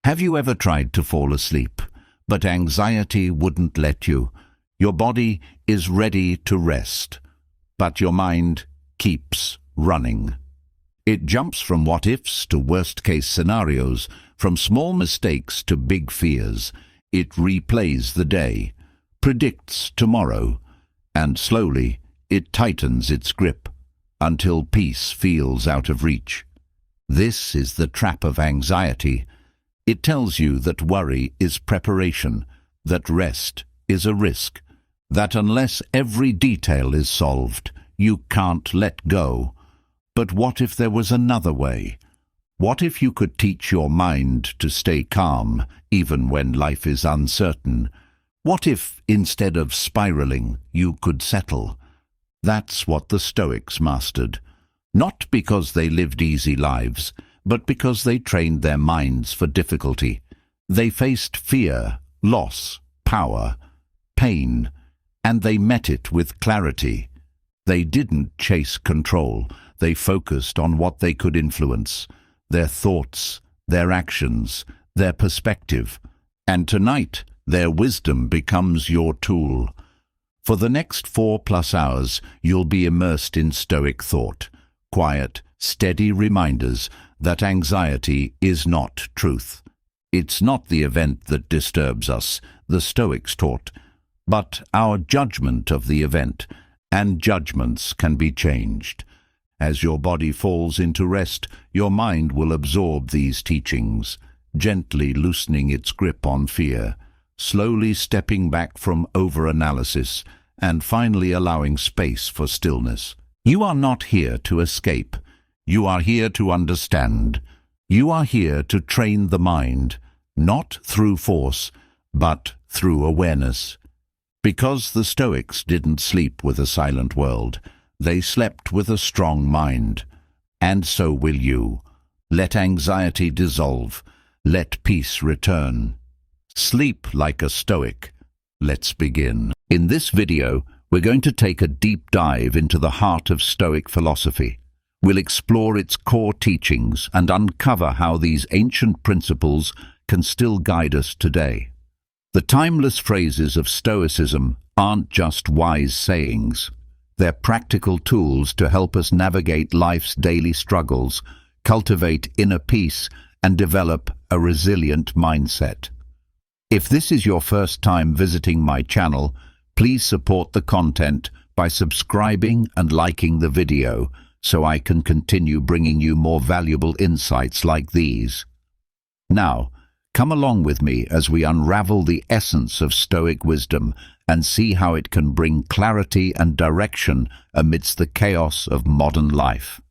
Have you ever tried to fall asleep, but anxiety wouldn't let you? Your body is ready to rest, but your mind keeps running. It jumps from what-ifs to worst-case scenarios, from small mistakes to big fears. It replays the day, predicts tomorrow, and slowly it tightens its grip until peace feels out of reach. This is the trap of anxiety. It tells you that worry is preparation, that rest is a risk, that unless every detail is solved, you can't let go. But what if there was another way? What if you could teach your mind to stay calm, even when life is uncertain? What if, instead of spiraling, you could settle? That's what the Stoics mastered. Not because they lived easy lives, but because they trained their minds for difficulty. They faced fear, loss, power, pain, and they met it with clarity. They didn't chase control. They focused on what they could influence: their thoughts, their actions, their perspective. And tonight, their wisdom becomes your tool. For the next 4+ hours, you'll be immersed in Stoic thought, quiet, steady reminders that anxiety is not truth. It's not the event that disturbs us, the Stoics taught, but our judgment of the event, and judgments can be changed. As your body falls into rest, your mind will absorb these teachings, gently loosening its grip on fear, slowly stepping back from over-analysis, and finally allowing space for stillness. You are not here to escape. You are here to understand. You are here to train the mind, not through force, but through awareness. Because the Stoics didn't sleep with a silent world, they slept with a strong mind. And so will you. Let anxiety dissolve. Let peace return. Sleep like a Stoic. Let's begin. In this video, we're going to take a deep dive into the heart of Stoic philosophy. We'll explore its core teachings and uncover how these ancient principles can still guide us today. The timeless phrases of Stoicism aren't just wise sayings. They're practical tools to help us navigate life's daily struggles, cultivate inner peace, and develop a resilient mindset. If this is your first time visiting my channel, please support the content by subscribing and liking the video so I can continue bringing you more valuable insights like these. Now, come along with me as we unravel the essence of Stoic wisdom and see how it can bring clarity and direction amidst the chaos of modern life.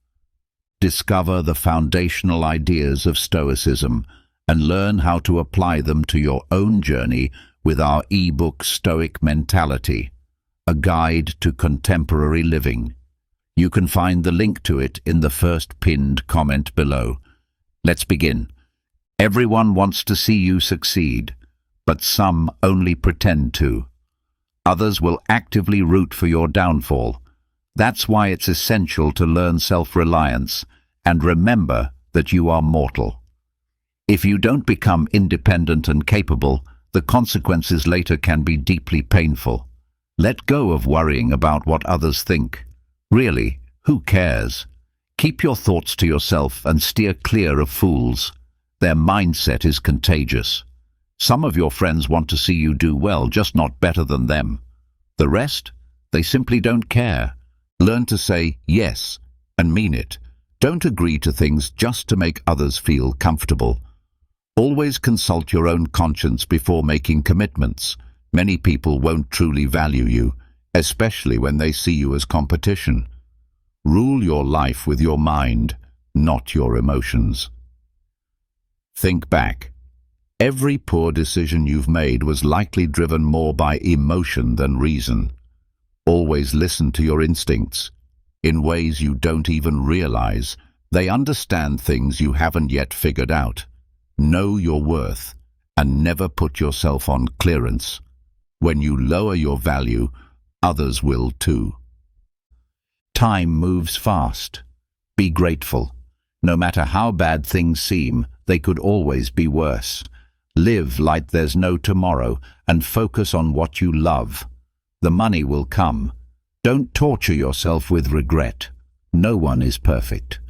Discover the foundational ideas of Stoicism and learn how to apply them to your own journey with our ebook Stoic Mentality, a guide to contemporary living. You can find the link to it in the first pinned comment below. Let's begin. Everyone wants to see you succeed, but some only pretend to. Others will actively root for your downfall. That's why it's essential to learn self-reliance and remember that you are mortal. If you don't become independent and capable, the consequences later can be deeply painful. Let go of worrying about what others think. Really, who cares? Keep your thoughts to yourself and steer clear of fools. Their mindset is contagious. Some of your friends want to see you do well, just not better than them. The rest? They simply don't care. Learn to say yes and mean it. Don't agree to things just to make others feel comfortable. Always consult your own conscience before making commitments. Many people won't truly value you, especially when they see you as competition. Rule your life with your mind, not your emotions. Think back. Every poor decision you've made was likely driven more by emotion than reason. Always listen to your instincts. In ways you don't even realize, they understand things you haven't yet figured out. Know your worth and never put yourself on clearance. When you lower your value, others will too. Time moves fast. Be grateful. No matter how bad things seem, they could always be worse. Live like there's no tomorrow and focus on what you love. The money will come. Don't torture yourself with regret. No one is perfect.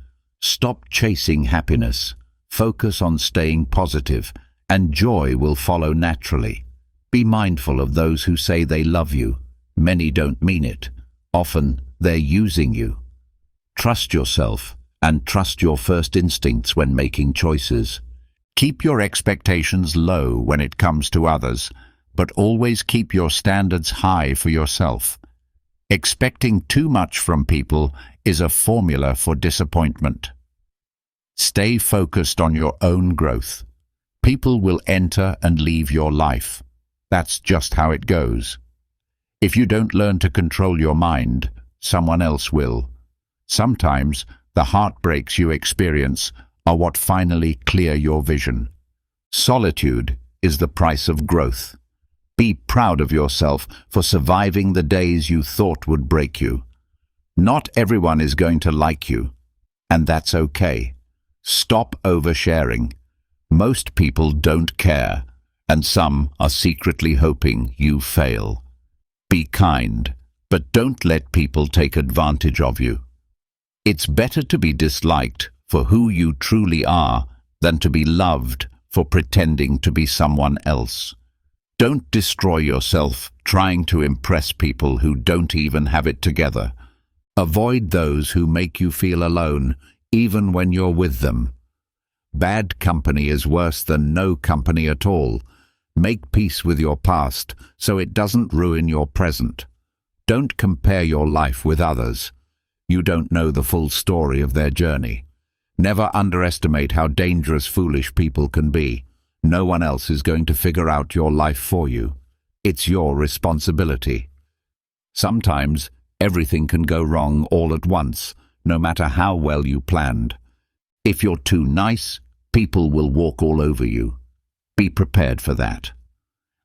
Stop chasing happiness. Focus on staying positive, and joy will follow naturally. Be mindful of those who say they love you. Many don't mean it. Often, they're using you. Trust yourself, and trust your first instincts when making choices. Keep your expectations low when it comes to others, but always keep your standards high for yourself. Expecting too much from people is a formula for disappointment. Stay focused on your own growth. People will enter and leave your life. That's just how it goes. If you don't learn to control your mind, someone else will. Sometimes, the heartbreaks you experience are what finally clear your vision. Solitude is the price of growth. Be proud of yourself for surviving the days you thought would break you. Not everyone is going to like you, and that's okay. Stop oversharing. Most people don't care, and some are secretly hoping you fail. Be kind, but don't let people take advantage of you. It's better to be disliked for who you truly are than to be loved for pretending to be someone else. Don't destroy yourself trying to impress people who don't even have it together. Avoid those who make you feel alone, even when you're with them. Bad company is worse than no company at all. Make peace with your past so it doesn't ruin your present. Don't compare your life with others. You don't know the full story of their journey. Never underestimate how dangerous foolish people can be. No one else is going to figure out your life for you. It's your responsibility. Sometimes, everything can go wrong all at once, no matter how well you planned. If you're too nice, people will walk all over you. Be prepared for that.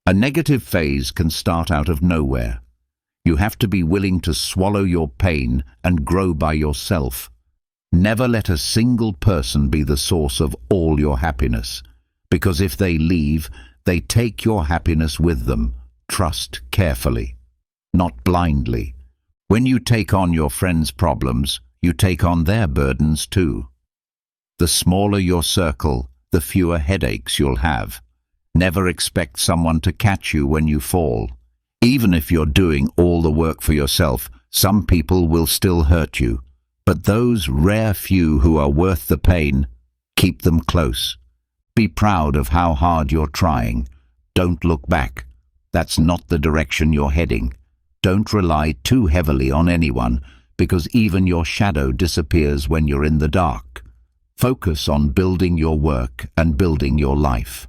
A negative phase can start out of nowhere. You have to be willing to swallow your pain and grow by yourself. Never let a single person be the source of all your happiness, because if they leave, they take your happiness with them. Trust carefully, not blindly. When you take on your friends' problems, you take on their burdens too. The smaller your circle, the fewer headaches you'll have. Never expect someone to catch you when you fall. Even if you're doing all the work for yourself, some people will still hurt you. But those rare few who are worth the pain, keep them close. Be proud of how hard you're trying. Don't look back. That's not the direction you're heading. Don't rely too heavily on anyone, because even your shadow disappears when you're in the dark. Focus on building your work and building your life.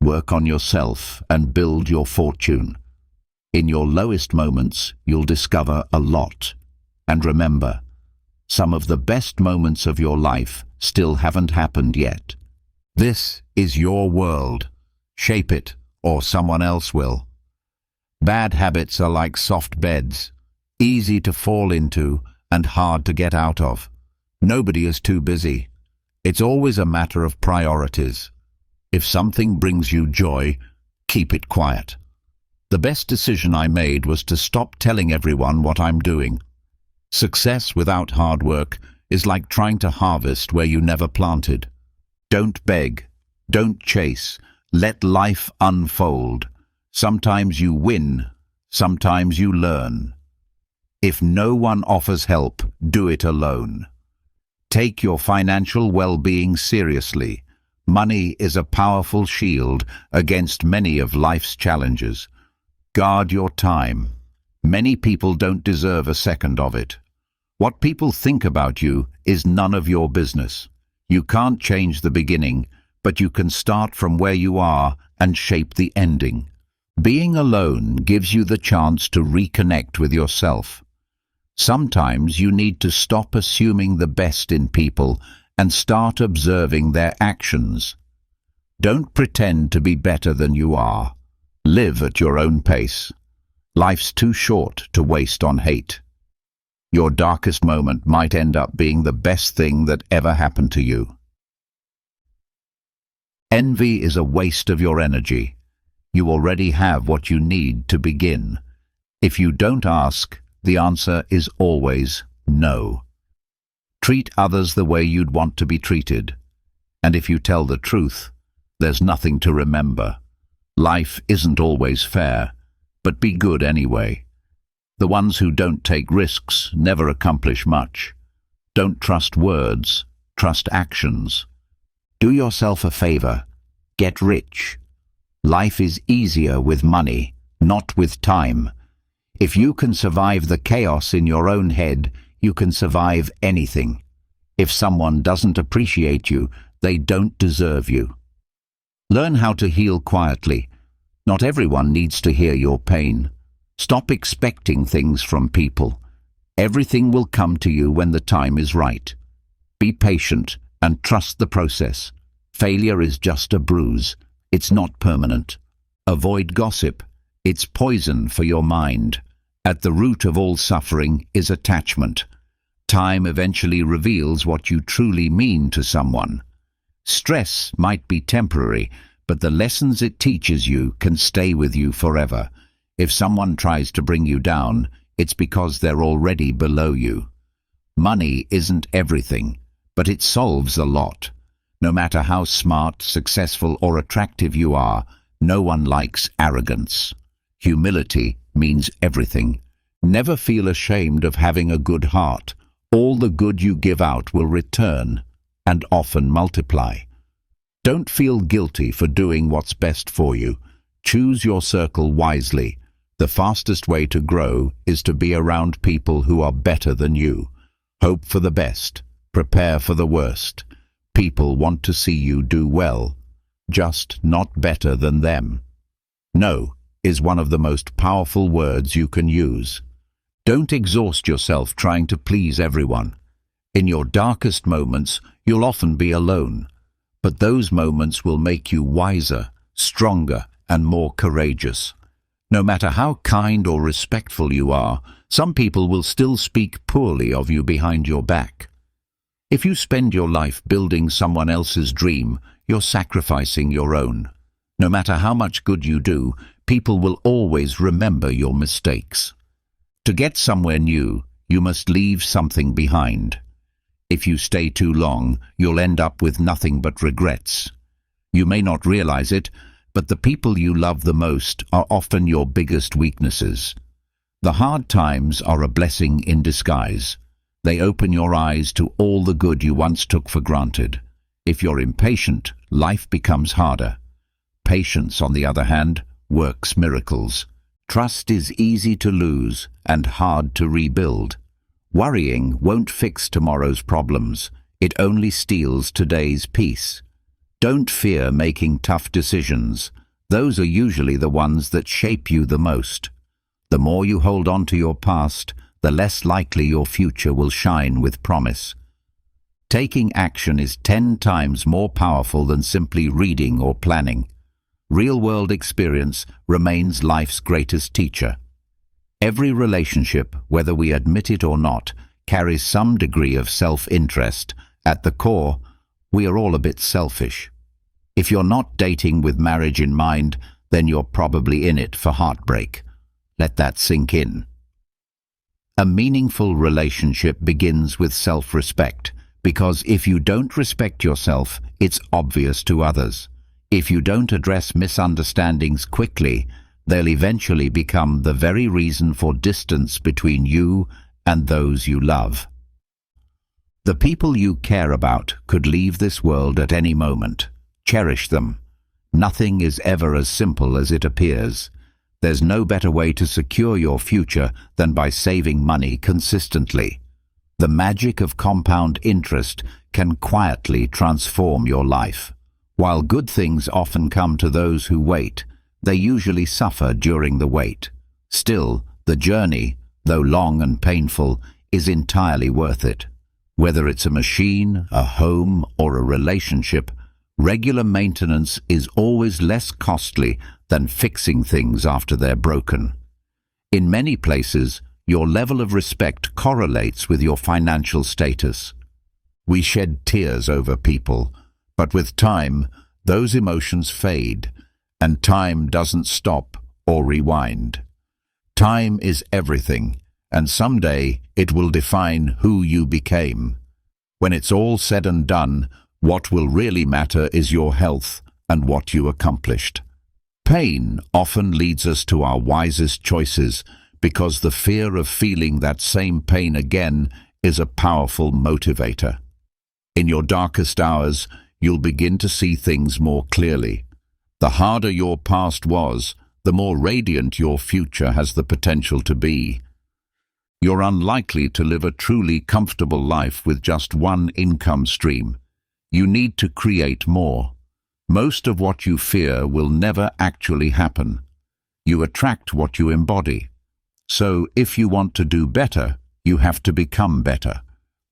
Work on yourself and build your fortune. In your lowest moments, you'll discover a lot. And remember, some of the best moments of your life still haven't happened yet. This is your world. Shape it, or someone else will. Bad habits are like soft beds, easy to fall into and hard to get out of. Nobody is too busy. It's always a matter of priorities. If something brings you joy, keep it quiet. The best decision I made was to stop telling everyone what I'm doing. Success without hard work is like trying to harvest where you never planted. Don't beg. Don't chase. Let life unfold. Sometimes you win. Sometimes you learn. If no one offers help, do it alone. Take your financial well-being seriously. Money is a powerful shield against many of life's challenges. Guard your time. Many people don't deserve a second of it. What people think about you is none of your business. You can't change the beginning, but you can start from where you are and shape the ending. Being alone gives you the chance to reconnect with yourself. Sometimes you need to stop assuming the best in people and start observing their actions. Don't pretend to be better than you are. Live at your own pace. Life's too short to waste on hate. Your darkest moment might end up being the best thing that ever happened to you. Envy is a waste of your energy. You already have what you need to begin. If you don't ask, the answer is always no. Treat others the way you'd want to be treated. And if you tell the truth, there's nothing to remember. Life isn't always fair, but be good anyway. The ones who don't take risks never accomplish much. Don't trust words, trust actions. Do yourself a favor. Get rich. Life is easier with money, not with time. If you can survive the chaos in your own head, you can survive anything. If someone doesn't appreciate you, they don't deserve you. Learn how to heal quietly. Not everyone needs to hear your pain. Stop expecting things from people. Everything will come to you when the time is right. Be patient and trust the process. Failure is just a bruise. It's not permanent. Avoid gossip. It's poison for your mind. At the root of all suffering is attachment. Time eventually reveals what you truly mean to someone. Stress might be temporary, but the lessons it teaches you can stay with you forever. If someone tries to bring you down, it's because they're already below you. Money isn't everything, but it solves a lot. No matter how smart, successful, or attractive you are, no one likes arrogance. Humility means everything. Never feel ashamed of having a good heart. All the good you give out will return, and often multiply. Don't feel guilty for doing what's best for you. Choose your circle wisely. The fastest way to grow is to be around people who are better than you. Hope for the best. Prepare for the worst. People want to see you do well, just not better than them. No is one of the most powerful words you can use. Don't exhaust yourself trying to please everyone. In your darkest moments, you'll often be alone, but those moments will make you wiser, stronger, and more courageous. No matter how kind or respectful you are, some people will still speak poorly of you behind your back. If you spend your life building someone else's dream, you're sacrificing your own. No matter how much good you do, people will always remember your mistakes. To get somewhere new, you must leave something behind. If you stay too long, you'll end up with nothing but regrets. You may not realize it, but the people you love the most are often your biggest weaknesses. The hard times are a blessing in disguise. They open your eyes to all the good you once took for granted. If you're impatient, life becomes harder. Patience, on the other hand, works miracles. Trust is easy to lose and hard to rebuild. Worrying won't fix tomorrow's problems. It only steals today's peace. Don't fear making tough decisions. Those are usually the ones that shape you the most. The more you hold on to your past, the less likely your future will shine with promise. Taking action is 10 times more powerful than simply reading or planning. Real-world experience remains life's greatest teacher. Every relationship, whether we admit it or not, carries some degree of self-interest. At the core, we are all a bit selfish. If you're not dating with marriage in mind, then you're probably in it for heartbreak. Let that sink in. A meaningful relationship begins with self-respect, because if you don't respect yourself, it's obvious to others. If you don't address misunderstandings quickly, they'll eventually become the very reason for distance between you and those you love. The people you care about could leave this world at any moment. Cherish them. Nothing is ever as simple as it appears. There's no better way to secure your future than by saving money consistently. The magic of compound interest can quietly transform your life. While good things often come to those who wait, they usually suffer during the wait. Still, the journey, though long and painful, is entirely worth it. Whether it's a machine, a home, or a relationship, regular maintenance is always less costly than fixing things after they're broken. In many places, your level of respect correlates with your financial status. We shed tears over people, but with time, those emotions fade, and time doesn't stop or rewind. Time is everything, and someday it will define who you became. When it's all said and done, what will really matter is your health and what you accomplished. Pain often leads us to our wisest choices because the fear of feeling that same pain again is a powerful motivator. In your darkest hours, you'll begin to see things more clearly. The harder your past was, the more radiant your future has the potential to be. You're unlikely to live a truly comfortable life with just one income stream. You need to create more. Most of what you fear will never actually happen. You attract what you embody. So if you want to do better, you have to become better.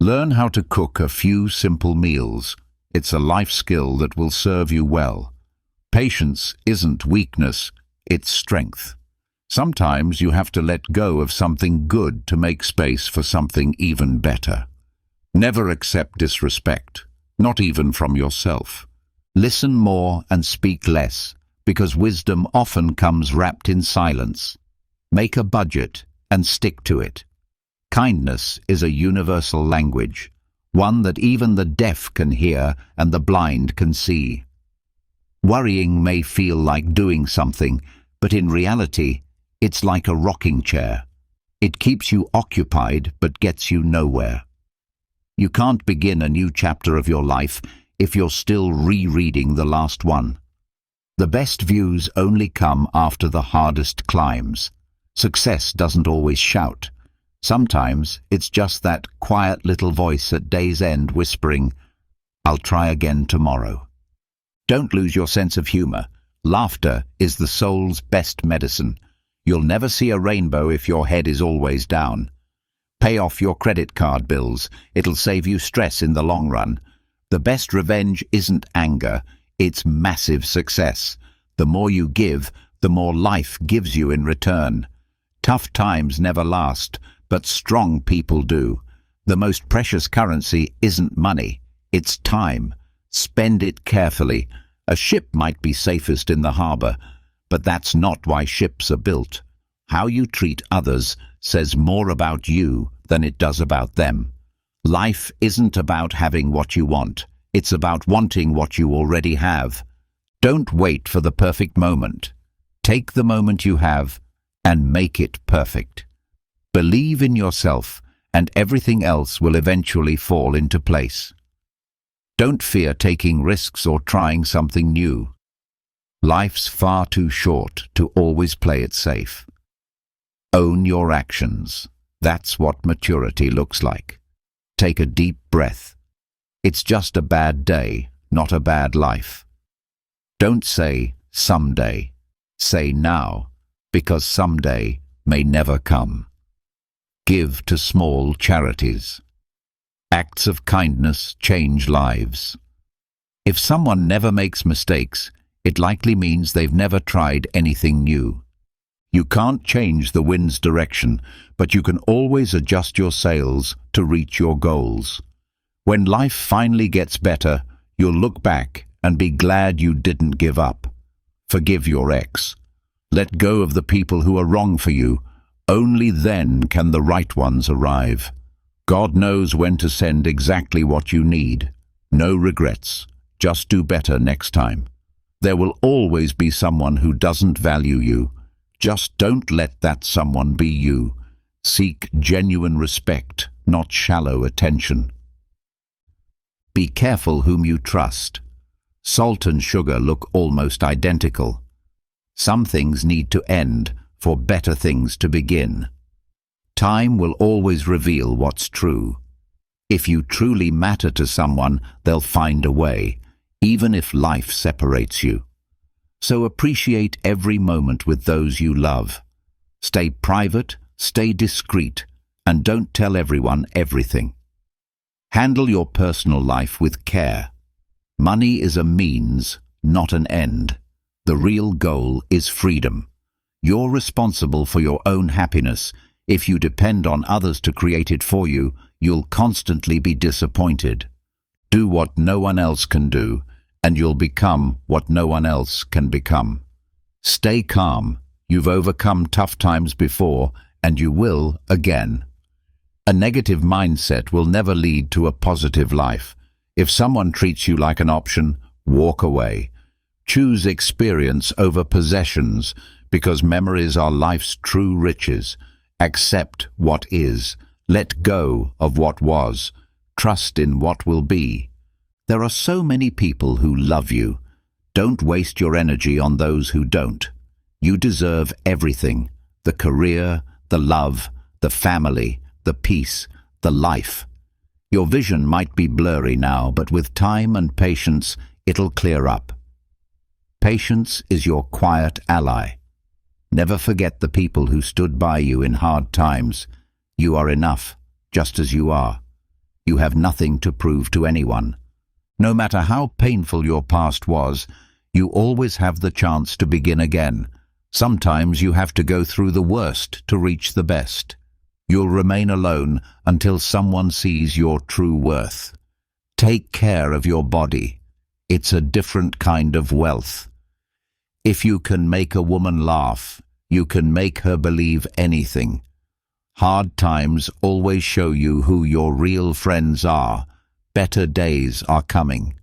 Learn how to cook a few simple meals. It's a life skill that will serve you well. Patience isn't weakness, it's strength. Sometimes you have to let go of something good to make space for something even better. Never accept disrespect, not even from yourself. Listen more and speak less, because wisdom often comes wrapped in silence. Make a budget and stick to it. Kindness is a universal language, one that even the deaf can hear and the blind can see. Worrying may feel like doing something, but in reality, it's like a rocking chair. It keeps you occupied but gets you nowhere. You can't begin a new chapter of your life if you're still rereading the last one. The best views only come after the hardest climbs. Success doesn't always shout. Sometimes it's just that quiet little voice at day's end whispering, "I'll try again tomorrow." Don't lose your sense of humor. Laughter is the soul's best medicine. You'll never see a rainbow if your head is always down. Pay off your credit card bills. It'll save you stress in the long run. The best revenge isn't anger, it's massive success. The more you give, the more life gives you in return. Tough times never last, but strong people do. The most precious currency isn't money, it's time. Spend it carefully. A ship might be safest in the harbor, but that's not why ships are built. How you treat others says more about you than it does about them. Life isn't about having what you want, it's about wanting what you already have. Don't wait for the perfect moment. Take the moment you have and make it perfect. Believe in yourself, and everything else will eventually fall into place. Don't fear taking risks or trying something new. Life's far too short to always play it safe. Own your actions. That's what maturity looks like. Take a deep breath. It's just a bad day, not a bad life. Don't say someday. Say now, because someday may never come. Give to small charities. Acts of kindness change lives. If someone never makes mistakes, it likely means they've never tried anything new. You can't change the wind's direction, but you can always adjust your sails to reach your goals. When life finally gets better, you'll look back and be glad you didn't give up. Forgive your ex. Let go of the people who are wrong for you. Only then can the right ones arrive. God knows when to send exactly what you need. No regrets. Just do better next time. There will always be someone who doesn't value you. Just don't let that someone be you. Seek genuine respect, not shallow attention. Be careful whom you trust. Salt and sugar look almost identical. Some things need to end for better things to begin. Time will always reveal what's true. If you truly matter to someone, they'll find a way, even if life separates you. So appreciate every moment with those you love. Stay private, stay discreet, and don't tell everyone everything. Handle your personal life with care. Money is a means, not an end. The real goal is freedom. You're responsible for your own happiness. If you depend on others to create it for you, you'll constantly be disappointed. Do what no one else can do, and you'll become what no one else can become. Stay calm. You've overcome tough times before, and you will again. A negative mindset will never lead to a positive life. If someone treats you like an option, walk away. Choose experience over possessions, because memories are life's true riches. Accept what is. Let go of what was. Trust in what will be. There are so many people who love you. Don't waste your energy on those who don't. You deserve everything: the career, the love, the family, the peace, the life. Your vision might be blurry now, but with time and patience, it'll clear up. Patience is your quiet ally. Never forget the people who stood by you in hard times. You are enough, just as you are. You have nothing to prove to anyone. No matter how painful your past was, you always have the chance to begin again. Sometimes you have to go through the worst to reach the best. You'll remain alone until someone sees your true worth. Take care of your body. It's a different kind of wealth. If you can make a woman laugh, you can make her believe anything. Hard times always show you who your real friends are. Better days are coming.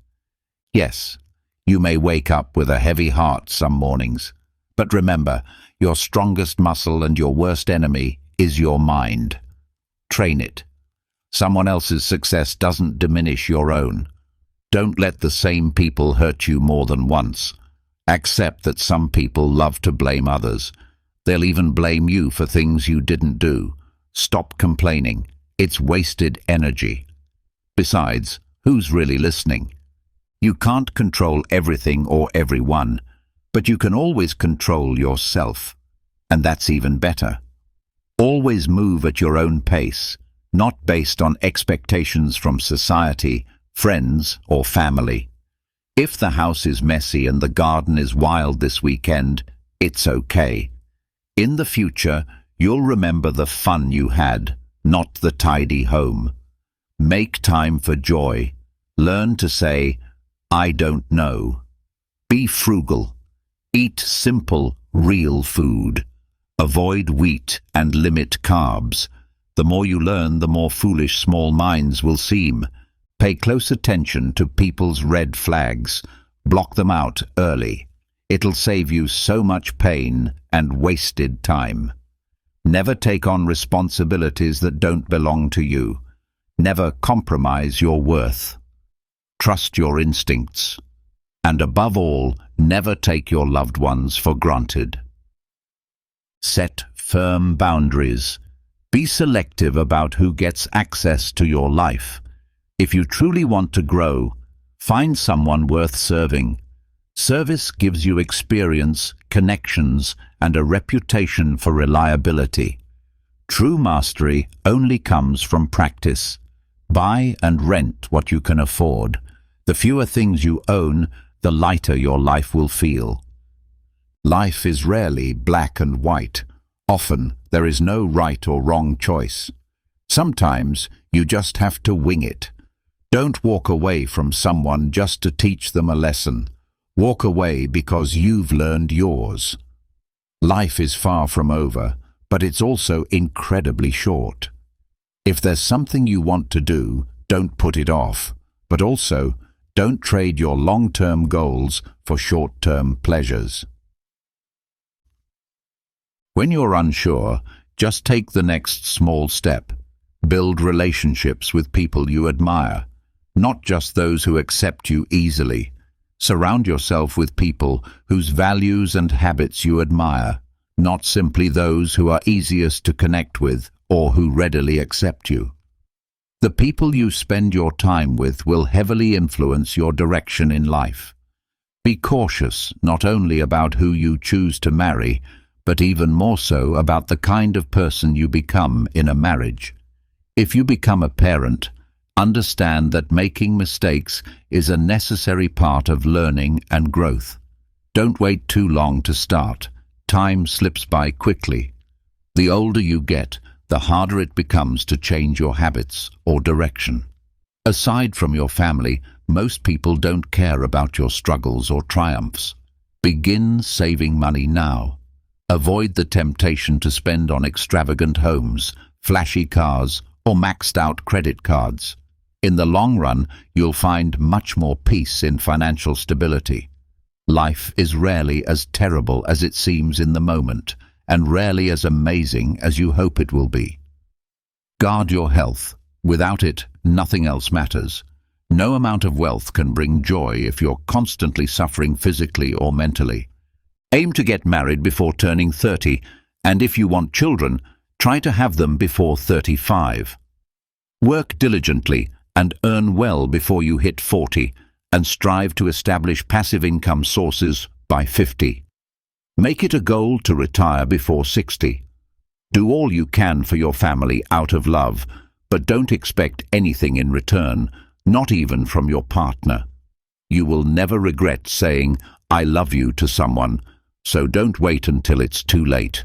Yes, you may wake up with a heavy heart some mornings, but remember, your strongest muscle and your worst enemy is your mind. Train it. Someone else's success doesn't diminish your own. Don't let the same people hurt you more than once. Accept that some people love to blame others. They'll even blame you for things you didn't do. Stop complaining. It's wasted energy. Besides, who's really listening? You can't control everything or everyone, but you can always control yourself. And that's even better. Always move at your own pace, not based on expectations from society, friends, or family. If the house is messy and the garden is wild this weekend, it's okay. In the future, you'll remember the fun you had, not the tidy home. Make time for joy. Learn to say, "I don't know." Be frugal. Eat simple, real food. Avoid wheat and limit carbs. The more you learn, the more foolish small minds will seem. Pay close attention to people's red flags. Block them out early. It'll save you so much pain and wasted time. Never take on responsibilities that don't belong to you. Never compromise your worth. Trust your instincts. And above all, never take your loved ones for granted. Set firm boundaries. Be selective about who gets access to your life. If you truly want to grow, find someone worth serving. Service gives you experience, connections, and a reputation for reliability. True mastery only comes from practice. Buy and rent what you can afford. The fewer things you own, the lighter your life will feel. Life is rarely black and white. Often, there is no right or wrong choice. Sometimes, you just have to wing it. Don't walk away from someone just to teach them a lesson. Walk away because you've learned yours. Life is far from over, but it's also incredibly short. If there's something you want to do, don't put it off. But also, don't trade your long-term goals for short-term pleasures. When you're unsure, just take the next small step. Build relationships with people you admire, not just those who accept you easily. Surround yourself with people whose values and habits you admire, not simply those who are easiest to connect with or who readily accept you. The people you spend your time with will heavily influence your direction in life. Be cautious not only about who you choose to marry, but even more so about the kind of person you become in a marriage. If you become a parent, understand that making mistakes is a necessary part of learning and growth. Don't wait too long to start. Time slips by quickly. The older you get, the harder it becomes to change your habits or direction. Aside from your family, most people don't care about your struggles or triumphs. Begin saving money now. Avoid the temptation to spend on extravagant homes, flashy cars, or maxed-out credit cards. In the long run, you'll find much more peace in financial stability. Life is rarely as terrible as it seems in the moment, and rarely as amazing as you hope it will be. Guard your health. Without it, nothing else matters. No amount of wealth can bring joy if you're constantly suffering physically or mentally. Aim to get married before turning 30, and if you want children, try to have them before 35. Work diligently and earn well before you hit 40, and strive to establish passive income sources by 50. Make it a goal to retire before 60. Do all you can for your family out of love, but don't expect anything in return, not even from your partner. You will never regret saying, "I love you" to someone, so don't wait until it's too late.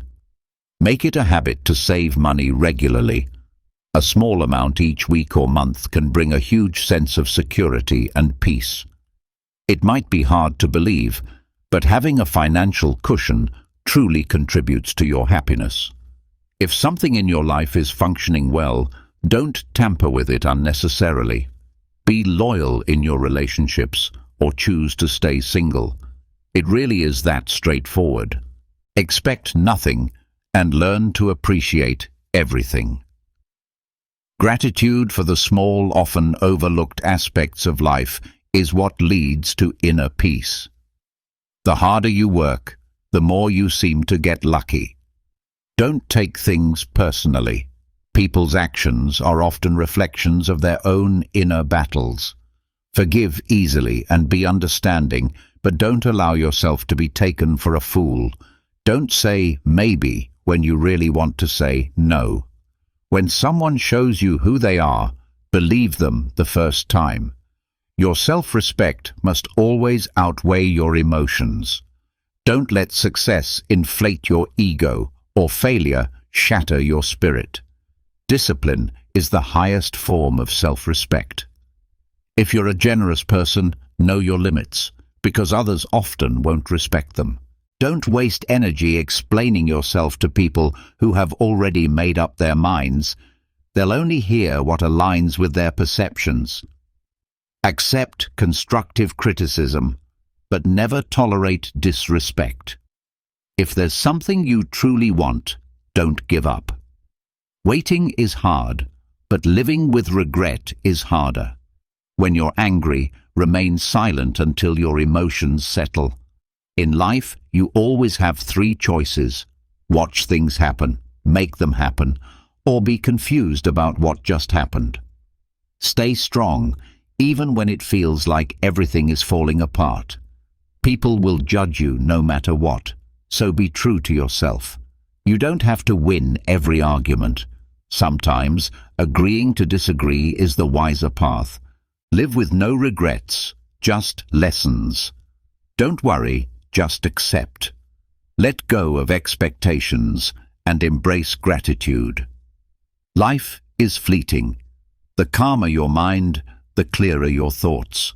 Make it a habit to save money regularly. A small amount each week or month can bring a huge sense of security and peace. It might be hard to believe, but having a financial cushion truly contributes to your happiness. If something in your life is functioning well, don't tamper with it unnecessarily. Be loyal in your relationships or choose to stay single. It really is that straightforward. Expect nothing and learn to appreciate everything. Gratitude for the small, often overlooked aspects of life is what leads to inner peace. The harder you work, the more you seem to get lucky. Don't take things personally. People's actions are often reflections of their own inner battles. Forgive easily and be understanding, but don't allow yourself to be taken for a fool. Don't say maybe when you really want to say no. When someone shows you who they are, believe them the first time. Your self-respect must always outweigh your emotions. Don't let success inflate your ego or failure shatter your spirit. Discipline is the highest form of self-respect. If you're a generous person, know your limits, because others often won't respect them. Don't waste energy explaining yourself to people who have already made up their minds. They'll only hear what aligns with their perceptions. Accept constructive criticism, but never tolerate disrespect. If there's something you truly want, don't give up. Waiting is hard, but living with regret is harder. When you're angry, remain silent until your emotions settle. In life, you always have 3 choices: watch things happen, make them happen, or be confused about what just happened. Stay strong, even when it feels like everything is falling apart. People will judge you no matter what, so be true to yourself. You don't have to win every argument. Sometimes, agreeing to disagree is the wiser path. Live with no regrets, just lessons. Don't worry, just accept. Let go of expectations and embrace gratitude. Life is fleeting. The calmer your mind, the clearer your thoughts.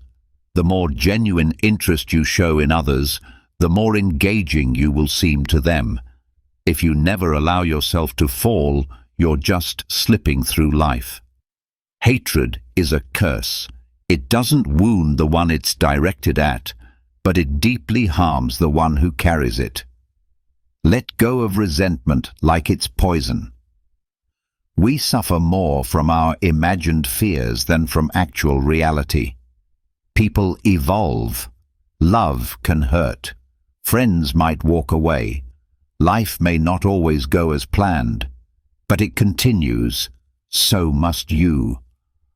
The more genuine interest you show in others, the more engaging you will seem to them. If you never allow yourself to fall, you're just slipping through life. Hatred is a curse. It doesn't wound the one it's directed at, but it deeply harms the one who carries it. Let go of resentment like it's poison. We suffer more from our imagined fears than from actual reality. People evolve. Love can hurt. Friends might walk away. Life may not always go as planned, but it continues. So must you.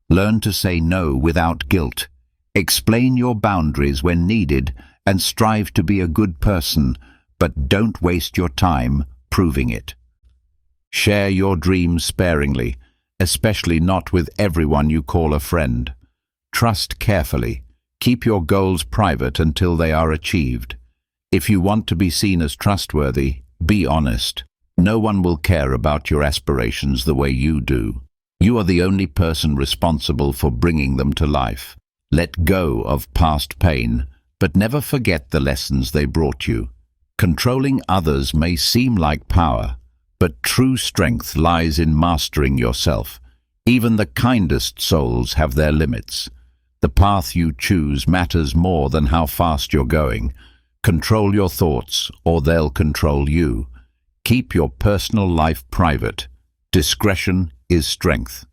Learn to say no without guilt. Explain your boundaries when needed and strive to be a good person, but don't waste your time proving it. Share your dreams sparingly, especially not with everyone you call a friend. Trust carefully. Keep your goals private until they are achieved. If you want to be seen as trustworthy, be honest. No one will care about your aspirations the way you do. You are the only person responsible for bringing them to life. Let go of past pain, but never forget the lessons they brought you. Controlling others may seem like power, but true strength lies in mastering yourself. Even the kindest souls have their limits. The path you choose matters more than how fast you're going. Control your thoughts, or they'll control you. Keep your personal life private. Discretion is strength.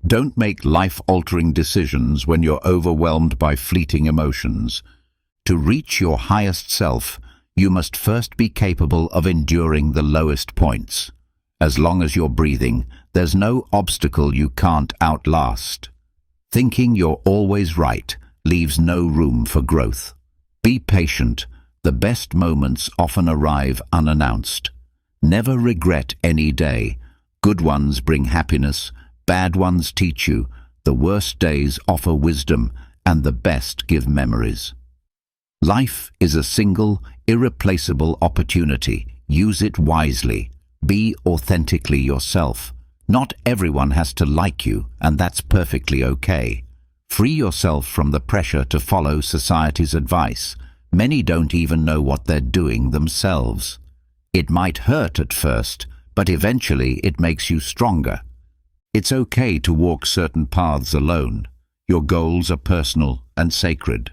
Don't make life-altering decisions when you're overwhelmed by fleeting emotions. To reach your highest self, you must first be capable of enduring the lowest points. As long as you're breathing, there's no obstacle you can't outlast. Thinking you're always right leaves no room for growth. Be patient. The best moments often arrive unannounced. Never regret any day. Good ones bring happiness, bad ones teach you, the worst days offer wisdom, and the best give memories. Life is a single, irreplaceable opportunity. Use it wisely. Be authentically yourself. Not everyone has to like you, and that's perfectly okay. Free yourself from the pressure to follow society's advice. Many don't even know what they're doing themselves. It might hurt at first, but eventually it makes you stronger. It's okay to walk certain paths alone. Your goals are personal and sacred.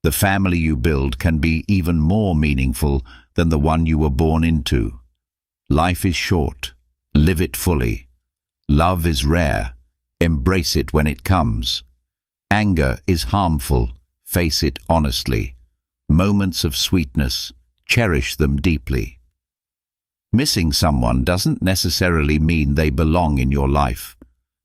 The family you build can be even more meaningful than the one you were born into. Life is short. Live it fully. Love is rare. Embrace it when it comes. Anger is harmful. Face it honestly. Moments of sweetness. Cherish them deeply. Missing someone doesn't necessarily mean they belong in your life.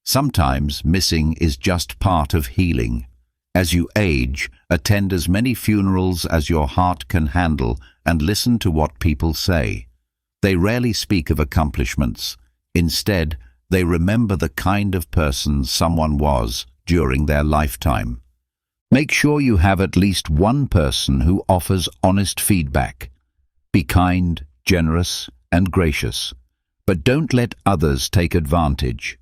Sometimes missing is just part of healing. As you age, attend as many funerals as your heart can handle and listen to what people say. They rarely speak of accomplishments. Instead, they remember the kind of person someone was during their lifetime. Make sure you have at least one person who offers honest feedback. Be kind, generous, and gracious, but don't let others take advantage.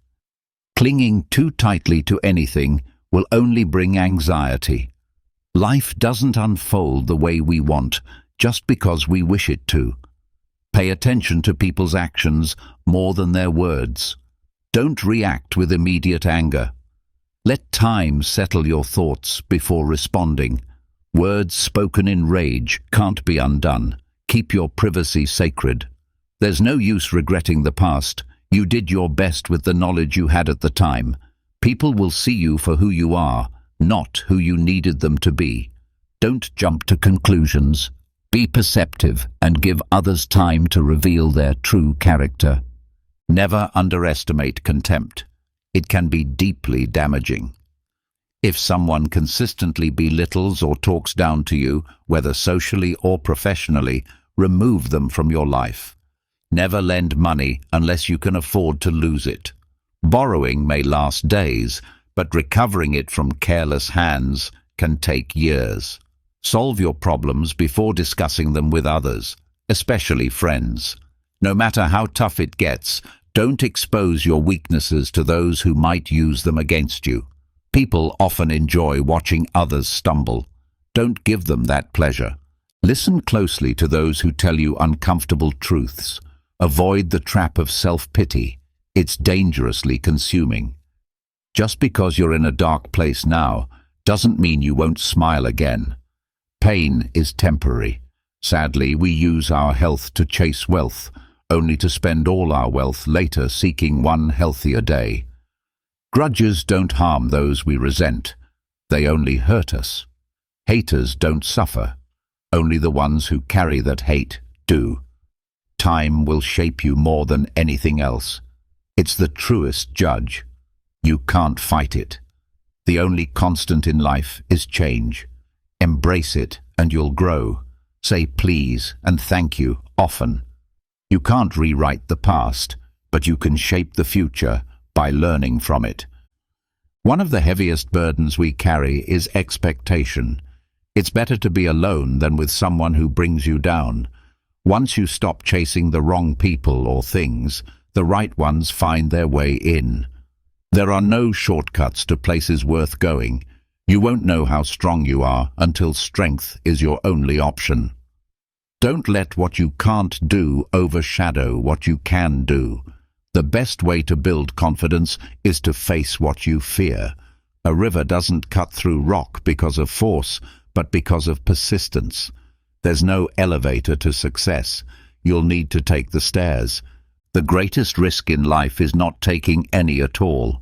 Clinging too tightly to anything will only bring anxiety. Life doesn't unfold the way we want just because we wish it to. Pay attention to people's actions more than their words. Don't react with immediate anger. Let time settle your thoughts before responding. Words spoken in rage can't be undone. Keep your privacy sacred. There's no use regretting the past. You did your best with the knowledge you had at the time. People will see you for who you are, not who you needed them to be. Don't jump to conclusions. Be perceptive and give others time to reveal their true character. Never underestimate contempt. It can be deeply damaging. If someone consistently belittles or talks down to you, whether socially or professionally, remove them from your life. Never lend money unless you can afford to lose it. Borrowing may last days, but recovering it from careless hands can take years. Solve your problems before discussing them with others, especially friends. No matter how tough it gets, don't expose your weaknesses to those who might use them against you. People often enjoy watching others stumble. Don't give them that pleasure. Listen closely to those who tell you uncomfortable truths. Avoid the trap of self-pity. It's dangerously consuming. Just because you're in a dark place now doesn't mean you won't smile again. Pain is temporary. Sadly, we use our health to chase wealth, only to spend all our wealth later seeking one healthier day. Grudges don't harm those we resent. They only hurt us. Haters don't suffer. Only the ones who carry that hate do. Time will shape you more than anything else. It's the truest judge. You can't fight it. The only constant in life is change. Embrace it and you'll grow. Say please and thank you often. You can't rewrite the past, but you can shape the future by learning from it. One of the heaviest burdens we carry is expectation. It's better to be alone than with someone who brings you down. Once you stop chasing the wrong people or things, the right ones find their way in. There are no shortcuts to places worth going. You won't know how strong you are until strength is your only option. Don't let what you can't do overshadow what you can do. The best way to build confidence is to face what you fear. A river doesn't cut through rock because of force, but because of persistence. There's no elevator to success. You'll need to take the stairs. The greatest risk in life is not taking any at all.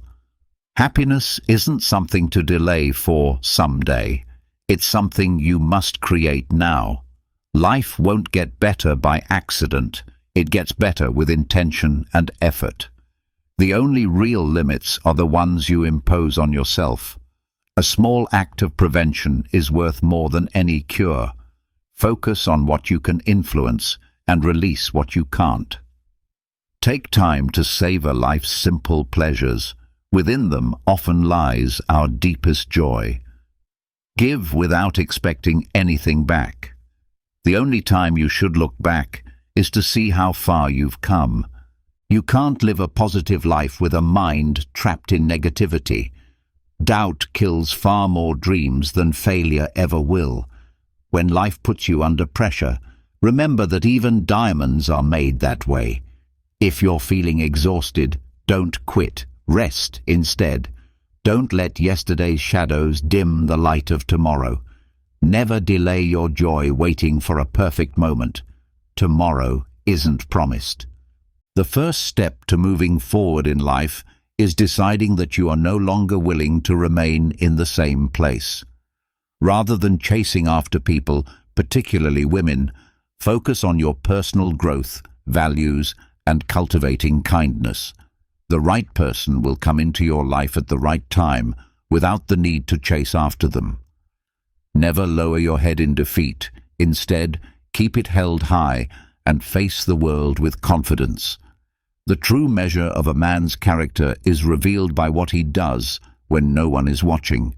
Happiness isn't something to delay for someday. It's something you must create now. Life won't get better by accident. It gets better with intention and effort. The only real limits are the ones you impose on yourself. A small act of prevention is worth more than any cure. Focus on what you can influence and release what you can't. Take time to savor life's simple pleasures. Within them often lies our deepest joy. Give without expecting anything back. The only time you should look back is to see how far you've come. You can't live a positive life with a mind trapped in negativity. Doubt kills far more dreams than failure ever will. When life puts you under pressure, remember that even diamonds are made that way. If you're feeling exhausted, don't quit. Rest instead. Don't let yesterday's shadows dim the light of tomorrow. Never delay your joy waiting for a perfect moment. Tomorrow isn't promised. The first step to moving forward in life is deciding that you are no longer willing to remain in the same place. Rather than chasing after people, particularly women, focus on your personal growth, values, and cultivating kindness. The right person will come into your life at the right time without the need to chase after them. Never lower your head in defeat. Instead, keep it held high and face the world with confidence. The true measure of a man's character is revealed by what he does when no one is watching.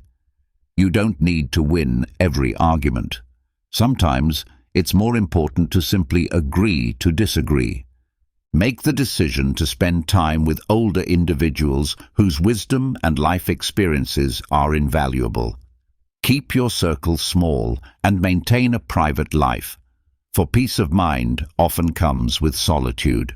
You don't need to win every argument. Sometimes it's more important to simply agree to disagree. Make the decision to spend time with older individuals whose wisdom and life experiences are invaluable. Keep your circle small and maintain a private life, for peace of mind often comes with solitude.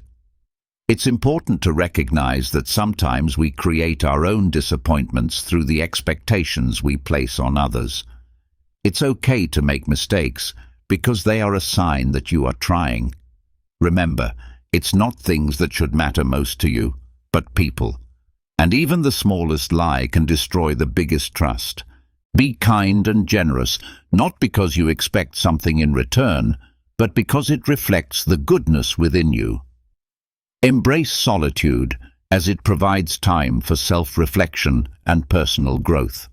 It's important to recognize that sometimes we create our own disappointments through the expectations we place on others. It's okay to make mistakes because they are a sign that you are trying. Remember, it's not things that should matter most to you, but people. And even the smallest lie can destroy the biggest trust. Be kind and generous, not because you expect something in return, but because it reflects the goodness within you. Embrace solitude as it provides time for self-reflection and personal growth.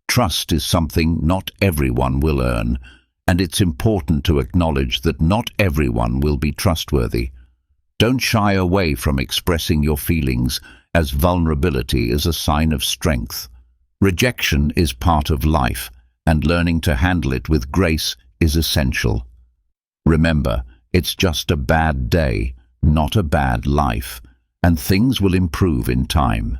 Trust is something not everyone will earn, and it's important to acknowledge that not everyone will be trustworthy. Don't shy away from expressing your feelings, as vulnerability is a sign of strength. Rejection is part of life, and learning to handle it with grace is essential. Remember, it's just a bad day, not a bad life, and things will improve in time.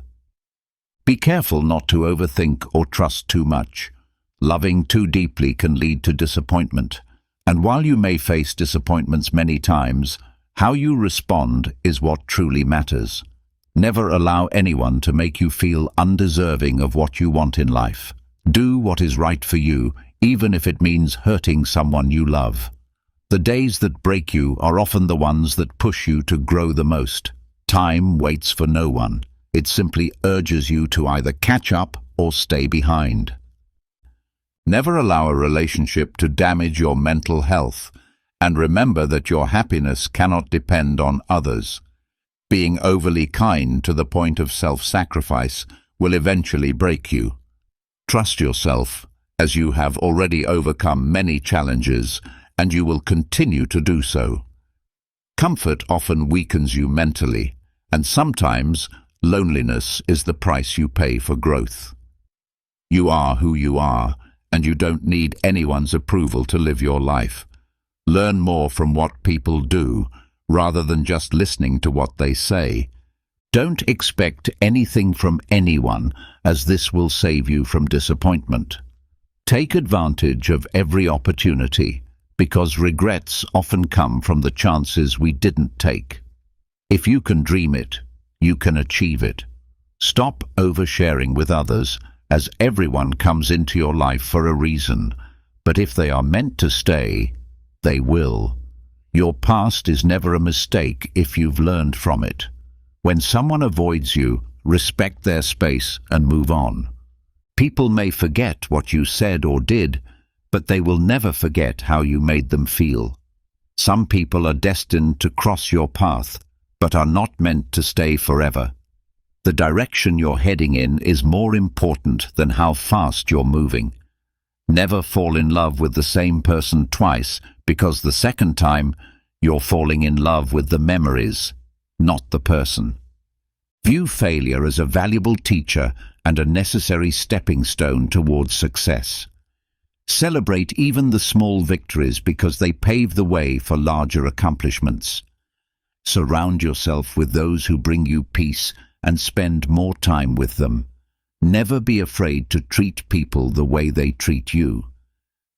Be careful not to overthink or trust too much. Loving too deeply can lead to disappointment, and while you may face disappointments many times, how you respond is what truly matters. Never allow anyone to make you feel undeserving of what you want in life. Do what is right for you, even if it means hurting someone you love. The days that break you are often the ones that push you to grow the most. Time waits for no one. It simply urges you to either catch up or stay behind. Never allow a relationship to damage your mental health, and remember that your happiness cannot depend on others. Being overly kind to the point of self-sacrifice will eventually break you. Trust yourself, as you have already overcome many challenges, and you will continue to do so. Comfort often weakens you mentally, and sometimes loneliness is the price you pay for growth. You are who you are, and you don't need anyone's approval to live your life. Learn more from what people do, rather than just listening to what they say. Don't expect anything from anyone, as this will save you from disappointment. Take advantage of every opportunity, because regrets often come from the chances we didn't take. If you can dream it, you can achieve it. Stop oversharing with others, as everyone comes into your life for a reason, but if they are meant to stay, they will. Your past is never a mistake if you've learned from it. When someone avoids you, respect their space and move on. People may forget what you said or did, but they will never forget how you made them feel. Some people are destined to cross your path, but are not meant to stay forever. The direction you're heading in is more important than how fast you're moving. Never fall in love with the same person twice, because the second time you're falling in love with the memories, not the person. View failure as a valuable teacher and a necessary stepping stone towards success. Celebrate even the small victories because they pave the way for larger accomplishments. Surround yourself with those who bring you peace and spend more time with them. Never be afraid to treat people the way they treat you.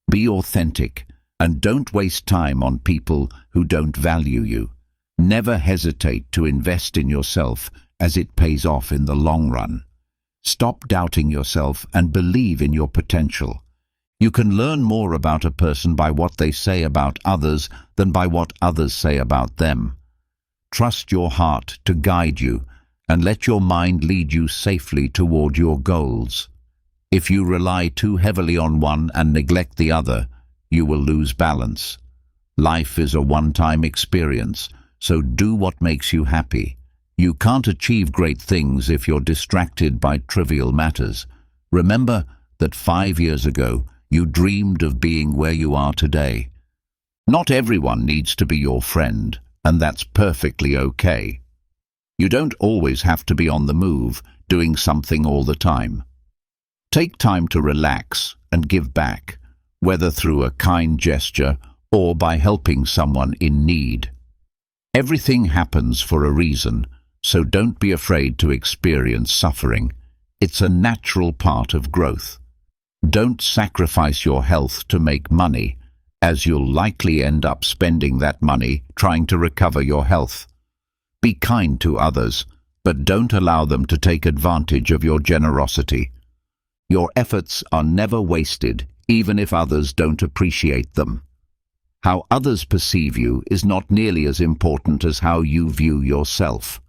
Be authentic and don't waste time on people who don't value you. Never hesitate to invest in yourself, as it pays off in the long run. Stop doubting yourself and believe in your potential. You can learn more about a person by what they say about others than by what others say about them. Trust your heart to guide you and let your mind lead you safely toward your goals. If you rely too heavily on one and neglect the other, you will lose balance. Life is a one-time experience, so do what makes you happy. You can't achieve great things if you're distracted by trivial matters. Remember that 5 years ago, you dreamed of being where you are today. Not everyone needs to be your friend, and that's perfectly okay. You don't always have to be on the move, doing something all the time. Take time to relax and give back, whether through a kind gesture or by helping someone in need. Everything happens for a reason, so don't be afraid to experience suffering. It's a natural part of growth. Don't sacrifice your health to make money, as you'll likely end up spending that money trying to recover your health. Be kind to others, but don't allow them to take advantage of your generosity. Your efforts are never wasted, even if others don't appreciate them. How others perceive you is not nearly as important as how you view yourself.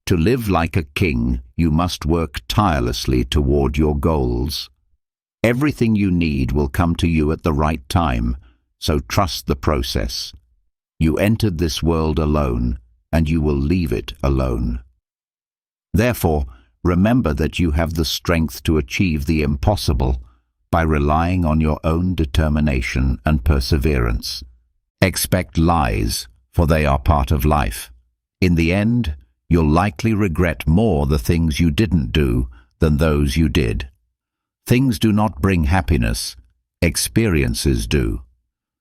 To live like a king, you must work tirelessly toward your goals. Everything you need will come to you at the right time, so trust the process. You entered this world alone, and you will leave it alone. Therefore, remember that you have the strength to achieve the impossible by relying on your own determination and perseverance. Expect lies, for they are part of life. In the end, you'll likely regret more the things you didn't do than those you did. Things do not bring happiness, experiences do.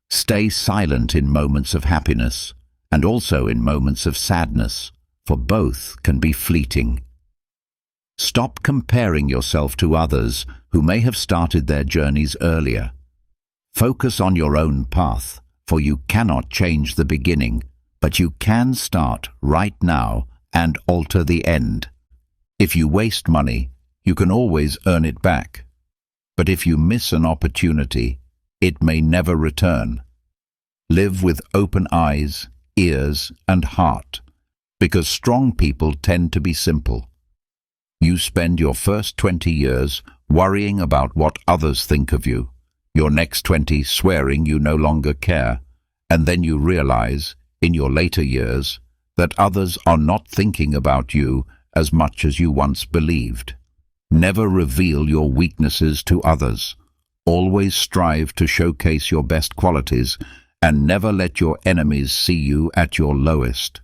Stay silent in moments of happiness, and also in moments of sadness, for both can be fleeting. Stop comparing yourself to others who may have started their journeys earlier. Focus on your own path, for you cannot change the beginning, but you can start right now and alter the end. If you waste money, you can always earn it back. But if you miss an opportunity, it may never return. Live with open eyes, ears, and heart, because strong people tend to be simple. You spend your first 20 years worrying about what others think of you, your next 20 swearing you no longer care, and then you realize, in your later years, that others are not thinking about you as much as you once believed. Never reveal your weaknesses to others. Always strive to showcase your best qualities, and never let your enemies see you at your lowest.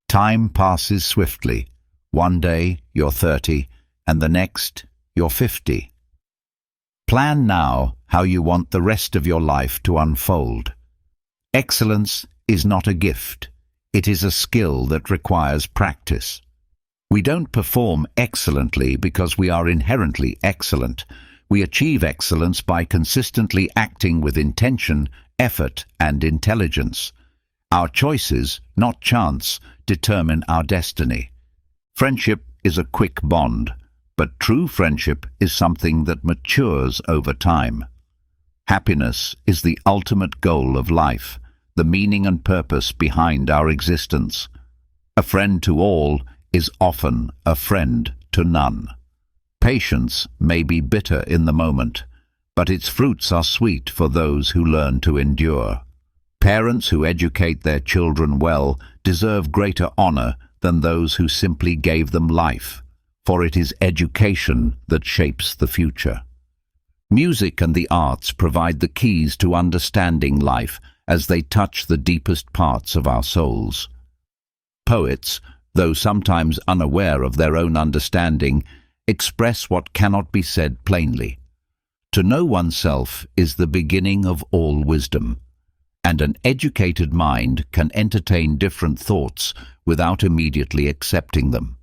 Time passes swiftly. One day you're 30, and the next you're 50. Plan now how you want the rest of your life to unfold. Excellence is not a gift. It is a skill that requires practice. We don't perform excellently because we are inherently excellent. We achieve excellence by consistently acting with intention, effort, and intelligence. Our choices, not chance, determine our destiny. Friendship is a quick bond, but true friendship is something that matures over time. Happiness is the ultimate goal of life, the meaning and purpose behind our existence. A friend to all is often a friend to none. Patience may be bitter in the moment, but its fruits are sweet for those who learn to endure. Parents who educate their children well deserve greater honor than those who simply gave them life, for it is education that shapes the future. Music and the arts provide the keys to understanding life as they touch the deepest parts of our souls. Poets, though sometimes unaware of their own understanding, express what cannot be said plainly. To know oneself is the beginning of all wisdom, and an educated mind can entertain different thoughts without immediately accepting them.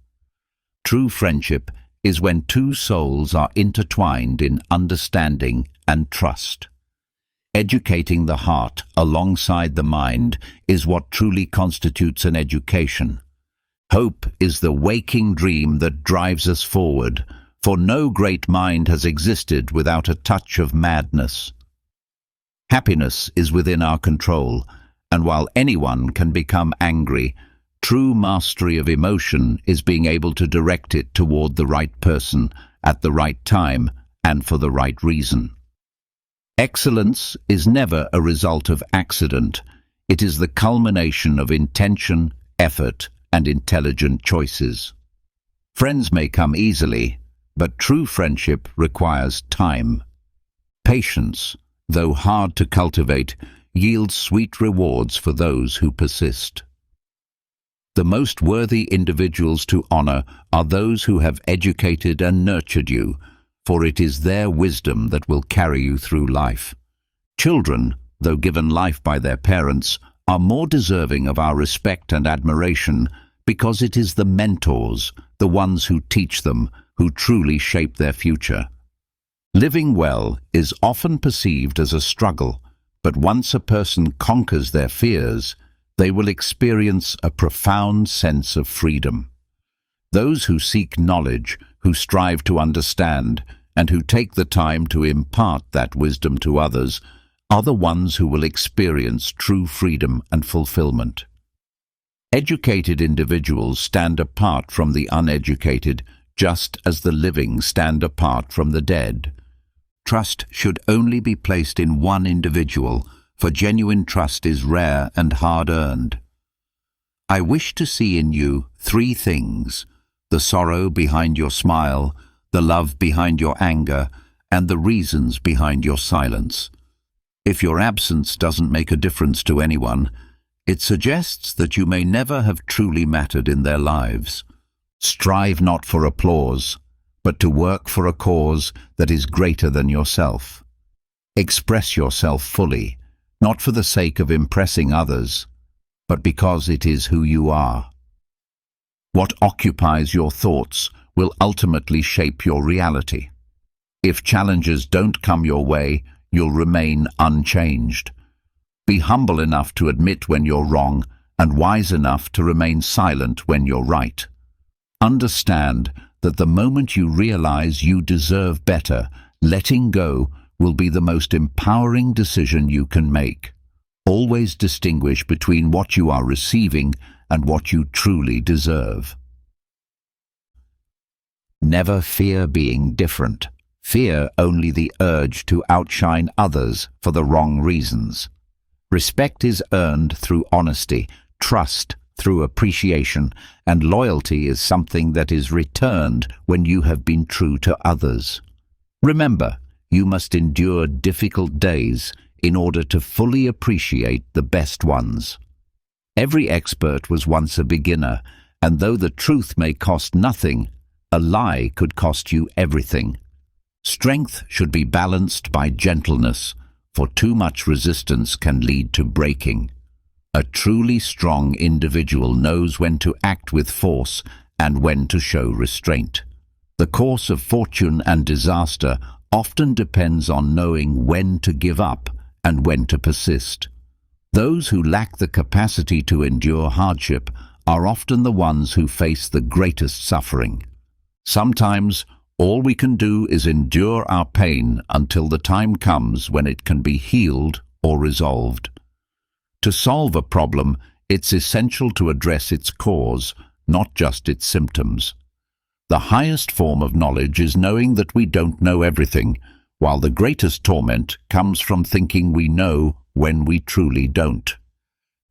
True friendship is when two souls are intertwined in understanding and trust. Educating the heart alongside the mind is what truly constitutes an education. Hope is the waking dream that drives us forward, for no great mind has existed without a touch of madness. Happiness is within our control, and while anyone can become angry, true mastery of emotion is being able to direct it toward the right person at the right time and for the right reason. Excellence is never a result of accident. It is the culmination of intention, effort, and intelligent choices. Friends may come easily, but true friendship requires time. Patience, though hard to cultivate, yields sweet rewards for those who persist. The most worthy individuals to honor are those who have educated and nurtured you, for it is their wisdom that will carry you through life. Children, though given life by their parents, are more deserving of our respect and admiration because it is the mentors, the ones who teach them, who truly shape their future. Living well is often perceived as a struggle, but once a person conquers their fears, they will experience a profound sense of freedom. Those who seek knowledge, who strive to understand, and who take the time to impart that wisdom to others, are the ones who will experience true freedom and fulfillment. Educated individuals stand apart from the uneducated, just as the living stand apart from the dead. Trust should only be placed in one individual, for genuine trust is rare and hard-earned. I wish to see in you 3 things: the sorrow behind your smile, the love behind your anger, and the reasons behind your silence. If your absence doesn't make a difference to anyone, it suggests that you may never have truly mattered in their lives. Strive not for applause, but to work for a cause that is greater than yourself. Express yourself fully, not for the sake of impressing others, but because it is who you are. What occupies your thoughts will ultimately shape your reality. If challenges don't come your way, you'll remain unchanged. Be humble enough to admit when you're wrong and wise enough to remain silent when you're right. Understand that the moment you realize you deserve better, letting go will be the most empowering decision you can make. Always distinguish between what you are receiving and what you truly deserve. Never fear being different. Fear only the urge to outshine others for the wrong reasons. Respect is earned through honesty, trust through appreciation, and loyalty is something that is returned when you have been true to others. Remember, you must endure difficult days in order to fully appreciate the best ones. Every expert was once a beginner, and though the truth may cost nothing, a lie could cost you everything. Strength should be balanced by gentleness, for too much resistance can lead to breaking. A truly strong individual knows when to act with force and when to show restraint. The course of fortune and disaster often depends on knowing when to give up and when to persist. Those who lack the capacity to endure hardship are often the ones who face the greatest suffering. Sometimes, all we can do is endure our pain until the time comes when it can be healed or resolved. To solve a problem, it's essential to address its cause, not just its symptoms. The highest form of knowledge is knowing that we don't know everything, while the greatest torment comes from thinking we know when we truly don't.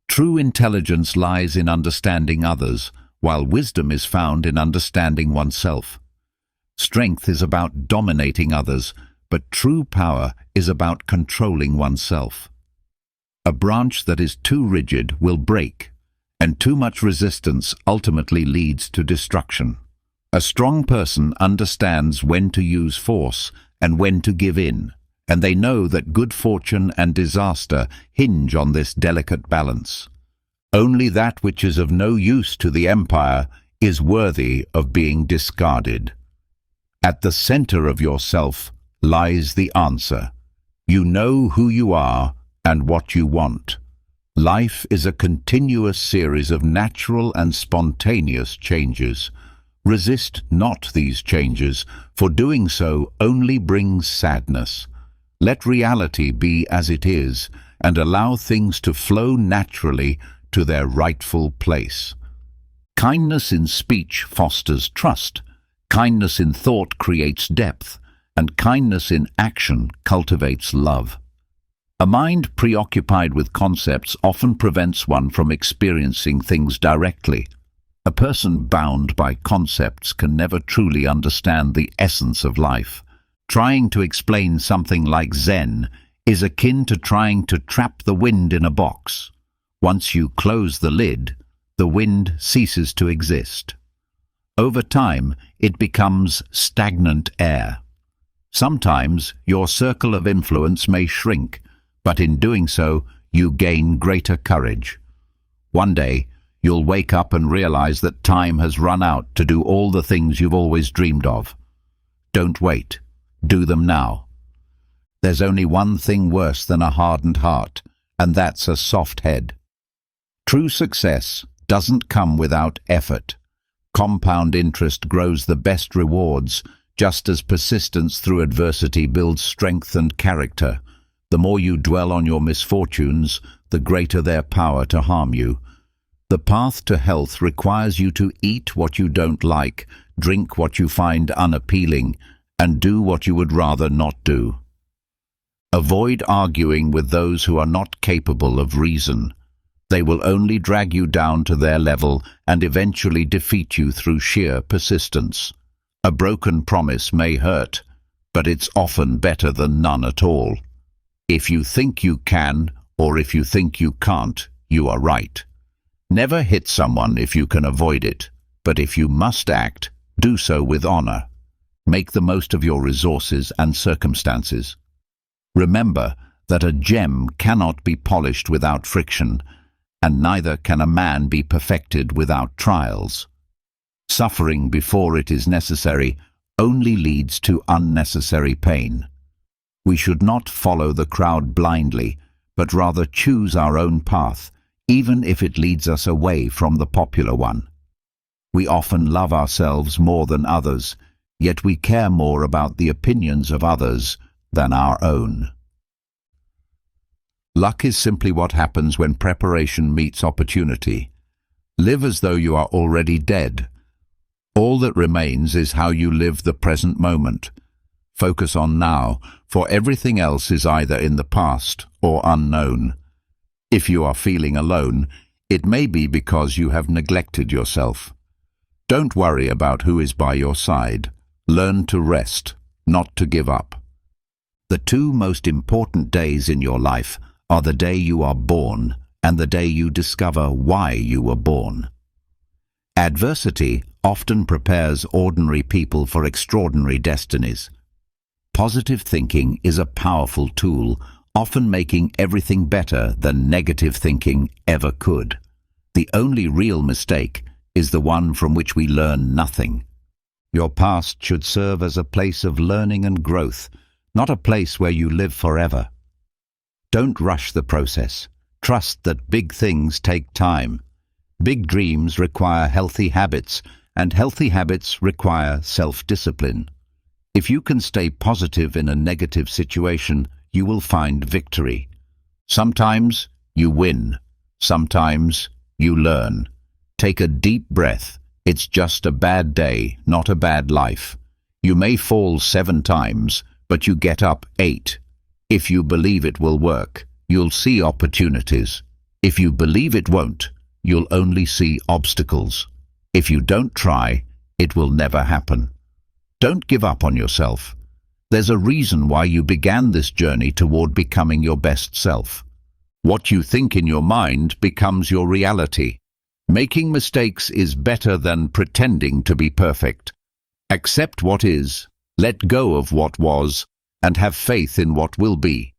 True intelligence lies in understanding others, while wisdom is found in understanding oneself. Strength is about dominating others, but true power is about controlling oneself. A branch that is too rigid will break, and too much resistance ultimately leads to destruction. A strong person understands when to use force and when to give in, and they know that good fortune and disaster hinge on this delicate balance. Only that which is of no use to the empire is worthy of being discarded. At the center of yourself lies the answer. You know who you are and what you want. Life is a continuous series of natural and spontaneous changes. Resist not these changes, for doing so only brings sadness. Let reality be as it is, and allow things to flow naturally to their rightful place. Kindness in speech fosters trust. Kindness in thought creates depth, and kindness in action cultivates love. A mind preoccupied with concepts often prevents one from experiencing things directly. A person bound by concepts can never truly understand the essence of life. Trying to explain something like Zen is akin to trying to trap the wind in a box. Once you close the lid, the wind ceases to exist. Over time, it becomes stagnant air. Sometimes your circle of influence may shrink, but in doing so, you gain greater courage. One day, you'll wake up and realize that time has run out to do all the things you've always dreamed of. Don't wait. Do them now. There's only one thing worse than a hardened heart, and that's a soft head. True success doesn't come without effort. Compound interest grows the best rewards, just as persistence through adversity builds strength and character. The more you dwell on your misfortunes, the greater their power to harm you. The path to health requires you to eat what you don't like, drink what you find unappealing, and do what you would rather not do. Avoid arguing with those who are not capable of reason. They will only drag you down to their level and eventually defeat you through sheer persistence. A broken promise may hurt, but it's often better than none at all. If you think you can, or if you think you can't, you are right. Never hit someone if you can avoid it, but if you must act, do so with honor. Make the most of your resources and circumstances. Remember that a gem cannot be polished without friction, and neither can a man be perfected without trials. Suffering before it is necessary only leads to unnecessary pain. We should not follow the crowd blindly, but rather choose our own path, even if it leads us away from the popular one. We often love ourselves more than others, yet we care more about the opinions of others than our own. Luck is simply what happens when preparation meets opportunity. Live as though you are already dead. All that remains is how you live the present moment. Focus on now, for everything else is either in the past or unknown. If you are feeling alone, it may be because you have neglected yourself. Don't worry about who is by your side. Learn to rest, not to give up. The two most important days in your life are the day you are born and the day you discover why you were born. Adversity often prepares ordinary people for extraordinary destinies. Positive thinking is a powerful tool, often making everything better than negative thinking ever could. The only real mistake is the one from which we learn nothing. Your past should serve as a place of learning and growth, not a place where you live forever. Don't rush the process. Trust that big things take time. Big dreams require healthy habits, and healthy habits require self-discipline. If you can stay positive in a negative situation, you will find victory. Sometimes you win. Sometimes you learn. Take a deep breath. It's just a bad day, not a bad life. You may fall 7 times, but you get up 8. If you believe it will work, you'll see opportunities. If you believe it won't, you'll only see obstacles. If you don't try, it will never happen. Don't give up on yourself. There's a reason why you began this journey toward becoming your best self. What you think in your mind becomes your reality. Making mistakes is better than pretending to be perfect. Accept what is, let go of what was, and have faith in what will be.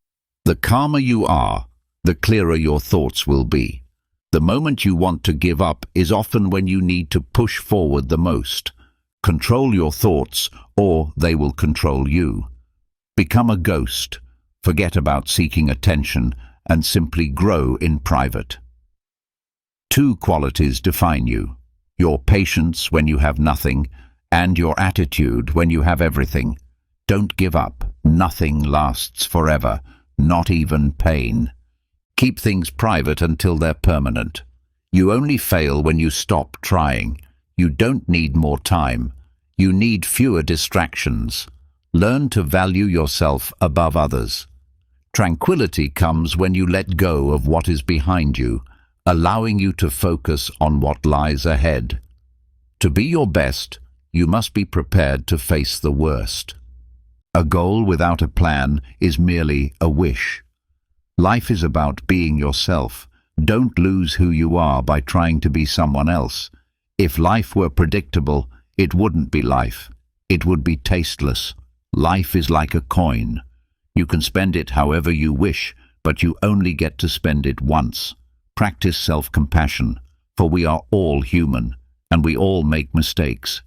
The calmer you are, the clearer your thoughts will be. The moment you want to give up is often when you need to push forward the most. Control your thoughts, or they will control you. Become a ghost. Forget about seeking attention, and simply grow in private. 2 qualities define you: your patience when you have nothing, and your attitude when you have everything. Don't give up. Nothing lasts forever, not even pain. Keep things private until they're permanent. You only fail when you stop trying. You don't need more time. You need fewer distractions. Learn to value yourself above others. Tranquility comes when you let go of what is behind you, allowing you to focus on what lies ahead. To be your best, you must be prepared to face the worst. A goal without a plan is merely a wish. Life is about being yourself. Don't lose who you are by trying to be someone else. If life were predictable, it wouldn't be life. It would be tasteless. Life is like a coin. You can spend it however you wish, but you only get to spend it once. Practice self-compassion, for we are all human, and we all make mistakes.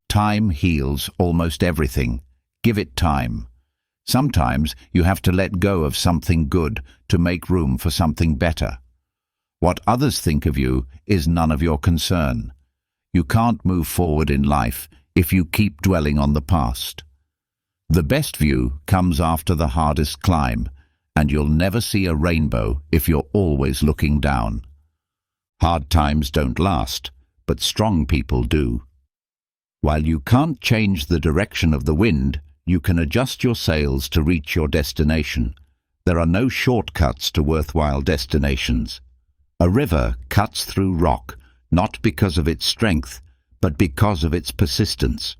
Time heals almost everything. Give it time. Sometimes you have to let go of something good to make room for something better. What others think of you is none of your concern. You can't move forward in life if you keep dwelling on the past. The best view comes after the hardest climb, and you'll never see a rainbow if you're always looking down. Hard times don't last, but strong people do. While you can't change the direction of the wind, you can adjust your sails to reach your destination. There are no shortcuts to worthwhile destinations. A river cuts through rock, not because of its strength, but because of its persistence.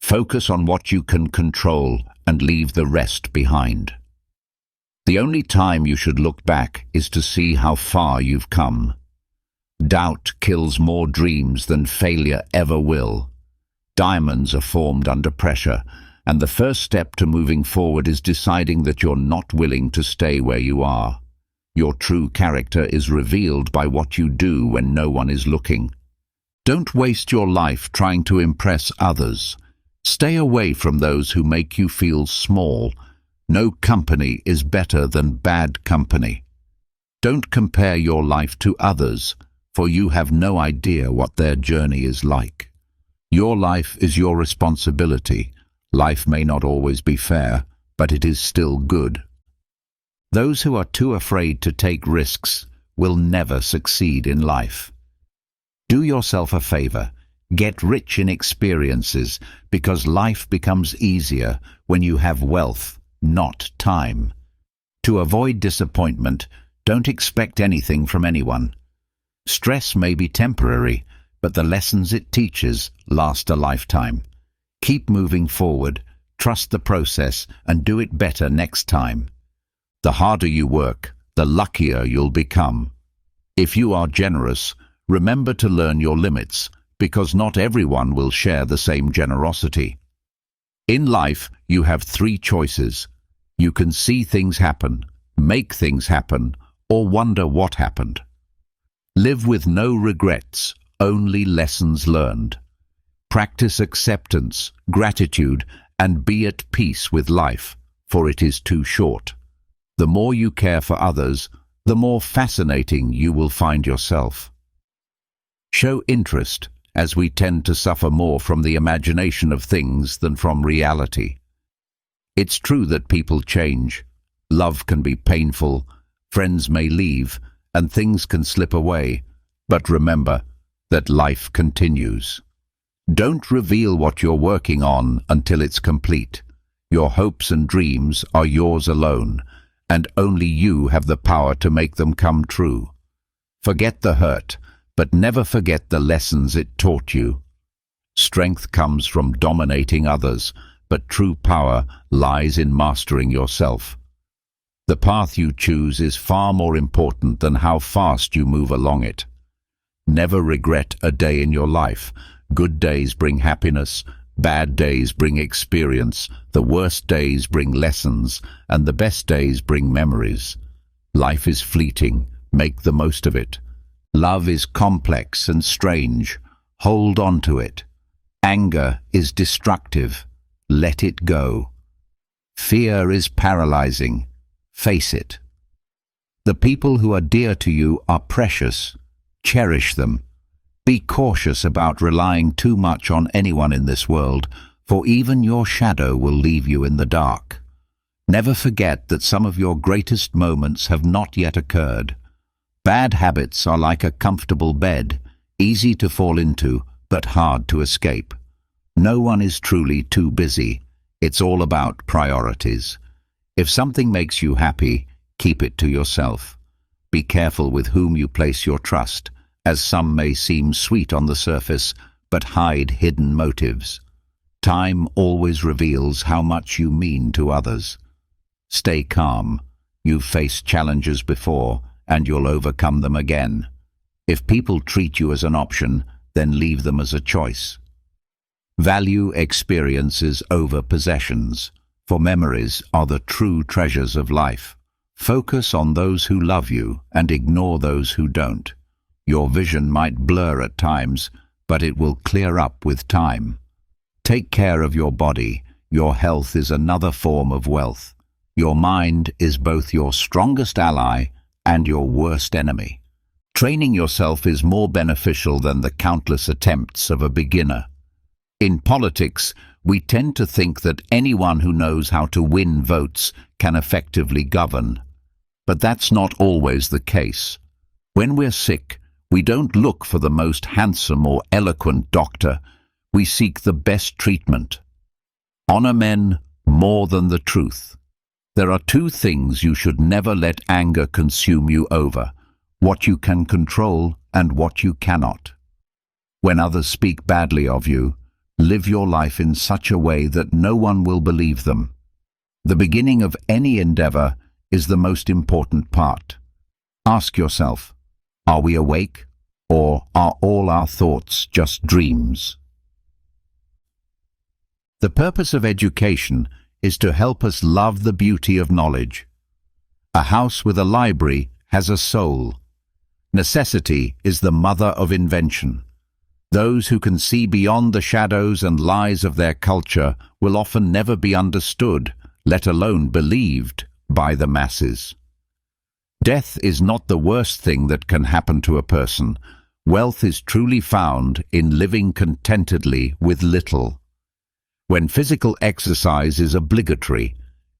Focus on what you can control and leave the rest behind. The only time you should look back is to see how far you've come. Doubt kills more dreams than failure ever will. Diamonds are formed under pressure, and the first step to moving forward is deciding that you're not willing to stay where you are. Your true character is revealed by what you do when no one is looking. Don't waste your life trying to impress others. Stay away from those who make you feel small. No company is better than bad company. Don't compare your life to others, for you have no idea what their journey is like. Your life is your responsibility. Life may not always be fair, but it is still good. Those who are too afraid to take risks will never succeed in life. Do yourself a favor. Get rich in experiences, because life becomes easier when you have wealth, not time. To avoid disappointment, don't expect anything from anyone. Stress may be temporary, but the lessons it teaches last a lifetime. Keep moving forward, trust the process, and do it better next time. The harder you work, the luckier you'll become. If you are generous, remember to learn your limits, because not everyone will share the same generosity. In life, you have 3 choices. You can see things happen, make things happen, or wonder what happened. Live with no regrets, only lessons learned. Practice acceptance, gratitude, and be at peace with life, for it is too short. The more you care for others, the more fascinating you will find yourself. Show interest, as we tend to suffer more from the imagination of things than from reality. It's true that people change. Love can be painful, friends may leave, and things can slip away. But remember that life continues. Don't reveal what you're working on until it's complete. Your hopes and dreams are yours alone, and only you have the power to make them come true. Forget the hurt, but never forget the lessons it taught you. Strength comes from dominating others, but true power lies in mastering yourself. The path you choose is far more important than how fast you move along it. Never regret a day in your life. Good days bring happiness, bad days bring experience, the worst days bring lessons, and the best days bring memories. Life is fleeting, make the most of it. Love is complex and strange, hold on to it. Anger is destructive, let it go. Fear is paralyzing, face it. The people who are dear to you are precious, cherish them. Be cautious about relying too much on anyone in this world, for even your shadow will leave you in the dark. Never forget that some of your greatest moments have not yet occurred. Bad habits are like a comfortable bed, easy to fall into, but hard to escape. No one is truly too busy. It's all about priorities. If something makes you happy, keep it to yourself. Be careful with whom you place your trust, as some may seem sweet on the surface, but hide hidden motives. Time always reveals how much you mean to others. Stay calm. You've faced challenges before, and you'll overcome them again. If people treat you as an option, then leave them as a choice. Value experiences over possessions, for memories are the true treasures of life. Focus on those who love you and ignore those who don't. Your vision might blur at times, but it will clear up with time. Take care of your body. Your health is another form of wealth. Your mind is both your strongest ally and your worst enemy. Training yourself is more beneficial than the countless attempts of a beginner. In politics, we tend to think that anyone who knows how to win votes can effectively govern. But that's not always the case. When we're sick, we don't look for the most handsome or eloquent doctor. We seek the best treatment. Honor men more than the truth. There are two things you should never let anger consume you over: what you can control and what you cannot. When others speak badly of you, live your life in such a way that no one will believe them. The beginning of any endeavor is the most important part. Ask yourself, are we awake, or are all our thoughts just dreams? The purpose of education is to help us love the beauty of knowledge. A house with a library has a soul. Necessity is the mother of invention. Those who can see beyond the shadows and lies of their culture will often never be understood, let alone believed, by the masses. Death is not the worst thing that can happen to a person. Wealth is truly found in living contentedly with little. When physical exercise is obligatory,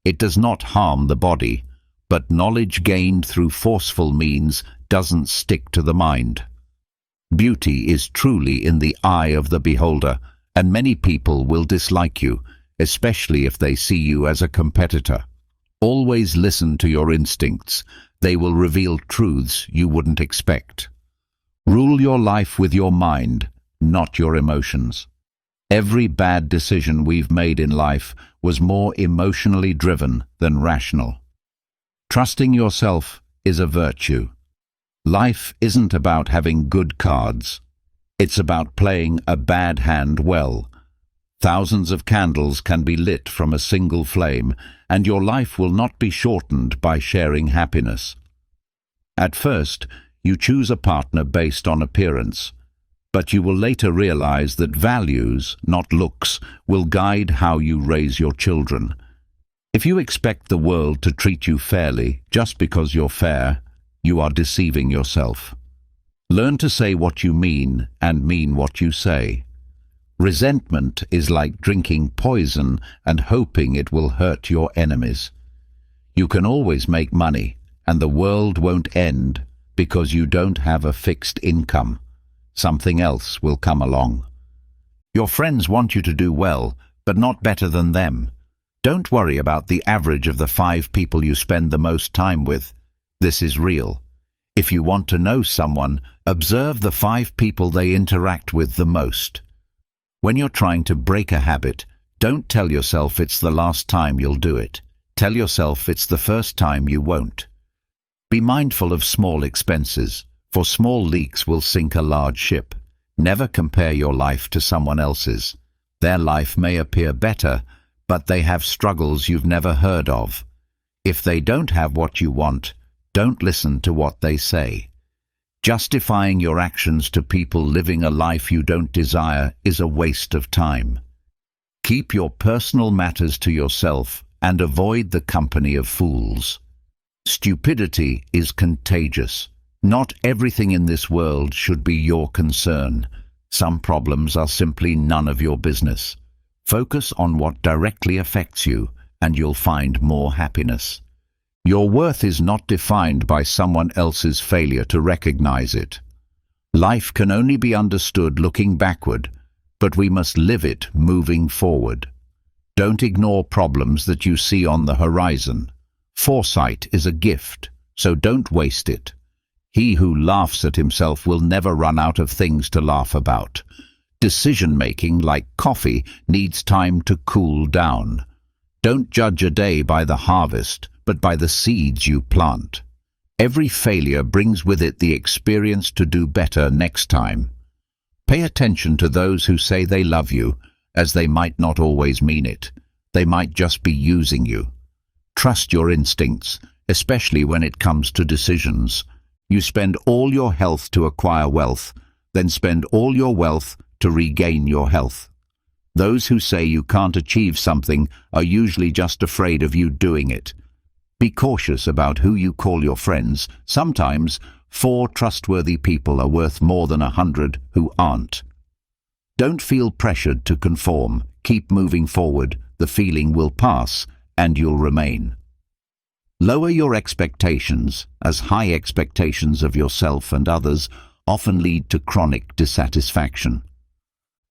it does not harm the body, but knowledge gained through forceful means doesn't stick to the mind. Beauty is truly in the eye of the beholder, and many people will dislike you, especially if they see you as a competitor. Always listen to your instincts. They will reveal truths you wouldn't expect. Rule your life with your mind, not your emotions. Every bad decision we've made in life was more emotionally driven than rational. Trusting yourself is a virtue. Life isn't about having good cards. It's about playing a bad hand well. Thousands of candles can be lit from a single flame, and your life will not be shortened by sharing happiness. At first, you choose a partner based on appearance, but you will later realize that values, not looks, will guide how you raise your children. If you expect the world to treat you fairly just because you're fair, you are deceiving yourself. Learn to say what you mean and mean what you say. Resentment is like drinking poison and hoping it will hurt your enemies. You can always make money, and the world won't end because you don't have a fixed income. Something else will come along. Your friends want you to do well, but not better than them. Don't worry about the average of the 5 people you spend the most time with. This is real. If you want to know someone, observe the 5 people they interact with the most. When you're trying to break a habit, don't tell yourself it's the last time you'll do it. Tell yourself it's the first time you won't. Be mindful of small expenses, for small leaks will sink a large ship. Never compare your life to someone else's. Their life may appear better, but they have struggles you've never heard of. If they don't have what you want, don't listen to what they say. Justifying your actions to people living a life you don't desire is a waste of time. Keep your personal matters to yourself and avoid the company of fools. Stupidity is contagious. Not everything in this world should be your concern. Some problems are simply none of your business. Focus on what directly affects you, and you'll find more happiness. Your worth is not defined by someone else's failure to recognize it. Life can only be understood looking backward, but we must live it moving forward. Don't ignore problems that you see on the horizon. Foresight is a gift, so don't waste it. He who laughs at himself will never run out of things to laugh about. Decision-making, like coffee, needs time to cool down. Don't judge a day by the harvest, but by the seeds you plant. Every failure brings with it the experience to do better next time. Pay attention to those who say they love you, as they might not always mean it. They might just be using you. Trust your instincts, especially when it comes to decisions. You spend all your health to acquire wealth, then spend all your wealth to regain your health. Those who say you can't achieve something are usually just afraid of you doing it. Be cautious about who you call your friends. Sometimes 4 trustworthy people are worth more than 100 who aren't. Don't feel pressured to conform. Keep moving forward. The feeling will pass, and you'll remain. Lower your expectations, as high expectations of yourself and others often lead to chronic dissatisfaction.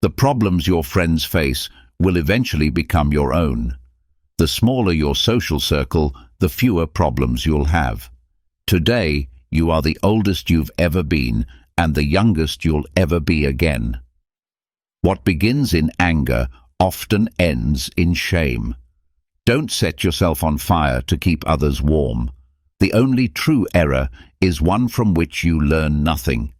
The problems your friends face will eventually become your own. The smaller your social circle, the fewer problems you'll have. Today, you are the oldest you've ever been and the youngest you'll ever be again. What begins in anger often ends in shame. Don't set yourself on fire to keep others warm. The only true error is one from which you learn nothing.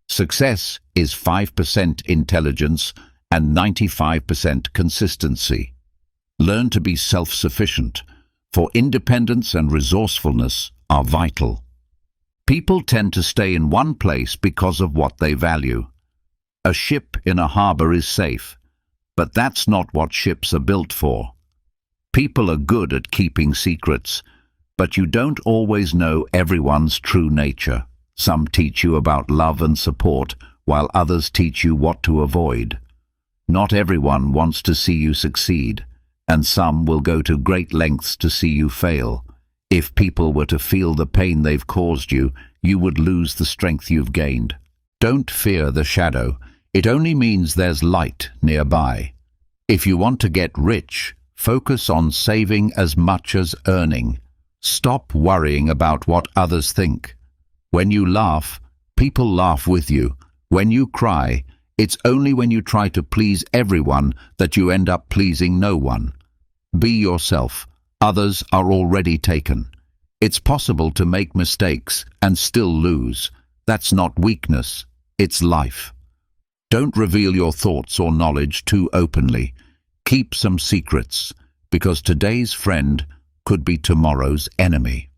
Success is 5% intelligence and 95% consistency. Learn to be self-sufficient, for independence and resourcefulness are vital. People tend to stay in one place because of what they value. A ship in a harbor is safe, but that's not what ships are built for. People are good at keeping secrets, but you don't always know everyone's true nature. Some teach you about love and support, while others teach you what to avoid. Not everyone wants to see you succeed, and some will go to great lengths to see you fail. If people were to feel the pain they've caused you, you would lose the strength you've gained. Don't fear the shadow. It only means there's light nearby. If you want to get rich, focus on saving as much as earning. Stop worrying about what others think. When you laugh, people laugh with you. When you cry, it's only when you try to please everyone that you end up pleasing no one. Be yourself. Others are already taken. It's possible to make mistakes and still lose. That's not weakness, it's life. Don't reveal your thoughts or knowledge too openly. Keep some secrets, because today's friend could be tomorrow's enemy.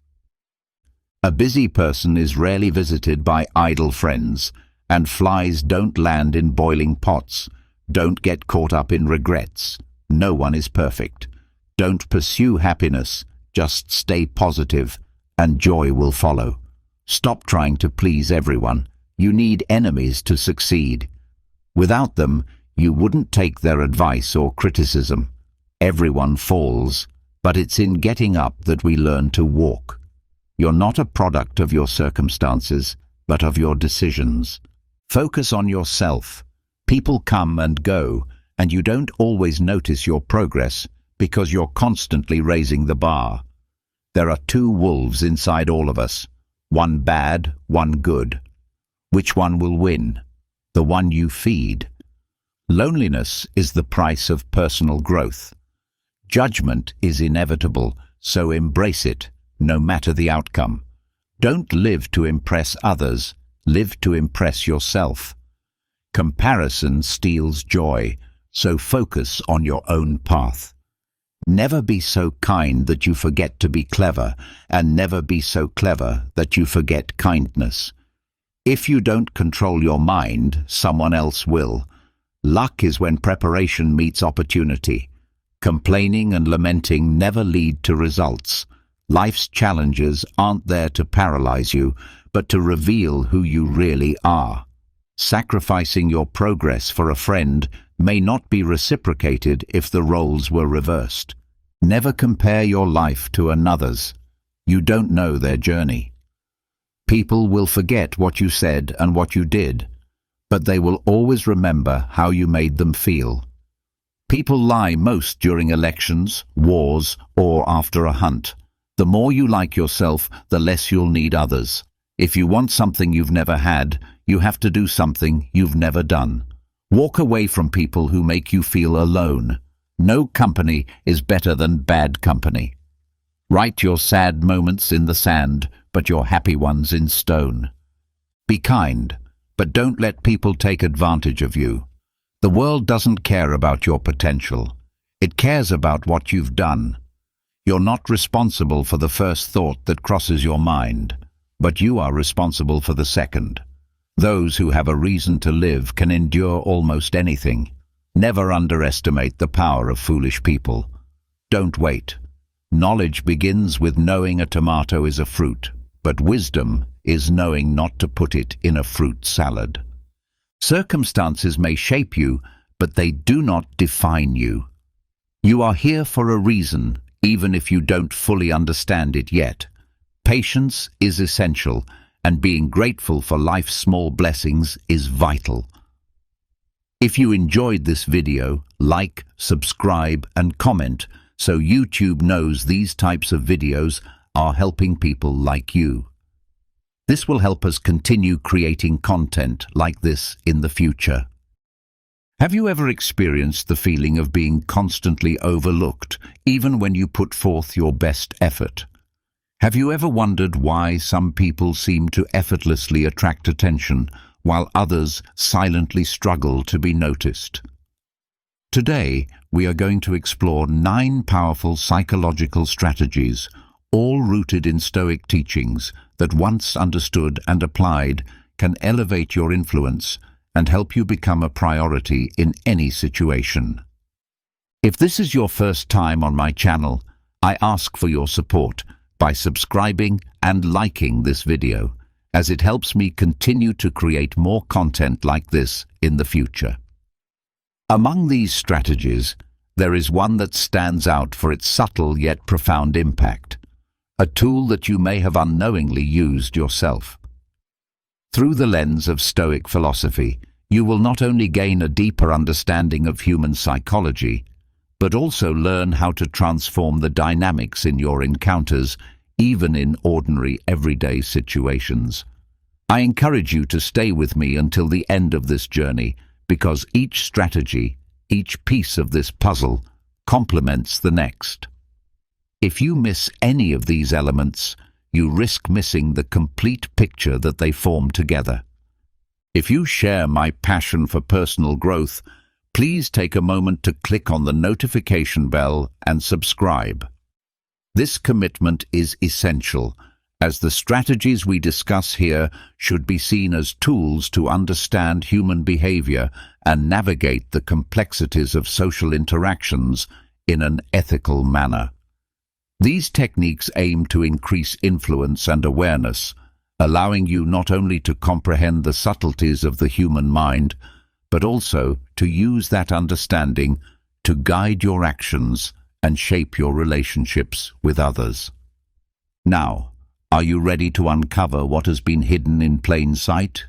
A busy person is rarely visited by idle friends, And flies don't land in boiling pots. Don't get caught up in regrets. No one is perfect. Don't pursue happiness. Just stay positive, and joy will follow. Stop trying to please everyone. You need enemies to succeed. Without them, you wouldn't take their advice or criticism. Everyone falls, but it's in getting up that we learn to walk. You're not a product of your circumstances, but of your decisions. Focus on yourself. People come and go, and you don't always notice your progress because you're constantly raising the bar. There are two wolves inside all of us, one bad, one good. Which one will win? The one you feed. Loneliness is the price of personal growth. Judgment is inevitable, so embrace it, no matter the outcome. Don't live to impress others, live to impress yourself. Comparison steals joy, so focus on your own path. Never be so kind that you forget to be clever, and never be so clever that you forget kindness. If you don't control your mind, someone else will. Luck is when preparation meets opportunity. Complaining and lamenting never lead to results. Life's challenges aren't there to paralyze you, but to reveal who you really are. Sacrificing your progress for a friend may not be reciprocated if the roles were reversed. Never compare your life to another's. You don't know their journey. People will forget what you said and what you did, but they will always remember how you made them feel. People lie most during elections, wars, or after a hunt. The more you like yourself, the less you'll need others. If you want something you've never had, you have to do something you've never done. Walk away from people who make you feel alone. No company is better than bad company. Write your sad moments in the sand, but your happy ones in stone. Be kind, but don't let people take advantage of you. The world doesn't care about your potential. It cares about what you've done. You're not responsible for the first thought that crosses your mind, but you are responsible for the second. Those who have a reason to live can endure almost anything. Never underestimate the power of foolish people. Don't wait. Knowledge begins with knowing a tomato is a fruit, but wisdom is knowing not to put it in a fruit salad. Circumstances may shape you, but they do not define you. You are here for a reason, even if you don't fully understand it yet. Patience is essential, and being grateful for life's small blessings is vital. If you enjoyed this video, like, subscribe, and comment so YouTube knows these types of videos are helping people like you. This will help us continue creating content like this in the future. Have you ever experienced the feeling of being constantly overlooked, even when you put forth your best effort? Have you ever wondered why some people seem to effortlessly attract attention, while others silently struggle to be noticed? Today, we are going to explore 9 powerful psychological strategies, all rooted in Stoic teachings that, once understood and applied, can elevate your influence and help you become a priority in any situation. If this is your first time on my channel, I ask for your support by subscribing and liking this video, as it helps me continue to create more content like this in the future. Among these strategies, there is one that stands out for its subtle yet profound impact, a tool that you may have unknowingly used yourself. Through the lens of Stoic philosophy, you will not only gain a deeper understanding of human psychology, but also learn how to transform the dynamics in your encounters, even in ordinary, everyday situations. I encourage you to stay with me until the end of this journey, because each strategy, each piece of this puzzle, complements the next. If you miss any of these elements, you risk missing the complete picture that they form together. If you share my passion for personal growth, please take a moment to click on the notification bell and subscribe. This commitment is essential, as the strategies we discuss here should be seen as tools to understand human behavior and navigate the complexities of social interactions in an ethical manner. These techniques aim to increase influence and awareness, allowing you not only to comprehend the subtleties of the human mind, but also to use that understanding to guide your actions and shape your relationships with others. Now, are you ready to uncover what has been hidden in plain sight?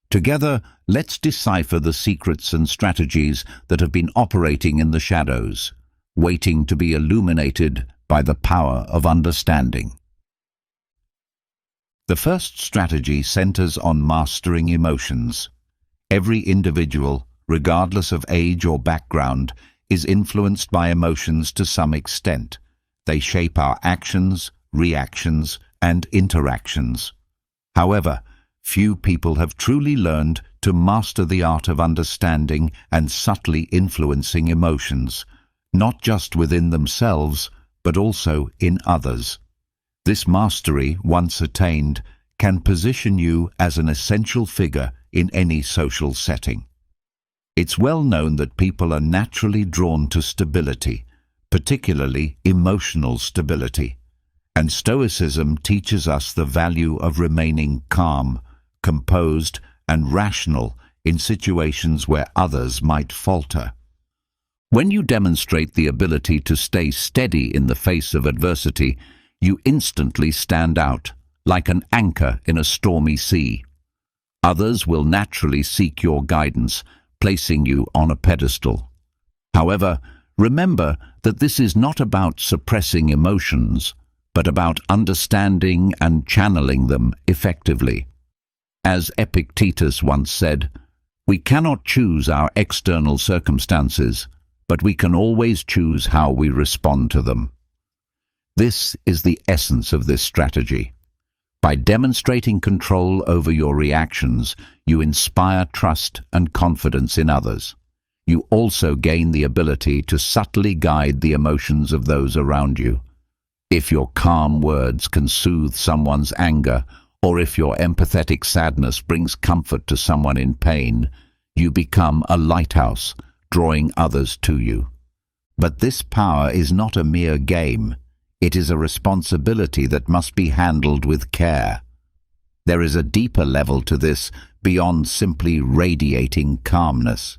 Together, let's decipher the secrets and strategies that have been operating in the shadows, waiting to be illuminated by the power of understanding. The first strategy centers on mastering emotions. Every individual, regardless of age or background, is influenced by emotions to some extent. They shape our actions, reactions, and interactions. However, few people have truly learned to master the art of understanding and subtly influencing emotions, not just within themselves, but also in others. This mastery, once attained, can position you as an essential figure in any social setting. It's well known that people are naturally drawn to stability, particularly emotional stability. And Stoicism teaches us the value of remaining calm, composed, and rational in situations where others might falter. When you demonstrate the ability to stay steady in the face of adversity, you instantly stand out, like an anchor in a stormy sea. Others will naturally seek your guidance, placing you on a pedestal. However, remember that this is not about suppressing emotions, but about understanding and channeling them effectively. As Epictetus once said, "We cannot choose our external circumstances, but we can always choose how we respond to them." This is the essence of this strategy. By demonstrating control over your reactions, you inspire trust and confidence in others. You also gain the ability to subtly guide the emotions of those around you. If your calm words can soothe someone's anger, or if your empathetic sadness brings comfort to someone in pain, you become a lighthouse, drawing others to you. But this power is not a mere game. It is a responsibility that must be handled with care. There is a deeper level to this beyond simply radiating calmness.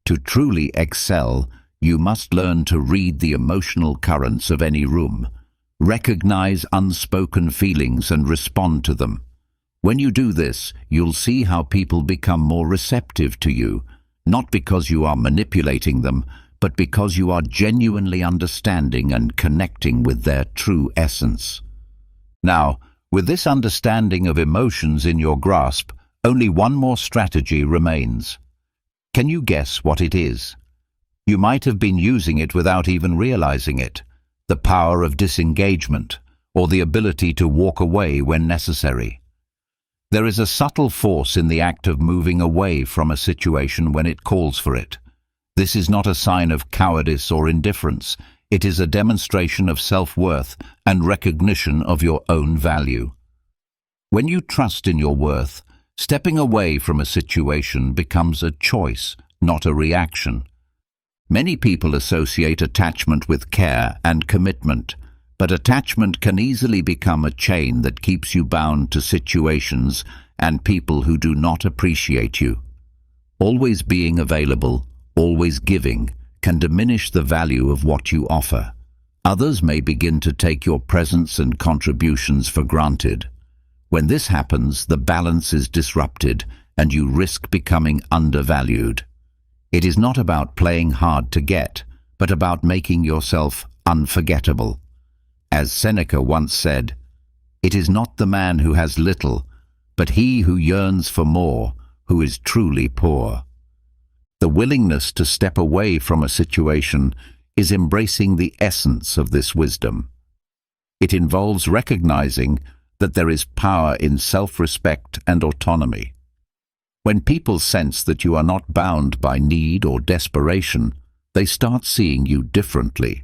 To truly excel, you must learn to read the emotional currents of any room, recognize unspoken feelings and respond to them. When you do this, you'll see how people become more receptive to you, not because you are manipulating them, but because you are genuinely understanding and connecting with their true essence. Now, with this understanding of emotions in your grasp, only one more strategy remains. Can you guess what it is? You might have been using it without even realizing it. The power of disengagement, or the ability to walk away when necessary. There is a subtle force in the act of moving away from a situation when it calls for it. This is not a sign of cowardice or indifference. It is a demonstration of self-worth and recognition of your own value. When you trust in your worth, stepping away from a situation becomes a choice, not a reaction. Many people associate attachment with care and commitment, but attachment can easily become a chain that keeps you bound to situations and people who do not appreciate you. Always being available, always giving, can diminish the value of what you offer. Others may begin to take your presence and contributions for granted. When this happens, the balance is disrupted and you risk becoming undervalued. It is not about playing hard to get, but about making yourself unforgettable. As Seneca once said, "It is not the man who has little, but he who yearns for more, who is truly poor." The willingness to step away from a situation is embracing the essence of this wisdom. It involves recognizing that there is power in self-respect and autonomy. When people sense that you are not bound by need or desperation, they start seeing you differently.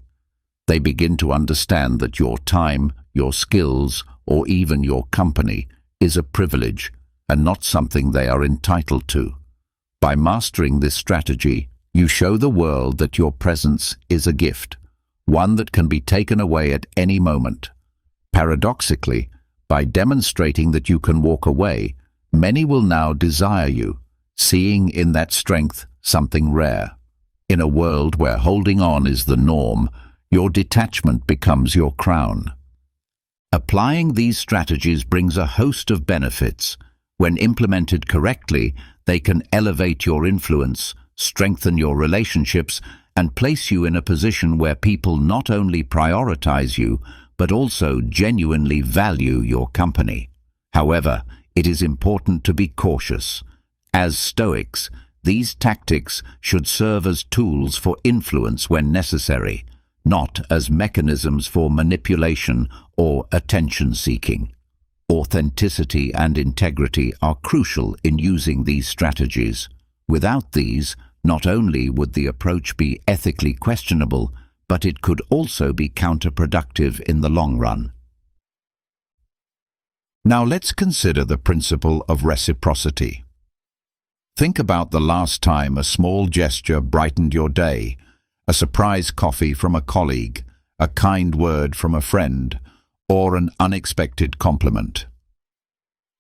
They begin to understand that your time, your skills, or even your company, is a privilege and not something they are entitled to. By mastering this strategy, you show the world that your presence is a gift, one that can be taken away at any moment. Paradoxically, by demonstrating that you can walk away, many will now desire you, seeing in that strength something rare. In a world where holding on is the norm, your detachment becomes your crown. Applying these strategies brings a host of benefits. When implemented correctly, they can elevate your influence, strengthen your relationships, and place you in a position where people not only prioritize you, but also genuinely value your company. However, it is important to be cautious. As Stoics, these tactics should serve as tools for influence when necessary, not as mechanisms for manipulation or attention-seeking. Authenticity and integrity are crucial in using these strategies. Without these, not only would the approach be ethically questionable, but it could also be counterproductive in the long run. Now let's consider the principle of reciprocity. Think about the last time a small gesture brightened your day, a surprise coffee from a colleague, a kind word from a friend, or an unexpected compliment.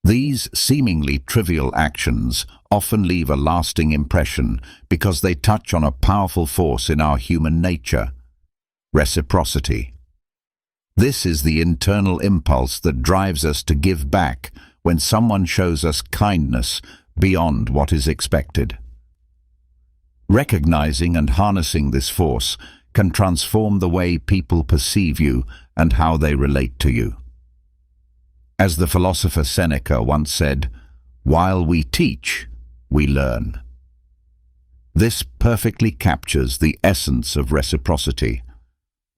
These seemingly trivial actions often leave a lasting impression because they touch on a powerful force in our human nature: reciprocity. This is the internal impulse that drives us to give back when someone shows us kindness beyond what is expected. Recognizing and harnessing this force can transform the way people perceive you and how they relate to you. As the philosopher Seneca once said, "While we teach, we learn." This perfectly captures the essence of reciprocity.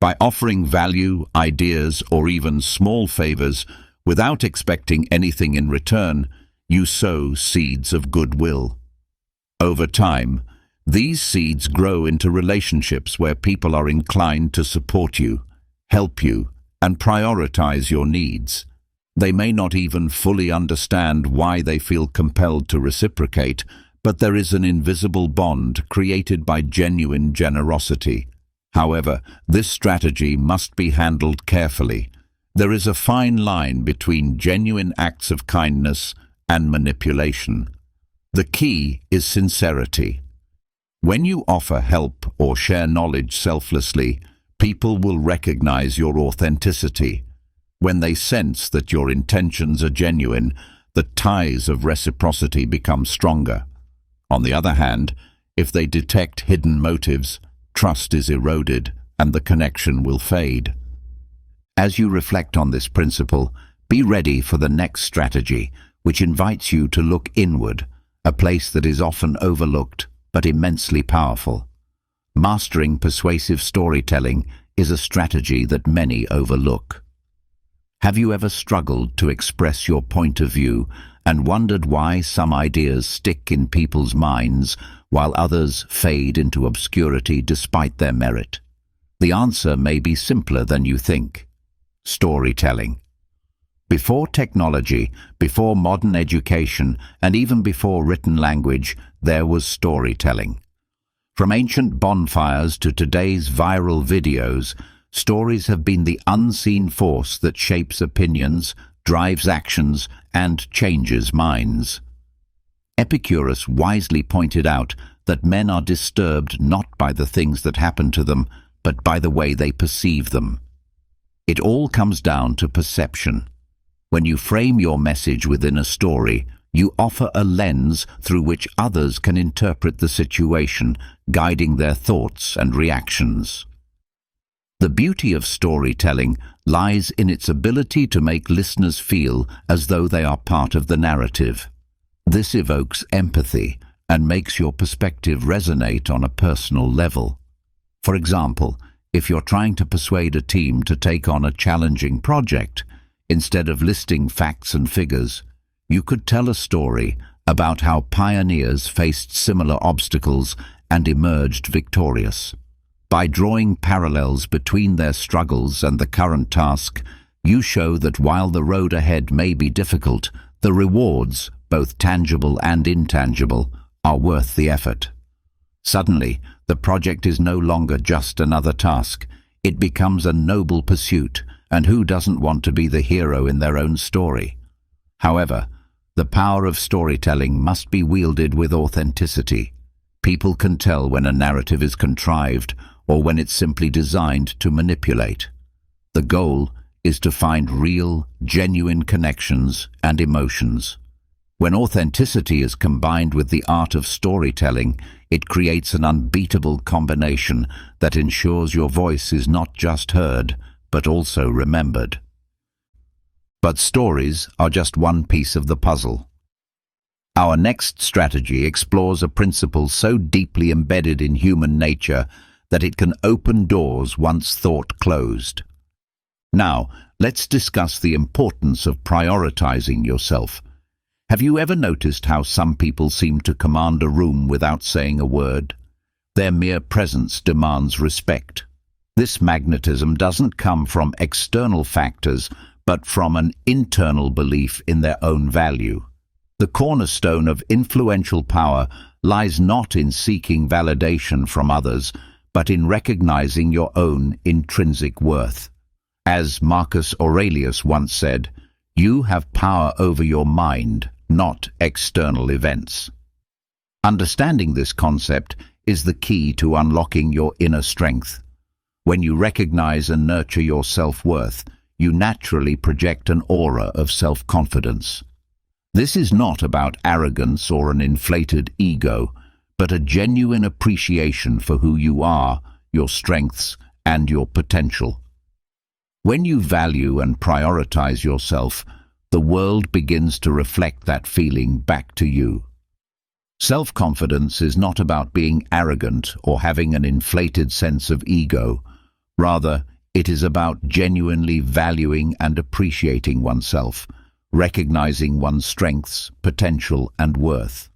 By offering value, ideas, or even small favors without expecting anything in return, you sow seeds of goodwill. Over time, these seeds grow into relationships where people are inclined to support you, help you, and prioritize your needs. They may not even fully understand why they feel compelled to reciprocate, but there is an invisible bond created by genuine generosity. However, this strategy must be handled carefully. There is a fine line between genuine acts of kindness and manipulation. The key is sincerity. When you offer help or share knowledge selflessly, people will recognize your authenticity. When they sense that your intentions are genuine, the ties of reciprocity become stronger. On the other hand, if they detect hidden motives, trust is eroded and the connection will fade. As you reflect on this principle, be ready for the next strategy, which invites you to look inward, a place that is often overlooked but immensely powerful. Mastering persuasive storytelling is a strategy that many overlook. Have you ever struggled to express your point of view and wondered why some ideas stick in people's minds while others fade into obscurity despite their merit? The answer may be simpler than you think: storytelling. Before technology, before modern education, and even before written language, there was storytelling. From ancient bonfires to today's viral videos, stories have been the unseen force that shapes opinions, drives actions, and changes minds. Epicurus wisely pointed out that men are disturbed not by the things that happen to them, but by the way they perceive them. It all comes down to perception. When you frame your message within a story, you offer a lens through which others can interpret the situation, guiding their thoughts and reactions. The beauty of storytelling lies in its ability to make listeners feel as though they are part of the narrative. This evokes empathy and makes your perspective resonate on a personal level. For example, if you're trying to persuade a team to take on a challenging project, instead of listing facts and figures, you could tell a story about how pioneers faced similar obstacles and emerged victorious. By drawing parallels between their struggles and the current task, You show that while the road ahead may be difficult, the rewards, both tangible and intangible, are worth the effort. Suddenly, the project is no longer just another task. It becomes a noble pursuit, and who doesn't want to be the hero in their own story? However, the power of storytelling must be wielded with authenticity. People can tell when a narrative is contrived or when it's simply designed to manipulate. The goal is to find real, genuine connections and emotions. When authenticity is combined with the art of storytelling, it creates an unbeatable combination that ensures your voice is not just heard, but also remembered. But stories are just one piece of the puzzle. Our next strategy explores a principle so deeply embedded in human nature that it can open doors once thought closed. Now, let's discuss the importance of prioritizing yourself. Have you ever noticed how some people seem to command a room without saying a word? Their mere presence demands respect. This magnetism doesn't come from external factors, but from an internal belief in their own value. The cornerstone of influential power lies not in seeking validation from others, but in recognizing your own intrinsic worth. As Marcus Aurelius once said, "You have power over your mind, not external events." Understanding this concept is the key to unlocking your inner strength. When you recognize and nurture your self-worth, you naturally project an aura of self-confidence. This is not about arrogance or an inflated ego, but a genuine appreciation for who you are, your strengths, and your potential. When you value and prioritize yourself, the world begins to reflect that feeling back to you. Self-confidence is not about being arrogant or having an inflated sense of ego. Rather, it is about genuinely valuing and appreciating oneself, recognizing one's strengths, potential, and worth.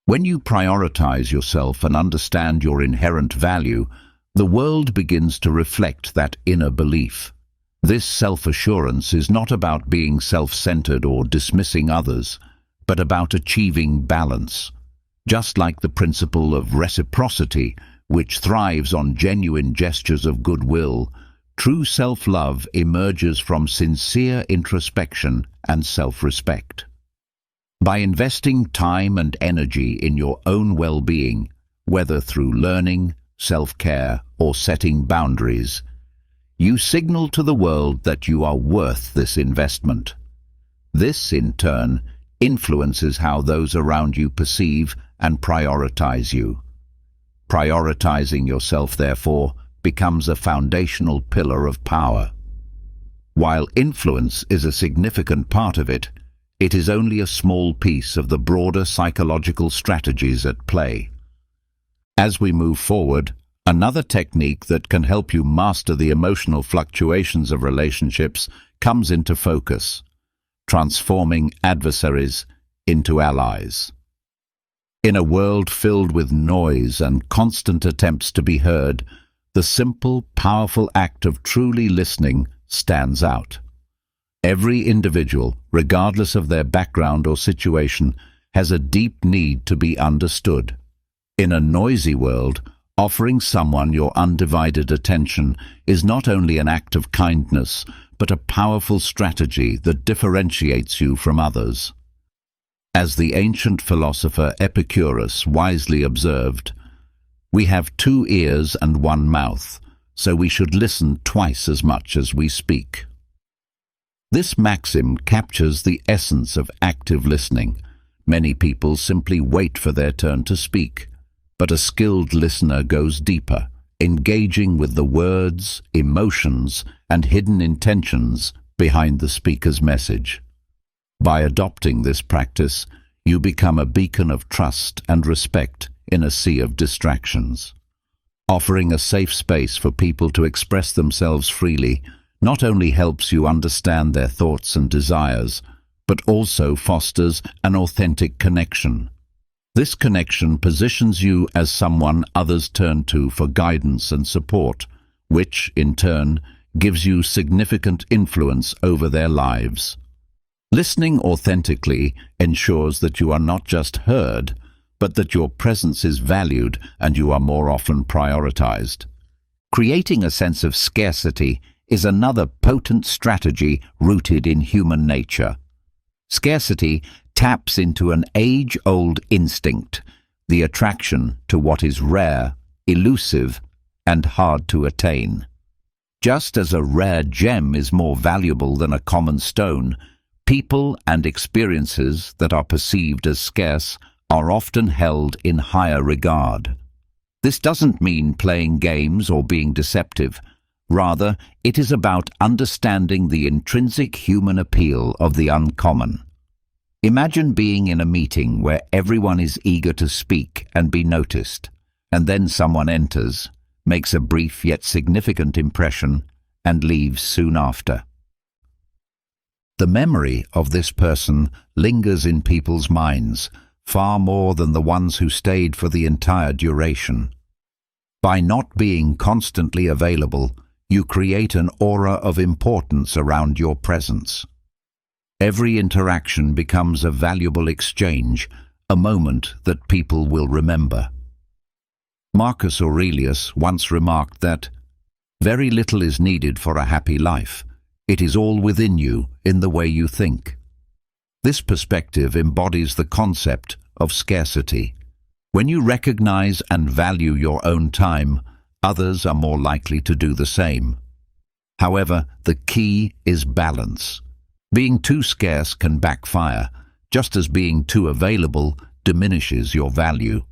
When you prioritize yourself and understand your inherent value, the world begins to reflect that inner belief. This self-assurance is not about being self-centered or dismissing others, but about achieving balance. Just like the principle of reciprocity, which thrives on genuine gestures of goodwill, true self-love emerges from sincere introspection and self-respect. By investing time and energy in your own well-being, whether through learning, self-care, or setting boundaries, you signal to the world that you are worth this investment. This, in turn, influences how those around you perceive and prioritize you. Prioritizing yourself, therefore, becomes a foundational pillar of power. While influence is a significant part of it, it is only a small piece of the broader psychological strategies at play. As we move forward, another technique that can help you master the emotional fluctuations of relationships comes into focus: transforming adversaries into allies. In a world filled with noise and constant attempts to be heard, the simple, powerful act of truly listening stands out. Every individual, regardless of their background or situation, has a deep need to be understood. In a noisy world, offering someone your undivided attention is not only an act of kindness, but a powerful strategy that differentiates you from others. As the ancient philosopher Epicurus wisely observed, "We have 2 ears and 1 mouth, so we should listen twice as much as we speak." This maxim captures the essence of active listening. Many people simply wait for their turn to speak, but a skilled listener goes deeper, engaging with the words, emotions, and hidden intentions behind the speaker's message. By adopting this practice, you become a beacon of trust and respect in a sea of distractions. Offering a safe space for people to express themselves freely not only helps you understand their thoughts and desires, but also fosters an authentic connection. This connection positions you as someone others turn to for guidance and support, which, in turn, gives you significant influence over their lives. Listening authentically ensures that you are not just heard, but that your presence is valued and you are more often prioritized. Creating a sense of scarcity is another potent strategy rooted in human nature. Scarcity taps into an age-old instinct, the attraction to what is rare, elusive, and hard to attain. Just as a rare gem is more valuable than a common stone, people and experiences that are perceived as scarce are often held in higher regard. This doesn't mean playing games or being deceptive. Rather, it is about understanding the intrinsic human appeal of the uncommon. Imagine being in a meeting where everyone is eager to speak and be noticed, and then someone enters, makes a brief yet significant impression, and leaves soon after. The memory of this person lingers in people's minds, far more than the ones who stayed for the entire duration. By not being constantly available, you create an aura of importance around your presence. Every interaction becomes a valuable exchange, a moment that people will remember. Marcus Aurelius once remarked that, "Very little is needed for a happy life. It is all within you, in the way you think." This perspective embodies the concept of scarcity. When you recognize and value your own time, others are more likely to do the same. However, the key is balance. Being too scarce can backfire, just as being too available diminishes your value.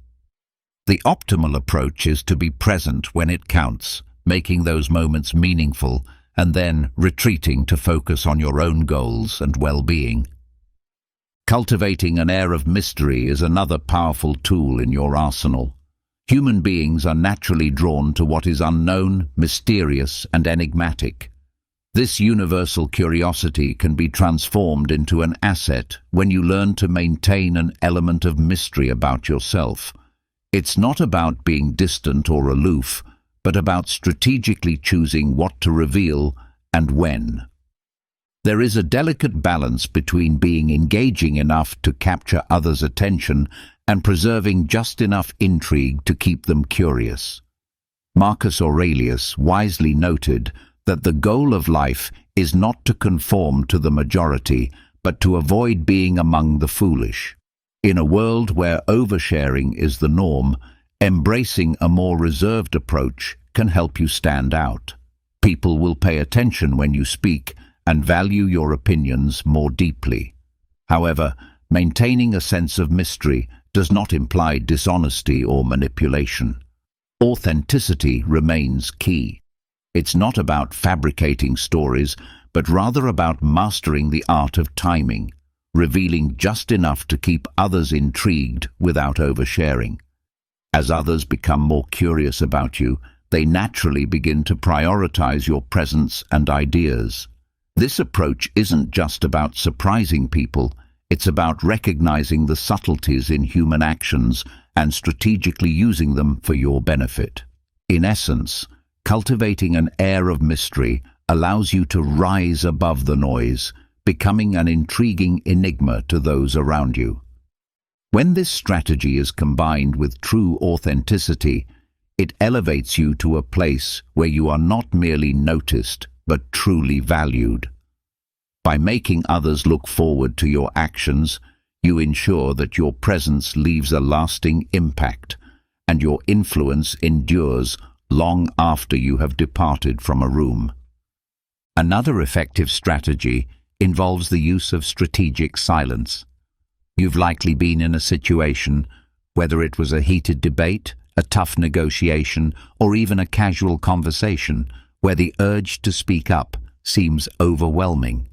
The optimal approach is to be present when it counts, making those moments meaningful, and then retreating to focus on your own goals and well-being. Cultivating an air of mystery is another powerful tool in your arsenal. Human beings are naturally drawn to what is unknown, mysterious, and enigmatic. This universal curiosity can be transformed into an asset when you learn to maintain an element of mystery about yourself. It's not about being distant or aloof, but about strategically choosing what to reveal and when. There is a delicate balance between being engaging enough to capture others' attention and preserving just enough intrigue to keep them curious. Marcus Aurelius wisely noted that the goal of life is not to conform to the majority, but to avoid being among the foolish. In a world where oversharing is the norm, embracing a more reserved approach can help you stand out. People will pay attention when you speak and value your opinions more deeply. However, maintaining a sense of mystery does not imply dishonesty or manipulation. Authenticity remains key. It's not about fabricating stories, but rather about mastering the art of timing, revealing just enough to keep others intrigued without oversharing. As others become more curious about you, they naturally begin to prioritize your presence and ideas. This approach isn't just about surprising people, it's about recognizing the subtleties in human actions and strategically using them for your benefit. In essence, cultivating an air of mystery allows you to rise above the noise, becoming an intriguing enigma to those around you. When this strategy is combined with true authenticity, it elevates you to a place where you are not merely noticed, but truly valued. By making others look forward to your actions, you ensure that your presence leaves a lasting impact, and your influence endures long after you have departed from a room. Another effective strategy involves the use of strategic silence. You've likely been in a situation, whether it was a heated debate, a tough negotiation, or even a casual conversation, where the urge to speak up seems overwhelming.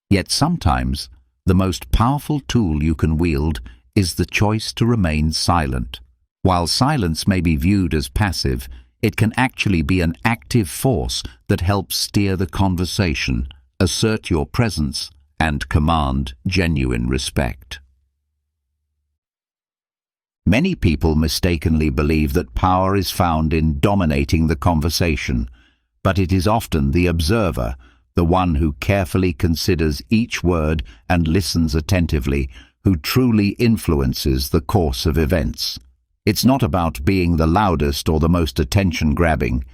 Yet sometimes, the most powerful tool you can wield is the choice to remain silent. While silence may be viewed as passive, it can actually be an active force that helps steer the conversation, assert your presence, and command genuine respect. Many people mistakenly believe that power is found in dominating the conversation, but it is often the observer, the one who carefully considers each word and listens attentively, who truly influences the course of events. It's not about being the loudest or the most attention-grabbing.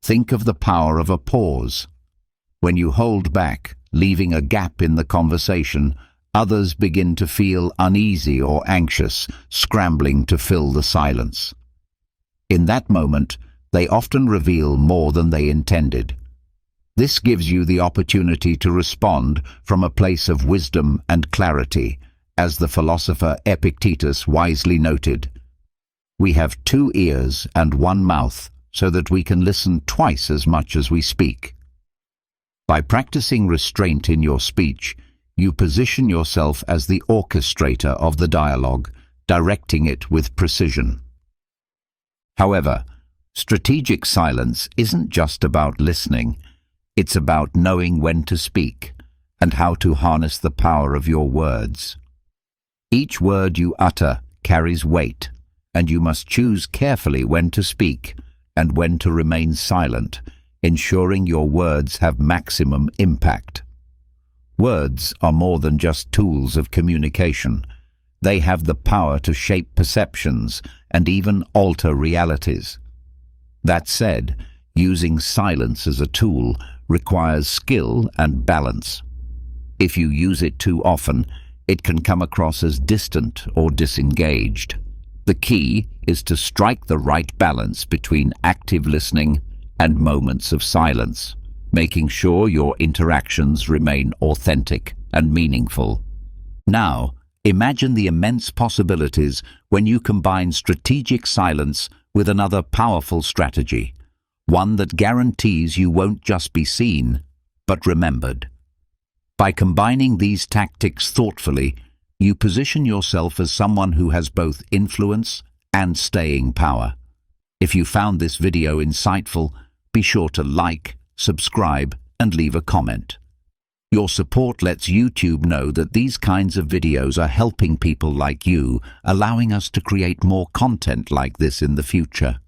Think of the power of a pause. When you hold back, leaving a gap in the conversation, others begin to feel uneasy or anxious, scrambling to fill the silence. In that moment, they often reveal more than they intended. This gives you the opportunity to respond from a place of wisdom and clarity, as the philosopher Epictetus wisely noted. We have 2 ears and 1 mouth, so that we can listen twice as much as we speak. By practicing restraint in your speech, you position yourself as the orchestrator of the dialogue, directing it with precision. However, strategic silence isn't just about listening. It's about knowing when to speak and how to harness the power of your words. Each word you utter carries weight, and you must choose carefully when to speak and when to remain silent, ensuring your words have maximum impact. Words are more than just tools of communication. They have the power to shape perceptions and even alter realities. That said, using silence as a tool requires skill and balance. If you use it too often, it can come across as distant or disengaged. The key is to strike the right balance between active listening and moments of silence, making sure your interactions remain authentic and meaningful. Now, imagine the immense possibilities when you combine strategic silence with another powerful strategy, one that guarantees you won't just be seen, but remembered. By combining these tactics thoughtfully, you position yourself as someone who has both influence and staying power. If you found this video insightful, be sure to like, subscribe, and leave a comment. Your support lets YouTube know that these kinds of videos are helping people like you, allowing us to create more content like this in the future.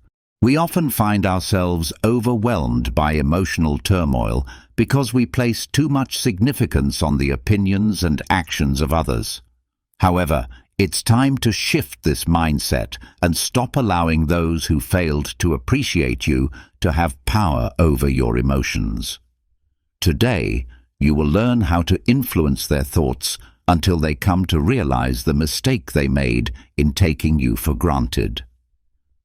We often find ourselves overwhelmed by emotional turmoil because we place too much significance on the opinions and actions of others. However, it's time to shift this mindset and stop allowing those who failed to appreciate you to have power over your emotions. Today, you will learn how to influence their thoughts until they come to realize the mistake they made in taking you for granted.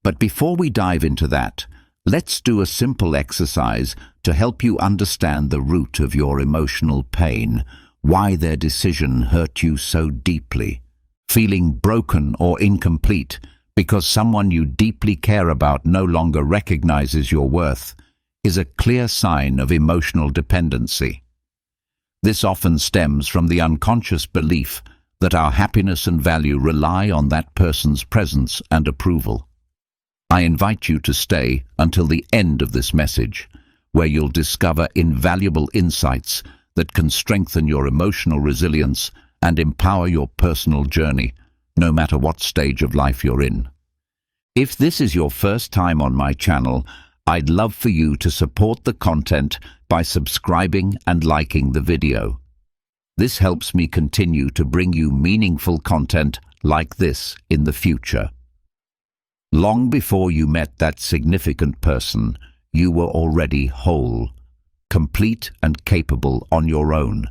But before we dive into that, let's do a simple exercise to help you understand the root of your emotional pain, why their decision hurt you so deeply. Feeling broken or incomplete because someone you deeply care about no longer recognizes your worth is a clear sign of emotional dependency. This often stems from the unconscious belief that our happiness and value rely on that person's presence and approval. I invite you to stay until the end of this message, where you'll discover invaluable insights that can strengthen your emotional resilience and empower your personal journey, no matter what stage of life you're in. If this is your first time on my channel, I'd love for you to support the content by subscribing and liking the video. This helps me continue to bring you meaningful content like this in the future. Long before you met that significant person, you were already whole, complete and capable on your own.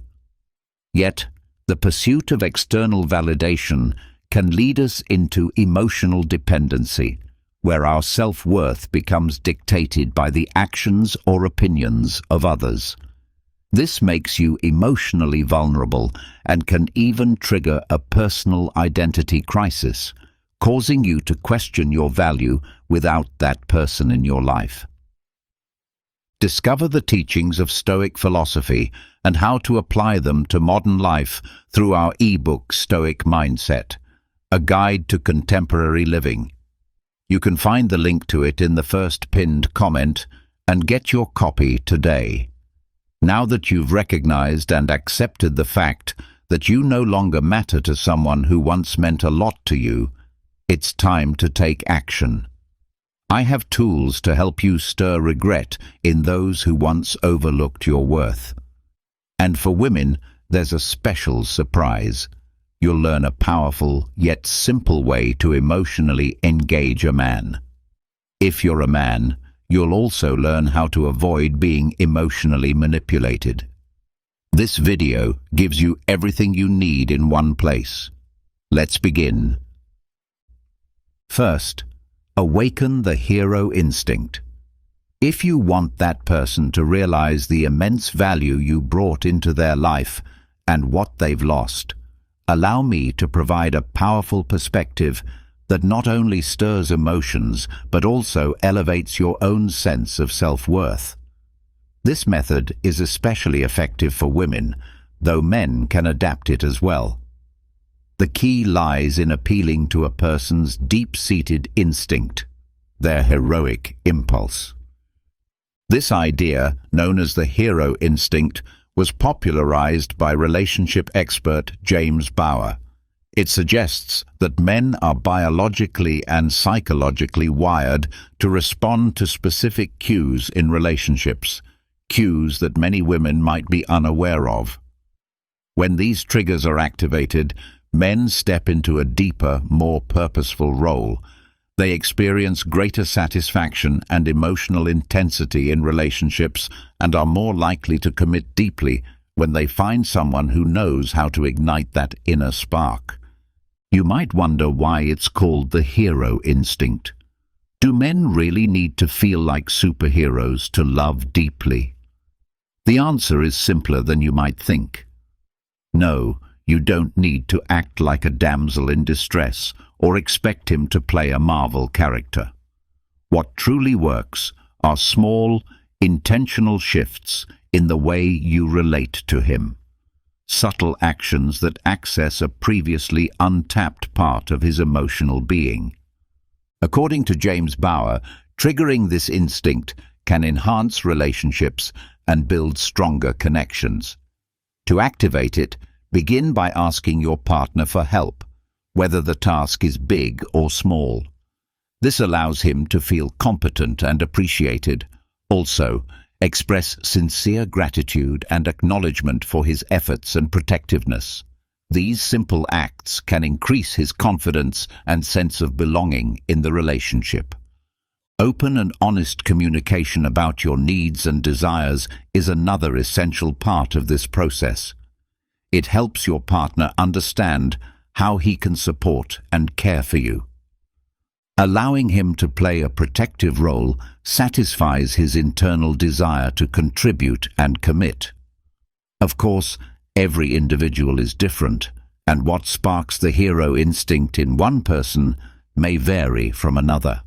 Yet, the pursuit of external validation can lead us into emotional dependency, where our self-worth becomes dictated by the actions or opinions of others. This makes you emotionally vulnerable and can even trigger a personal identity crisis, causing you to question your value without that person in your life. Discover the teachings of Stoic philosophy and how to apply them to modern life through our ebook Stoic Mindset, a guide to contemporary living. You can find the link to it in the first pinned comment and get your copy today. Now that you've recognized and accepted the fact that you no longer matter to someone who once meant a lot to you, it's time to take action. I have tools to help you stir regret in those who once overlooked your worth. And for women, there's a special surprise. You'll learn a powerful yet simple way to emotionally engage a man. If you're a man, you'll also learn how to avoid being emotionally manipulated. This video gives you everything you need in one place. Let's begin. First, awaken the hero instinct. If you want that person to realize the immense value you brought into their life and what they've lost, allow me to provide a powerful perspective that not only stirs emotions but also elevates your own sense of self-worth. This method is especially effective for women, though men can adapt it as well. The key lies in appealing to a person's deep-seated instinct, their heroic impulse. This idea, known as the hero instinct, was popularized by relationship expert James Bauer. It suggests that men are biologically and psychologically wired to respond to specific cues in relationships, cues that many women might be unaware of. When these triggers are activated, men step into a deeper, more purposeful role. They experience greater satisfaction and emotional intensity in relationships and are more likely to commit deeply when they find someone who knows how to ignite that inner spark. You might wonder why it's called the hero instinct. Do men really need to feel like superheroes to love deeply? The answer is simpler than you might think. No, you don't need to act like a damsel in distress or expect him to play a Marvel character. What truly works are small, intentional shifts in the way you relate to him. Subtle actions that access a previously untapped part of his emotional being. According to James Bauer, triggering this instinct can enhance relationships and build stronger connections. To activate it, begin by asking your partner for help, whether the task is big or small. This allows him to feel competent and appreciated. Also, express sincere gratitude and acknowledgement for his efforts and protectiveness. These simple acts can increase his confidence and sense of belonging in the relationship. Open and honest communication about your needs and desires is another essential part of this process. It helps your partner understand how he can support and care for you. Allowing him to play a protective role satisfies his internal desire to contribute and commit. Of course, every individual is different, and what sparks the hero instinct in one person may vary from another.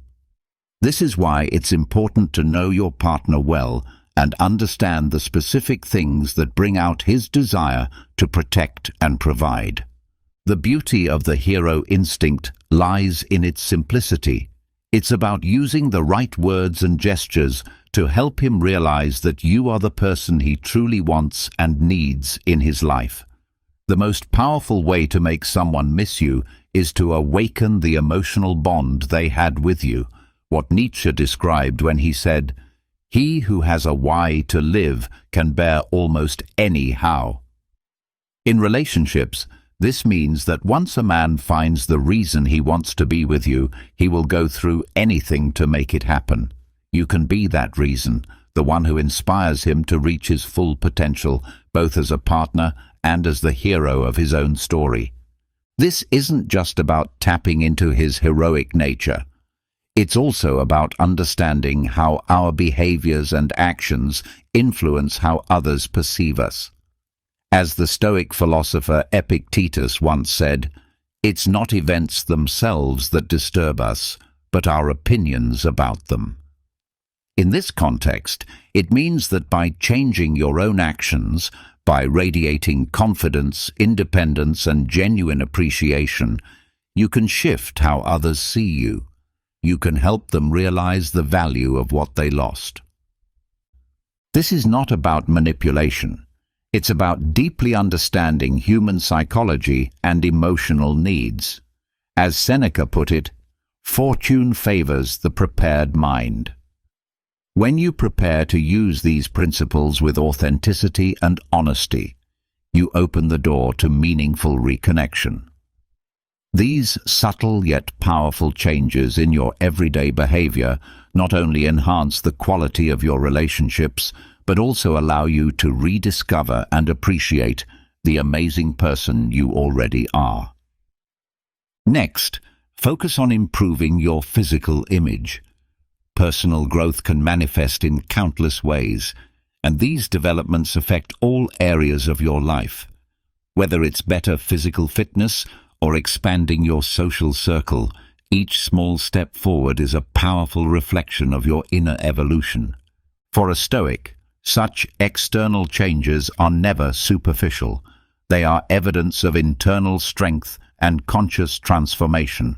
This is why it's important to know your partner well and understand the specific things that bring out his desire to protect and provide. The beauty of the hero instinct lies in its simplicity. It's about using the right words and gestures to help him realize that you are the person he truly wants and needs in his life. The most powerful way to make someone miss you is to awaken the emotional bond they had with you, what Nietzsche described when he said, "He who has a why to live can bear almost any how." In relationships, this means that once a man finds the reason he wants to be with you, he will go through anything to make it happen. You can be that reason, the one who inspires him to reach his full potential, both as a partner and as the hero of his own story. This isn't just about tapping into his heroic nature. It's also about understanding how our behaviors and actions influence how others perceive us. As the Stoic philosopher Epictetus once said, "It's not events themselves that disturb us, but our opinions about them." In this context, it means that by changing your own actions, by radiating confidence, independence, and genuine appreciation, you can shift how others see you. You can help them realize the value of what they lost. This is not about manipulation. It's about deeply understanding human psychology and emotional needs. As Seneca put it, Fortune favors the prepared mind. When you prepare to use these principles with authenticity and honesty, you open the door to meaningful reconnection. These subtle yet powerful changes in your everyday behavior not only enhance the quality of your relationships, but also allow you to rediscover and appreciate the amazing person you already are. Next, focus on improving your physical image. Personal growth can manifest in countless ways, and these developments affect all areas of your life. Whether it's better physical fitness or expanding your social circle, each small step forward is a powerful reflection of your inner evolution. For a Stoic, such external changes are never superficial. They are evidence of internal strength and conscious transformation.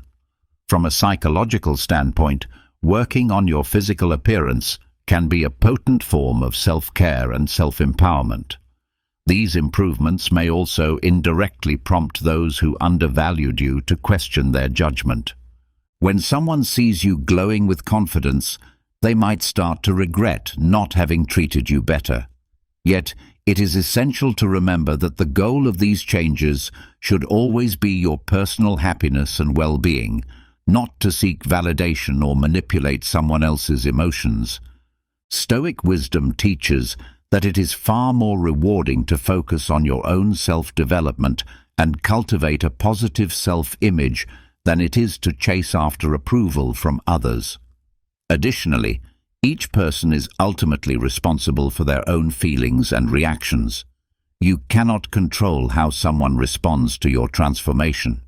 From a psychological standpoint, working on your physical appearance can be a potent form of self-care and self-empowerment. These improvements may also indirectly prompt those who undervalued you to question their judgment. When someone sees you glowing with confidence, they might start to regret not having treated you better. Yet, it is essential to remember that the goal of these changes should always be your personal happiness and well-being, not to seek validation or manipulate someone else's emotions. Stoic wisdom teaches that it is far more rewarding to focus on your own self-development and cultivate a positive self-image than it is to chase after approval from others. Additionally, each person is ultimately responsible for their own feelings and reactions. You cannot control how someone responds to your transformation.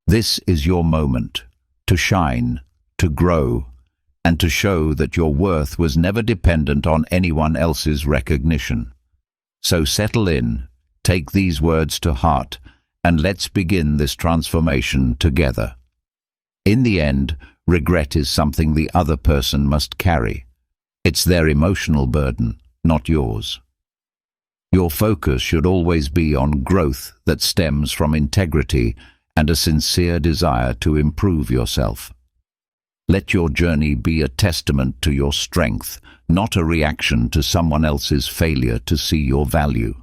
This is your moment to shine, to grow, and to show that your worth was never dependent on anyone else's recognition. So settle in, take these words to heart, and let's begin this transformation together. In the end, regret is something the other person must carry. It's their emotional burden, not yours. Your focus should always be on growth that stems from integrity and a sincere desire to improve yourself. Let your journey be a testament to your strength, not a reaction to someone else's failure to see your value.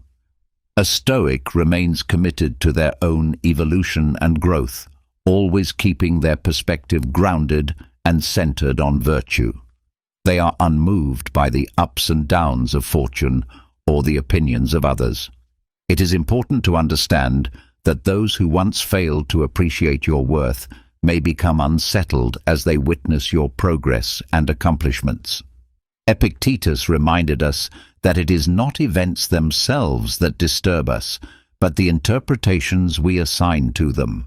A Stoic remains committed to their own evolution and growth, always keeping their perspective grounded and centered on virtue. They are unmoved by the ups and downs of fortune or the opinions of others. It is important to understand that those who once failed to appreciate your worth may become unsettled as they witness your progress and accomplishments. Epictetus reminded us that it is not events themselves that disturb us, but the interpretations we assign to them.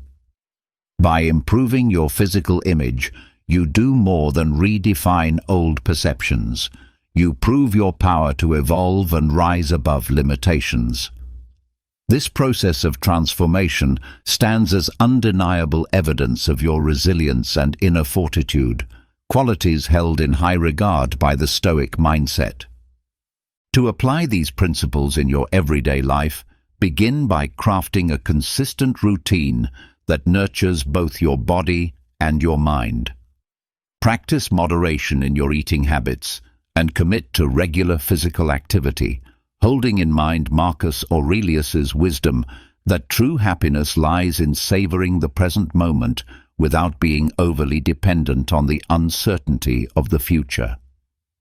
By improving your physical image, you do more than redefine old perceptions. You prove your power to evolve and rise above limitations. This process of transformation stands as undeniable evidence of your resilience and inner fortitude, qualities held in high regard by the Stoic mindset. To apply these principles in your everyday life, begin by crafting a consistent routine that nurtures both your body and your mind. Practice moderation in your eating habits and commit to regular physical activity, holding in mind Marcus Aurelius's wisdom that true happiness lies in savoring the present moment without being overly dependent on the uncertainty of the future.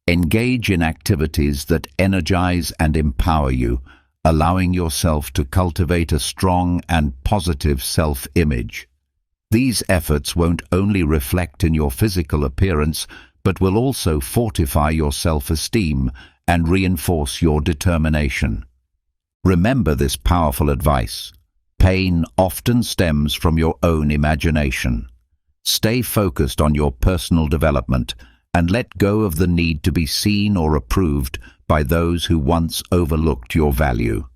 Engage in activities that energize and empower you, allowing yourself to cultivate a strong and positive self-image. These efforts won't only reflect in your physical appearance, but will also fortify your self-esteem and reinforce your determination. Remember this powerful advice. Pain often stems from your own imagination. Stay focused on your personal development and let go of the need to be seen or approved by those who once overlooked your value.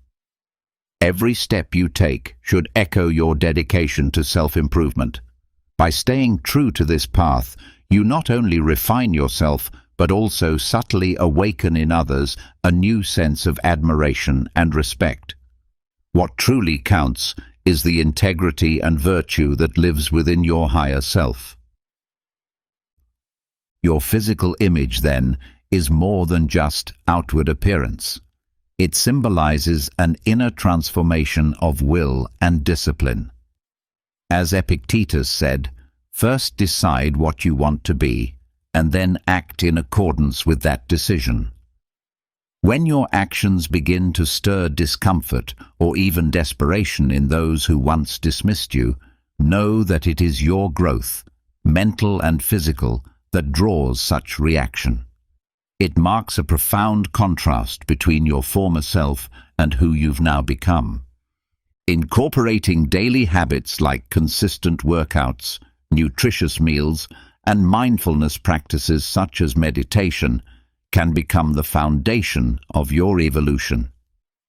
Every step you take should echo your dedication to self-improvement. By staying true to this path, you not only refine yourself, but also subtly awaken in others a new sense of admiration and respect. What truly counts is the integrity and virtue that lives within your higher self. Your physical image, then, is more than just outward appearance. It symbolizes an inner transformation of will and discipline. As Epictetus said, first decide what you want to be, and then act in accordance with that decision. When your actions begin to stir discomfort or even desperation in those who once dismissed you, know that it is your growth, mental and physical, that draws such reaction. It marks a profound contrast between your former self and who you've now become. Incorporating daily habits like consistent workouts, nutritious meals, and mindfulness practices such as meditation can become the foundation of your evolution.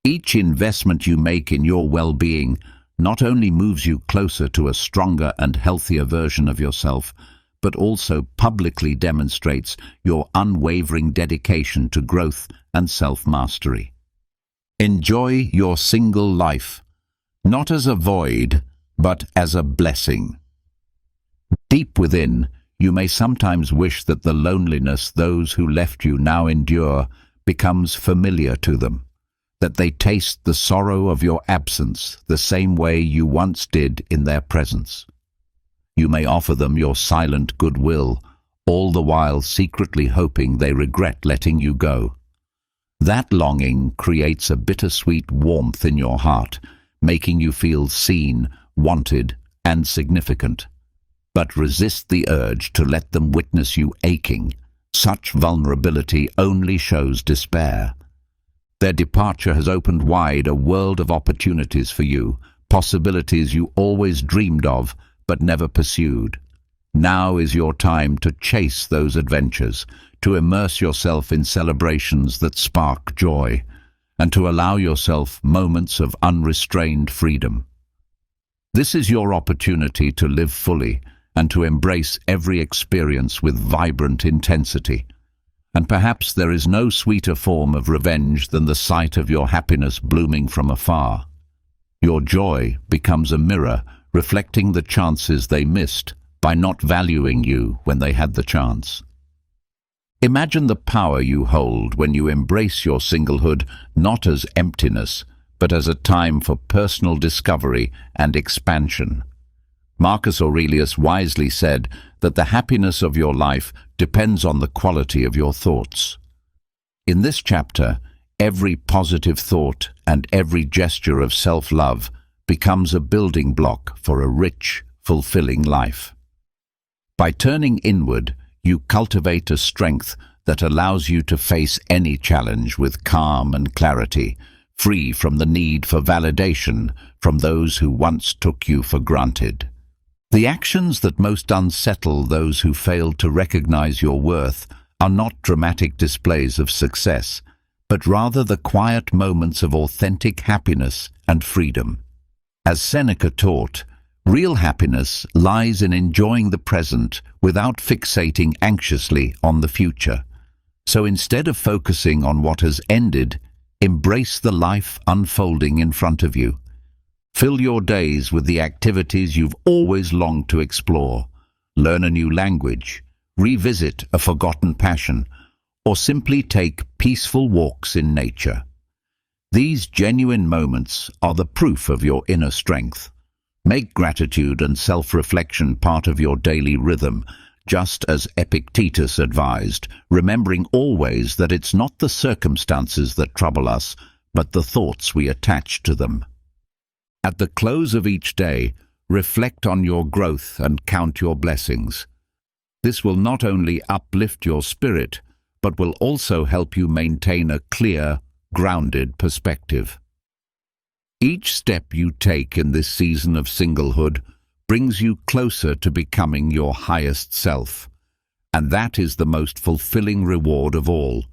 Each investment you make in your well-being not only moves you closer to a stronger and healthier version of yourself, but also publicly demonstrates your unwavering dedication to growth and self-mastery. Enjoy your single life, not as a void, but as a blessing. Deep within, you may sometimes wish that the loneliness those who left you now endure becomes familiar to them, that they taste the sorrow of your absence the same way you once did in their presence. You may offer them your silent goodwill, all the while secretly hoping they regret letting you go. That longing creates a bittersweet warmth in your heart, making you feel seen, wanted, and significant. But resist the urge to let them witness you aching. Such vulnerability only shows despair. Their departure has opened wide a world of opportunities for you, possibilities you always dreamed of but never pursued. Now is your time to chase those adventures, to immerse yourself in celebrations that spark joy, and to allow yourself moments of unrestrained freedom. This is your opportunity to live fully and to embrace every experience with vibrant intensity. And perhaps there is no sweeter form of revenge than the sight of your happiness blooming from afar. Your joy becomes a mirror reflecting the chances they missed by not valuing you when they had the chance. Imagine the power you hold when you embrace your singlehood not as emptiness, but as a time for personal discovery and expansion. Marcus Aurelius wisely said that the happiness of your life depends on the quality of your thoughts. In this chapter, every positive thought and every gesture of self-love becomes a building block for a rich, fulfilling life. By turning inward, you cultivate a strength that allows you to face any challenge with calm and clarity, free from the need for validation from those who once took you for granted. The actions that most unsettle those who failed to recognize your worth are not dramatic displays of success, but rather the quiet moments of authentic happiness and freedom. As Seneca taught, real happiness lies in enjoying the present without fixating anxiously on the future. So instead of focusing on what has ended, embrace the life unfolding in front of you. Fill your days with the activities you've always longed to explore. Learn a new language, revisit a forgotten passion, or simply take peaceful walks in nature. These genuine moments are the proof of your inner strength. Make gratitude and self-reflection part of your daily rhythm, just as Epictetus advised, remembering always that it's not the circumstances that trouble us, but the thoughts we attach to them. At the close of each day, reflect on your growth and count your blessings. This will not only uplift your spirit, but will also help you maintain a clear, grounded perspective. Each step you take in this season of singlehood brings you closer to becoming your highest self. And that is the most fulfilling reward of all.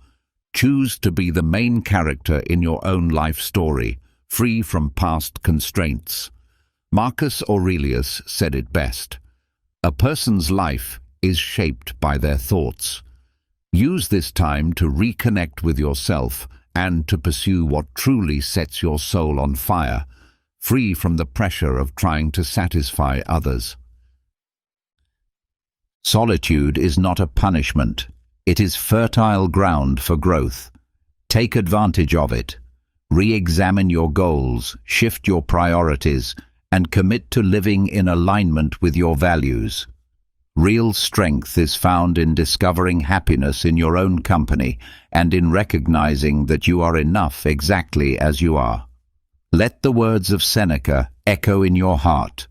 Choose to be the main character in your own life story, free from past constraints. Marcus Aurelius said it best: "A person's life is shaped by their thoughts." Use this time to reconnect with yourself and to pursue what truly sets your soul on fire, free from the pressure of trying to satisfy others. Solitude is not a punishment. It is fertile ground for growth. Take advantage of it. Re-examine your goals, shift your priorities, and commit to living in alignment with your values. Real strength is found in discovering happiness in your own company and in recognizing that you are enough exactly as you are. Let the words of Seneca echo in your heart.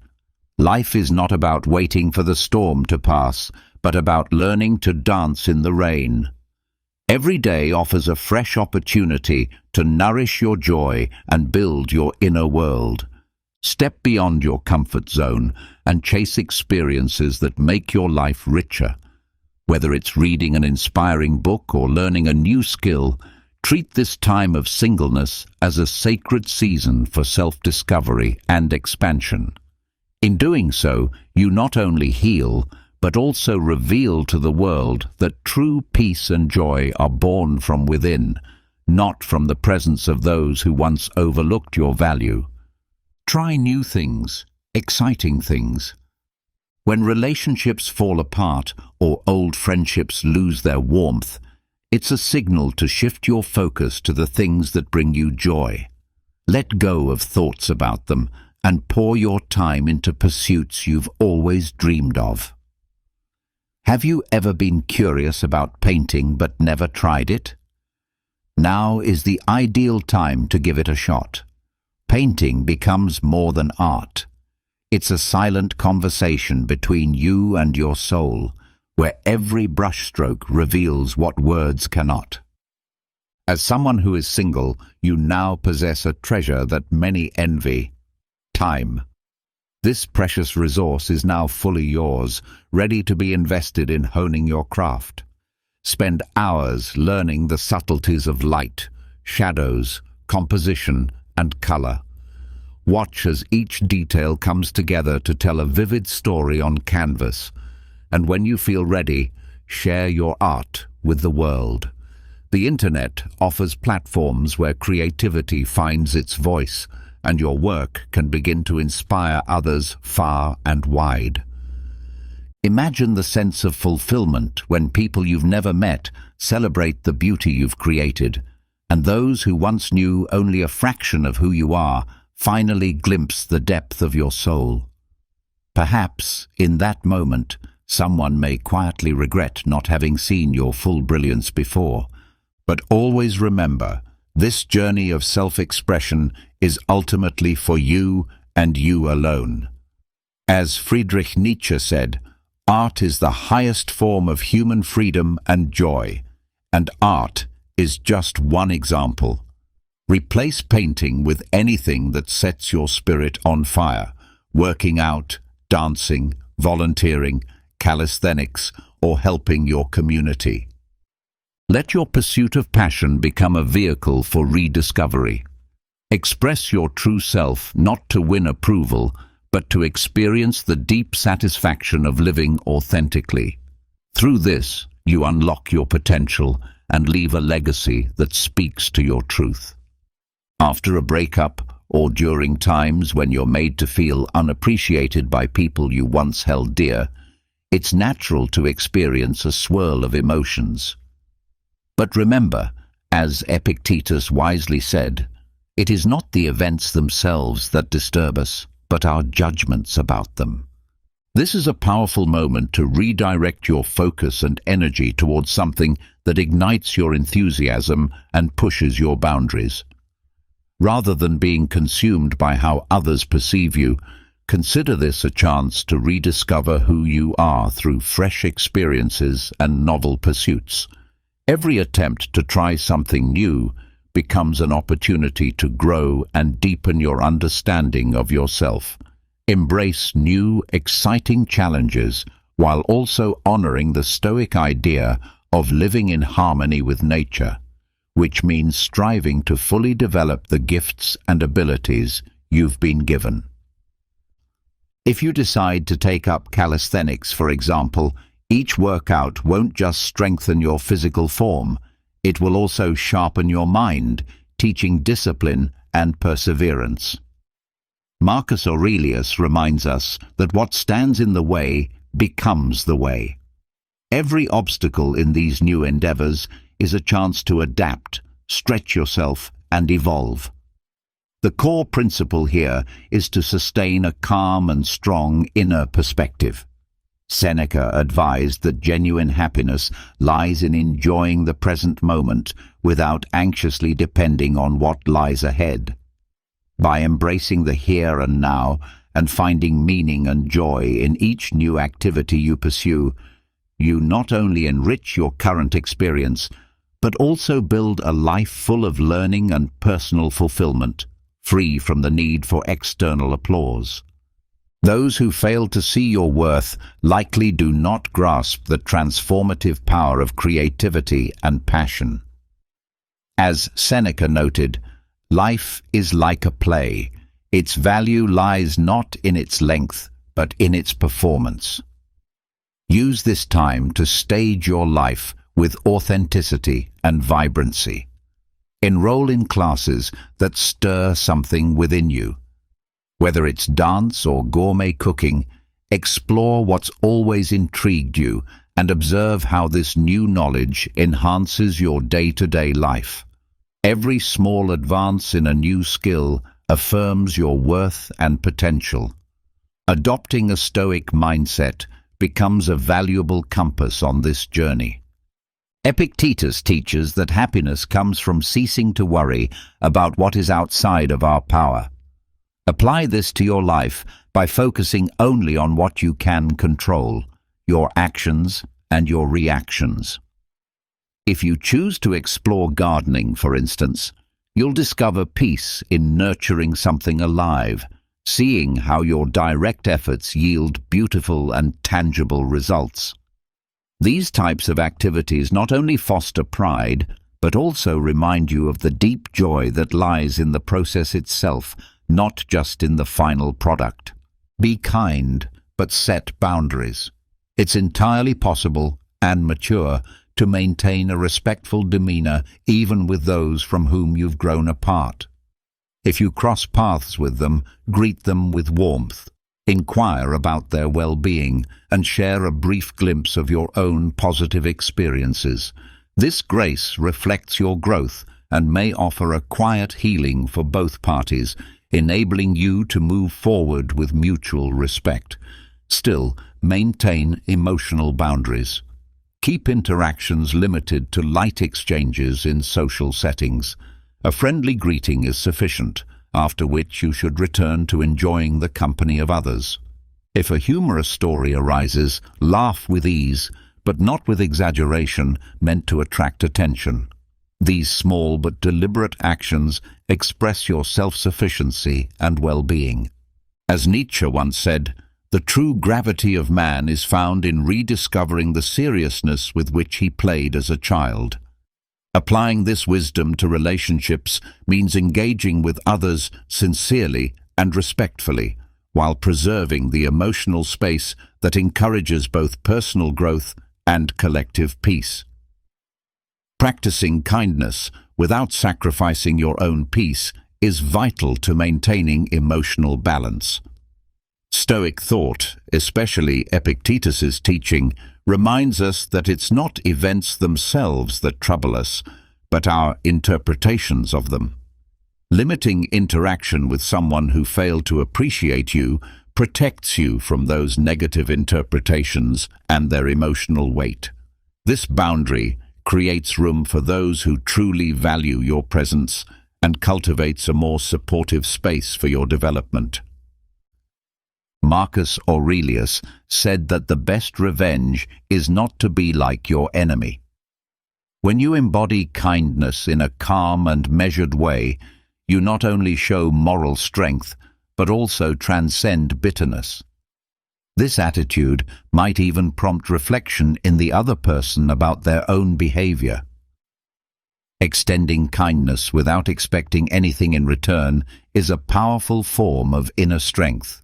Life is not about waiting for the storm to pass, but about learning to dance in the rain. Every day offers a fresh opportunity to nourish your joy and build your inner world. Step beyond your comfort zone and chase experiences that make your life richer. Whether it's reading an inspiring book or learning a new skill, treat this time of singleness as a sacred season for self-discovery and expansion. In doing so, you not only heal, but also reveal to the world that true peace and joy are born from within, not from the presence of those who once overlooked your value. Try new things, exciting things. When relationships fall apart or old friendships lose their warmth, it's a signal to shift your focus to the things that bring you joy. Let go of thoughts about them and pour your time into pursuits you've always dreamed of. Have you ever been curious about painting but never tried it? Now is the ideal time to give it a shot. Painting becomes more than art. It's a silent conversation between you and your soul, where every brushstroke reveals what words cannot. As someone who is single, you now possess a treasure that many envy: time. This precious resource is now fully yours, ready to be invested in honing your craft. Spend hours learning the subtleties of light, shadows, composition, and color. Watch as each detail comes together to tell a vivid story on canvas, and when you feel ready, share your art with the world. The internet offers platforms where creativity finds its voice, and your work can begin to inspire others far and wide. Imagine the sense of fulfillment when people you've never met celebrate the beauty you've created, and those who once knew only a fraction of who you are finally glimpse the depth of your soul. Perhaps, in that moment, someone may quietly regret not having seen your full brilliance before, but always remember, this journey of self-expression is ultimately for you and you alone. As Friedrich Nietzsche said, art is the highest form of human freedom and joy, and art is just one example. Replace painting with anything that sets your spirit on fire: working out, dancing, volunteering, calisthenics, or helping your community. Let your pursuit of passion become a vehicle for rediscovery. Express your true self not to win approval, but to experience the deep satisfaction of living authentically. Through this, you unlock your potential and leave a legacy that speaks to your truth. After a breakup, or during times when you're made to feel unappreciated by people you once held dear, it's natural to experience a swirl of emotions. But remember, as Epictetus wisely said, it is not the events themselves that disturb us, but our judgments about them. This is a powerful moment to redirect your focus and energy towards something that ignites your enthusiasm and pushes your boundaries. Rather than being consumed by how others perceive you, consider this a chance to rediscover who you are through fresh experiences and novel pursuits. Every attempt to try something new becomes an opportunity to grow and deepen your understanding of yourself. Embrace new, exciting challenges while also honoring the Stoic idea of living in harmony with nature, which means striving to fully develop the gifts and abilities you've been given. If you decide to take up calisthenics, for example, each workout won't just strengthen your physical form, it will also sharpen your mind, teaching discipline and perseverance. Marcus Aurelius reminds us that what stands in the way becomes the way. Every obstacle in these new endeavors is a chance to adapt, stretch yourself, and evolve. The core principle here is to sustain a calm and strong inner perspective. Seneca advised that genuine happiness lies in enjoying the present moment without anxiously depending on what lies ahead. By embracing the here and now and finding meaning and joy in each new activity you pursue, you not only enrich your current experience, but also build a life full of learning and personal fulfillment, free from the need for external applause. Those who fail to see your worth likely do not grasp the transformative power of creativity and passion. As Seneca noted, life is like a play. Its value lies not in its length, but in its performance. Use this time to stage your life with authenticity and vibrancy. Enroll in classes that stir something within you. Whether it's dance or gourmet cooking, explore what's always intrigued you and observe how this new knowledge enhances your day-to-day life. Every small advance in a new skill affirms your worth and potential. Adopting a Stoic mindset becomes a valuable compass on this journey. Epictetus teaches that happiness comes from ceasing to worry about what is outside of our power. Apply this to your life by focusing only on what you can control, your actions and your reactions. If you choose to explore gardening, for instance, you'll discover peace in nurturing something alive, seeing how your direct efforts yield beautiful and tangible results. These types of activities not only foster pride, but also remind you of the deep joy that lies in the process itself, not just in the final product. Be kind, but set boundaries. It's entirely possible and mature to maintain a respectful demeanor even with those from whom you've grown apart. If you cross paths with them, greet them with warmth. Inquire about their well-being and share a brief glimpse of your own positive experiences. This grace reflects your growth and may offer a quiet healing for both parties, enabling you to move forward with mutual respect. Still, maintain emotional boundaries. Keep interactions limited to light exchanges in social settings. A friendly greeting is sufficient, after which you should return to enjoying the company of others. If a humorous story arises, laugh with ease, but not with exaggeration meant to attract attention. These small but deliberate actions express your self-sufficiency and well-being. As Nietzsche once said, the true gravity of man is found in rediscovering the seriousness with which he played as a child. Applying this wisdom to relationships means engaging with others sincerely and respectfully, while preserving the emotional space that encourages both personal growth and collective peace. Practicing kindness without sacrificing your own peace is vital to maintaining emotional balance. Stoic thought, especially Epictetus's teaching, reminds us that it's not events themselves that trouble us, but our interpretations of them. Limiting interaction with someone who failed to appreciate you protects you from those negative interpretations and their emotional weight. This boundary creates room for those who truly value your presence and cultivates a more supportive space for your development. Marcus Aurelius said that the best revenge is not to be like your enemy. When you embody kindness in a calm and measured way, you not only show moral strength, but also transcend bitterness. This attitude might even prompt reflection in the other person about their own behavior. Extending kindness without expecting anything in return is a powerful form of inner strength.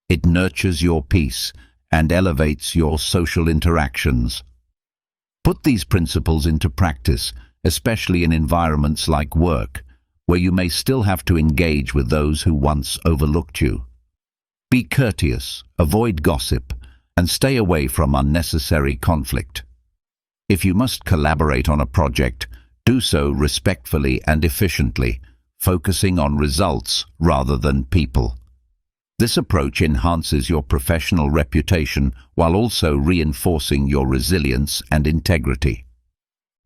It nurtures your peace and elevates your social interactions. Put these principles into practice, especially in environments like work, where you may still have to engage with those who once overlooked you. Be courteous, avoid gossip, and stay away from unnecessary conflict. If you must collaborate on a project, do so respectfully and efficiently, focusing on results rather than people. This approach enhances your professional reputation while also reinforcing your resilience and integrity.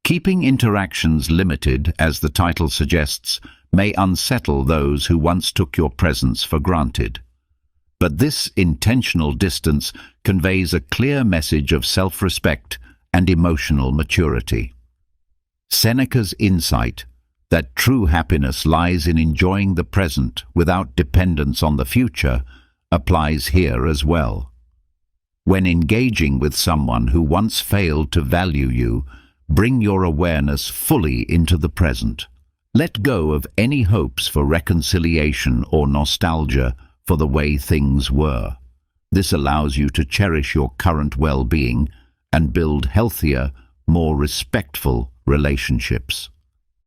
Keeping interactions limited, as the title suggests, may unsettle those who once took your presence for granted. But this intentional distance conveys a clear message of self-respect and emotional maturity. Seneca's insight that true happiness lies in enjoying the present without dependence on the future applies here as well. When engaging with someone who once failed to value you, bring your awareness fully into the present. Let go of any hopes for reconciliation or nostalgia for the way things were. This allows you to cherish your current well-being and build healthier, more respectful relationships.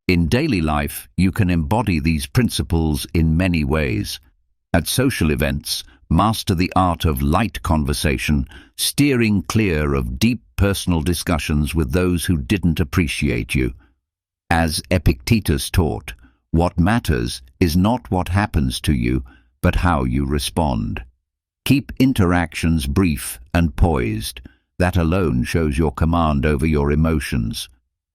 In daily life, you can embody these principles in many ways. At social events, master the art of light conversation, steering clear of deep personal discussions with those who didn't appreciate you. As Epictetus taught, what matters is not what happens to you, but how you respond. Keep interactions brief and poised. That alone shows your command over your emotions.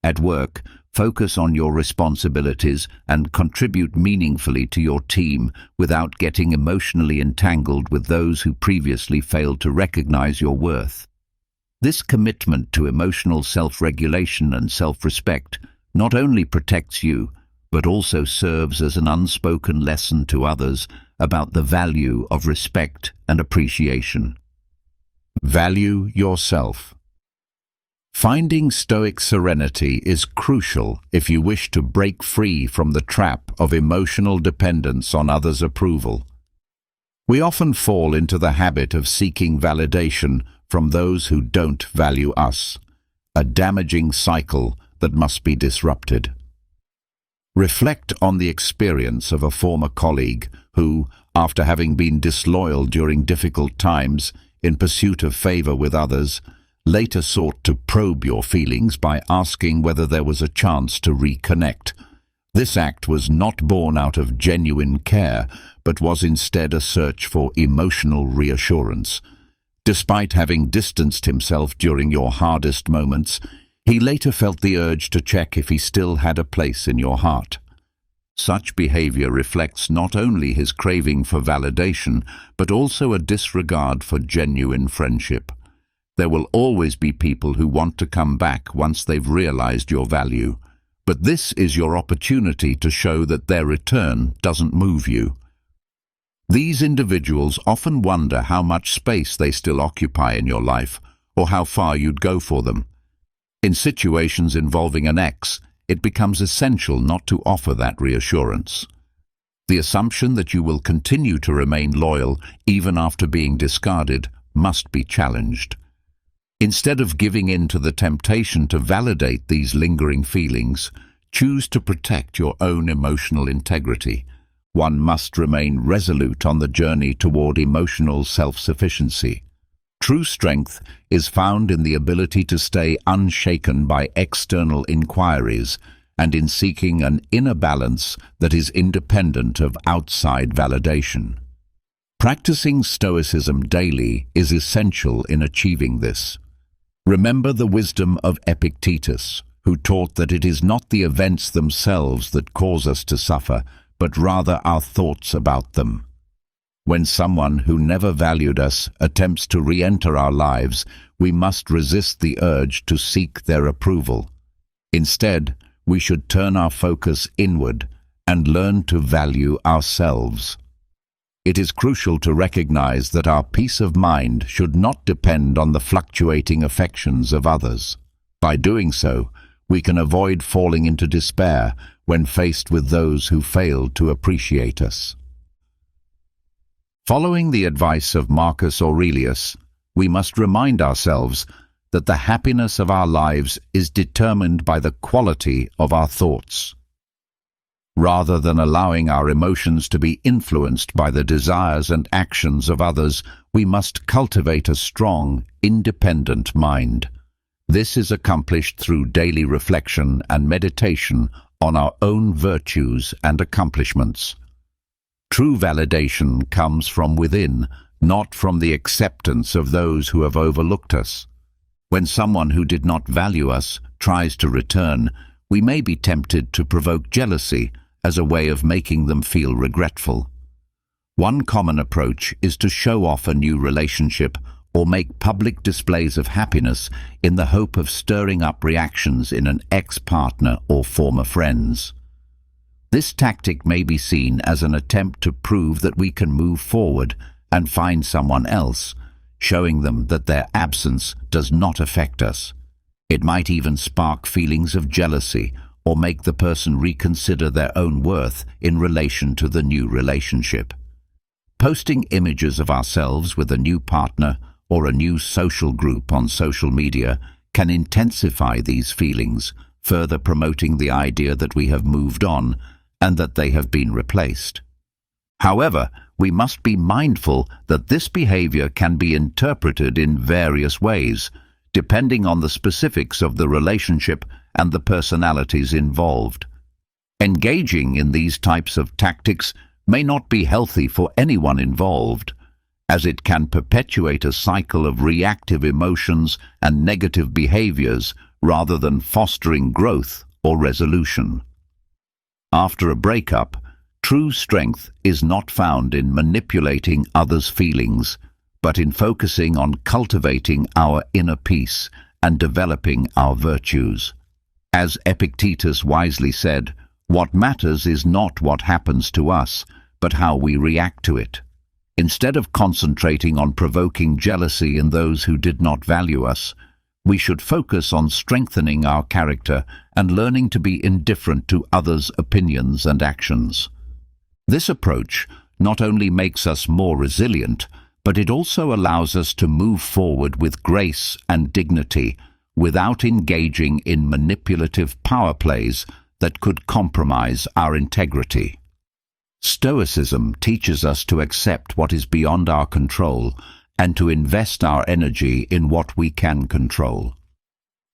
At work, focus on your responsibilities and contribute meaningfully to your team without getting emotionally entangled with those who previously failed to recognize your worth. This commitment to emotional self-regulation and self-respect not only protects you, but also serves as an unspoken lesson to others about the value of respect and appreciation. Value yourself. Finding Stoic serenity is crucial if you wish to break free from the trap of emotional dependence on others' approval. We often fall into the habit of seeking validation from those who don't value us, a damaging cycle that must be disrupted. Reflect on the experience of a former colleague who, after having been disloyal during difficult times in pursuit of favor with others, later sought to probe your feelings by asking whether there was a chance to reconnect. This act was not born out of genuine care, but was instead a search for emotional reassurance. Despite having distanced himself during your hardest moments, he later felt the urge to check if he still had a place in your heart. Such behavior reflects not only his craving for validation, but also a disregard for genuine friendship. There will always be people who want to come back once they've realized your value, but this is your opportunity to show that their return doesn't move you. These individuals often wonder how much space they still occupy in your life, or how far you'd go for them. In situations involving an ex, it becomes essential not to offer that reassurance. The assumption that you will continue to remain loyal even after being discarded must be challenged. Instead of giving in to the temptation to validate these lingering feelings, choose to protect your own emotional integrity. One must remain resolute on the journey toward emotional self-sufficiency. True strength is found in the ability to stay unshaken by external inquiries and in seeking an inner balance that is independent of outside validation. Practicing Stoicism daily is essential in achieving this. Remember the wisdom of Epictetus, who taught that it is not the events themselves that cause us to suffer, but rather our thoughts about them. When someone who never valued us attempts to re-enter our lives, we must resist the urge to seek their approval. Instead, we should turn our focus inward and learn to value ourselves. It is crucial to recognize that our peace of mind should not depend on the fluctuating affections of others. By doing so, we can avoid falling into despair when faced with those who failed to appreciate us. Following the advice of Marcus Aurelius, we must remind ourselves that the happiness of our lives is determined by the quality of our thoughts. Rather than allowing our emotions to be influenced by the desires and actions of others, we must cultivate a strong, independent mind. This is accomplished through daily reflection and meditation on our own virtues and accomplishments. True validation comes from within, not from the acceptance of those who have overlooked us. When someone who did not value us tries to return, we may be tempted to provoke jealousy as a way of making them feel regretful. One common approach is to show off a new relationship or make public displays of happiness in the hope of stirring up reactions in an ex-partner or former friends. This tactic may be seen as an attempt to prove that we can move forward and find someone else, showing them that their absence does not affect us. It might even spark feelings of jealousy or make the person reconsider their own worth in relation to the new relationship. Posting images of ourselves with a new partner or a new social group on social media can intensify these feelings, further promoting the idea that we have moved on and that they have been replaced. However, we must be mindful that this behavior can be interpreted in various ways, depending on the specifics of the relationship and the personalities involved. Engaging in these types of tactics may not be healthy for anyone involved, as it can perpetuate a cycle of reactive emotions and negative behaviors rather than fostering growth or resolution. After a breakup, true strength is not found in manipulating others' feelings, but in focusing on cultivating our inner peace and developing our virtues. As Epictetus wisely said, what matters is not what happens to us, but how we react to it. Instead of concentrating on provoking jealousy in those who did not value us, we should focus on strengthening our character and learning to be indifferent to others' opinions and actions. This approach not only makes us more resilient, but it also allows us to move forward with grace and dignity without engaging in manipulative power plays that could compromise our integrity. Stoicism teaches us to accept what is beyond our control and to invest our energy in what we can control.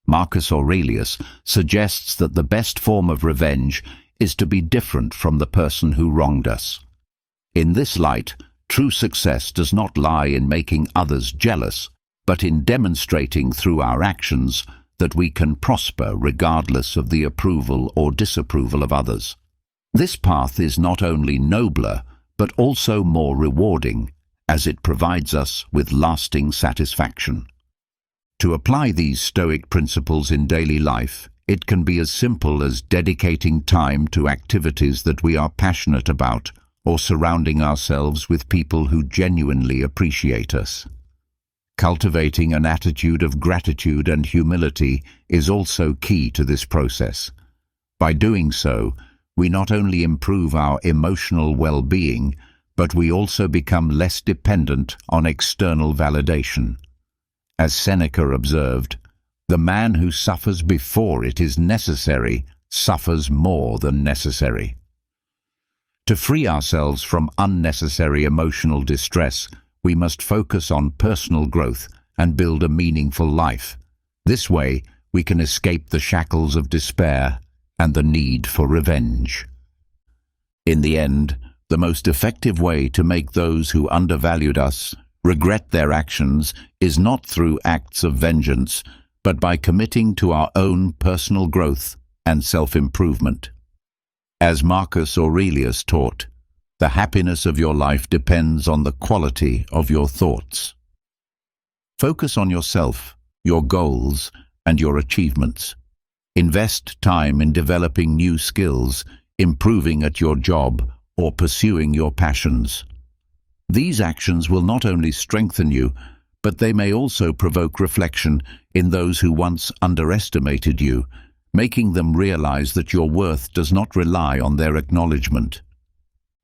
Marcus Aurelius suggests that the best form of revenge is to be different from the person who wronged us. In this light, true success does not lie in making others jealous, but in demonstrating through our actions that we can prosper regardless of the approval or disapproval of others. This path is not only nobler, but also more rewarding, as it provides us with lasting satisfaction. To apply these Stoic principles in daily life, it can be as simple as dedicating time to activities that we are passionate about, or surrounding ourselves with people who genuinely appreciate us. Cultivating an attitude of gratitude and humility is also key to this process. By doing so, we not only improve our emotional well-being, but we also become less dependent on external validation. As Seneca observed, "The man who suffers before it is necessary suffers more than necessary." To free ourselves from unnecessary emotional distress, we must focus on personal growth and build a meaningful life. This way, we can escape the shackles of despair and the need for revenge. In the end, the most effective way to make those who undervalued us regret their actions is not through acts of vengeance, but by committing to our own personal growth and self-improvement. As Marcus Aurelius taught, the happiness of your life depends on the quality of your thoughts. Focus on yourself, your goals, and your achievements. Invest time in developing new skills, improving at your job, or pursuing your passions. These actions will not only strengthen you, but they may also provoke reflection in those who once underestimated you, making them realize that your worth does not rely on their acknowledgement.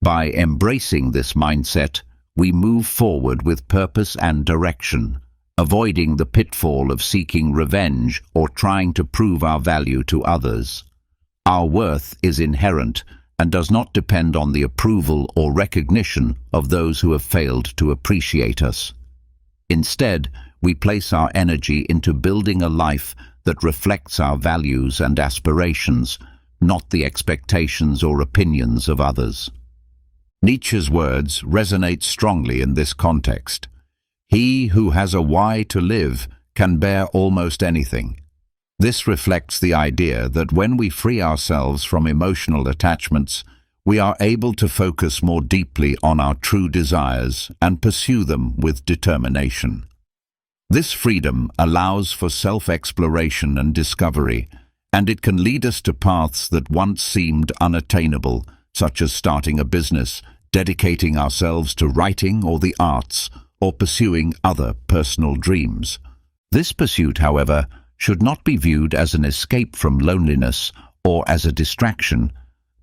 By embracing this mindset, we move forward with purpose and direction, avoiding the pitfall of seeking revenge or trying to prove our value to others. Our worth is inherent, and does not depend on the approval or recognition of those who have failed to appreciate us. Instead, we place our energy into building a life that reflects our values and aspirations, not the expectations or opinions of others. Nietzsche's words resonate strongly in this context. He who has a why to live can bear almost anything. This reflects the idea that when we free ourselves from emotional attachments, we are able to focus more deeply on our true desires and pursue them with determination. This freedom allows for self-exploration and discovery, and it can lead us to paths that once seemed unattainable, such as starting a business, dedicating ourselves to writing or the arts, or pursuing other personal dreams. This pursuit, however, should not be viewed as an escape from loneliness or as a distraction,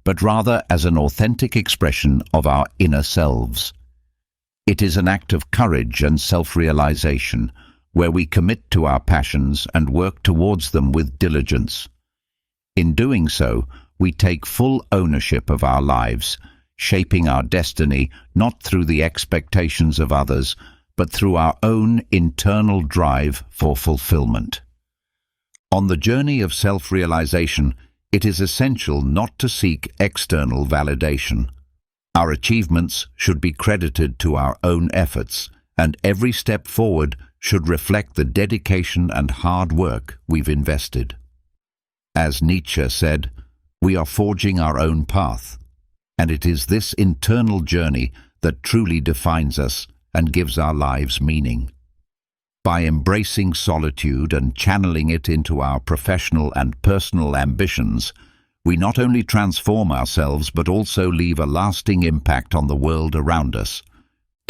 but rather as an authentic expression of our inner selves. It is an act of courage and self-realization, where we commit to our passions and work towards them with diligence. In doing so, we take full ownership of our lives, shaping our destiny not through the expectations of others, but through our own internal drive for fulfillment. On the journey of self-realization, it is essential not to seek external validation. Our achievements should be credited to our own efforts, and every step forward should reflect the dedication and hard work we've invested. As Nietzsche said, we are forging our own path, and it is this internal journey that truly defines us and gives our lives meaning. By embracing solitude and channeling it into our professional and personal ambitions, we not only transform ourselves but also leave a lasting impact on the world around us.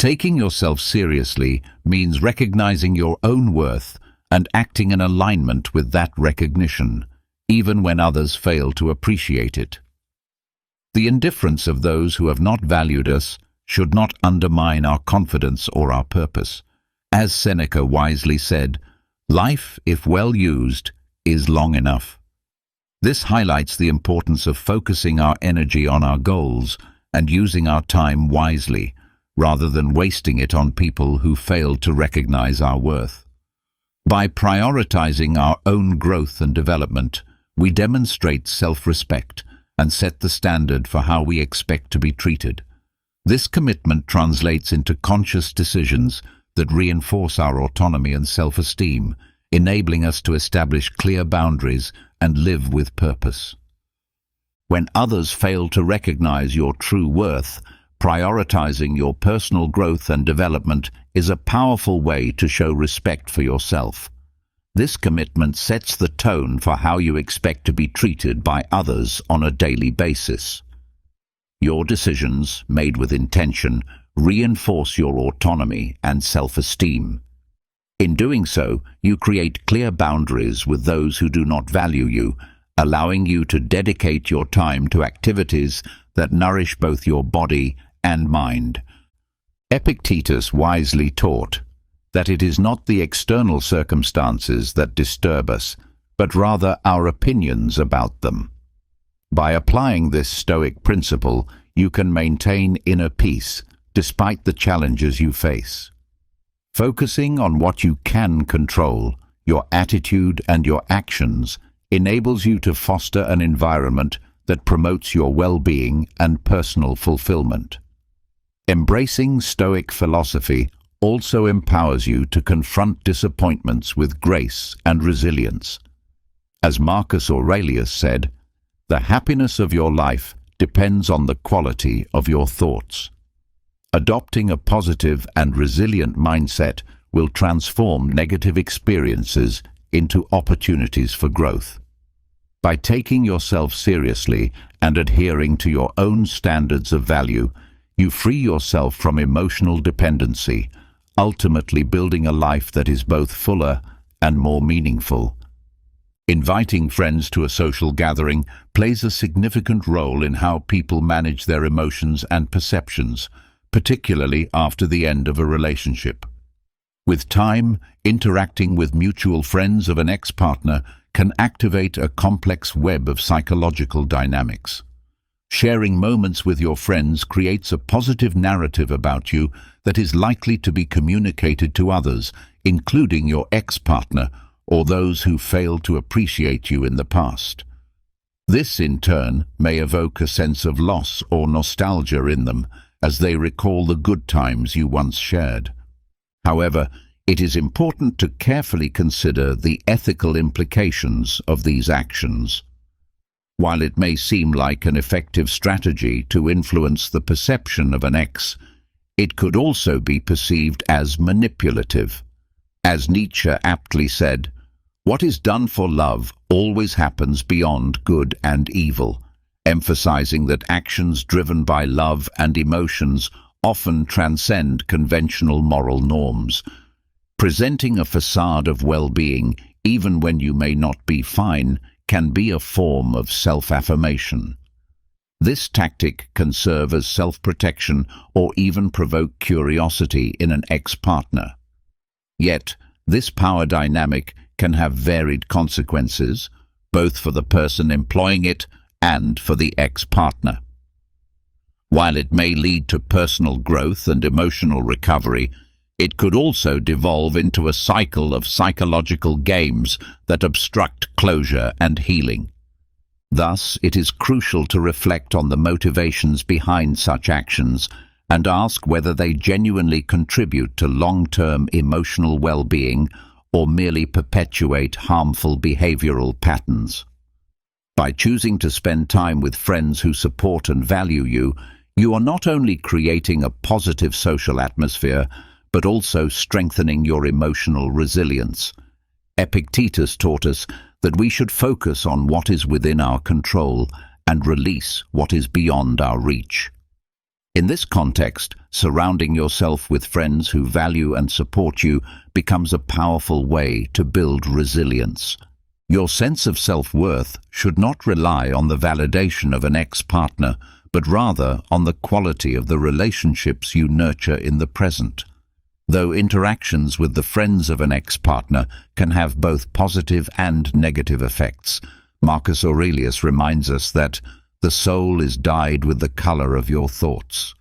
Taking yourself seriously means recognizing your own worth and acting in alignment with that recognition, even when others fail to appreciate it. The indifference of those who have not valued us should not undermine our confidence or our purpose. As Seneca wisely said, life, if well used, is long enough. This highlights the importance of focusing our energy on our goals and using our time wisely, rather than wasting it on people who fail to recognize our worth. By prioritizing our own growth and development, we demonstrate self-respect and set the standard for how we expect to be treated. This commitment translates into conscious decisions that reinforce our autonomy and self-esteem, enabling us to establish clear boundaries and live with purpose. When others fail to recognize your true worth, prioritizing your personal growth and development is a powerful way to show respect for yourself. This commitment sets the tone for how you expect to be treated by others on a daily basis. Your decisions, made with intention, reinforce your autonomy and self-esteem. In doing so, you create clear boundaries with those who do not value you, allowing you to dedicate your time to activities that nourish both your body and mind. Epictetus wisely taught that it is not the external circumstances that disturb us, but rather our opinions about them. By applying this Stoic principle, you can maintain inner peace despite the challenges you face. Focusing on what you can control, your attitude and your actions, enables you to foster an environment that promotes your well-being and personal fulfillment. Embracing Stoic philosophy also empowers you to confront disappointments with grace and resilience. As Marcus Aurelius said, "The happiness of your life depends on the quality of your thoughts." Adopting a positive and resilient mindset will transform negative experiences into opportunities for growth. By taking yourself seriously and adhering to your own standards of value, you free yourself from emotional dependency, ultimately building a life that is both fuller and more meaningful. Inviting friends to a social gathering plays a significant role in how people manage their emotions and perceptions, particularly after the end of a relationship. With time, interacting with mutual friends of an ex-partner can activate a complex web of psychological dynamics. Sharing moments with your friends creates a positive narrative about you that is likely to be communicated to others, including your ex-partner or those who failed to appreciate you in the past. This, in turn, may evoke a sense of loss or nostalgia in them as they recall the good times you once shared. However, it is important to carefully consider the ethical implications of these actions. While it may seem like an effective strategy to influence the perception of an ex, it could also be perceived as manipulative. As Nietzsche aptly said, "What is done for love always happens beyond good and evil," emphasizing that actions driven by love and emotions often transcend conventional moral norms. Presenting a facade of well-being, even when you may not be fine, can be a form of self-affirmation. This tactic can serve as self-protection or even provoke curiosity in an ex-partner. Yet, this power dynamic can have varied consequences, both for the person employing it and for the ex-partner. While it may lead to personal growth and emotional recovery, it could also devolve into a cycle of psychological games that obstruct closure and healing. Thus, it is crucial to reflect on the motivations behind such actions and ask whether they genuinely contribute to long-term emotional well-being or merely perpetuate harmful behavioral patterns. By choosing to spend time with friends who support and value you, you are not only creating a positive social atmosphere, but also strengthening your emotional resilience. Epictetus taught us that we should focus on what is within our control and release what is beyond our reach. In this context, surrounding yourself with friends who value and support you becomes a powerful way to build resilience. Your sense of self-worth should not rely on the validation of an ex-partner, but rather on the quality of the relationships you nurture in the present. Though interactions with the friends of an ex-partner can have both positive and negative effects, Marcus Aurelius reminds us that the soul is dyed with the color of your thoughts.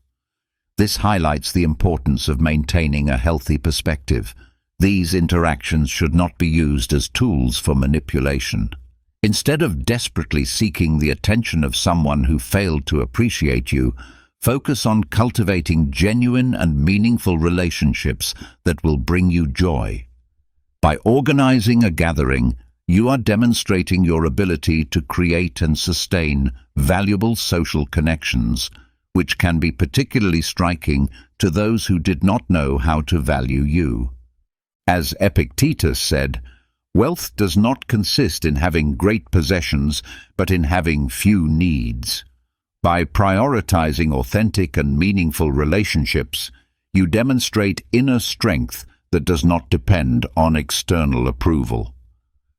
This highlights the importance of maintaining a healthy perspective. These interactions should not be used as tools for manipulation. Instead of desperately seeking the attention of someone who failed to appreciate you, focus on cultivating genuine and meaningful relationships that will bring you joy. By organizing a gathering, you are demonstrating your ability to create and sustain valuable social connections, which can be particularly striking to those who did not know how to value you. As Epictetus said, "Wealth does not consist in having great possessions, but in having few needs." By prioritizing authentic and meaningful relationships, you demonstrate inner strength that does not depend on external approval.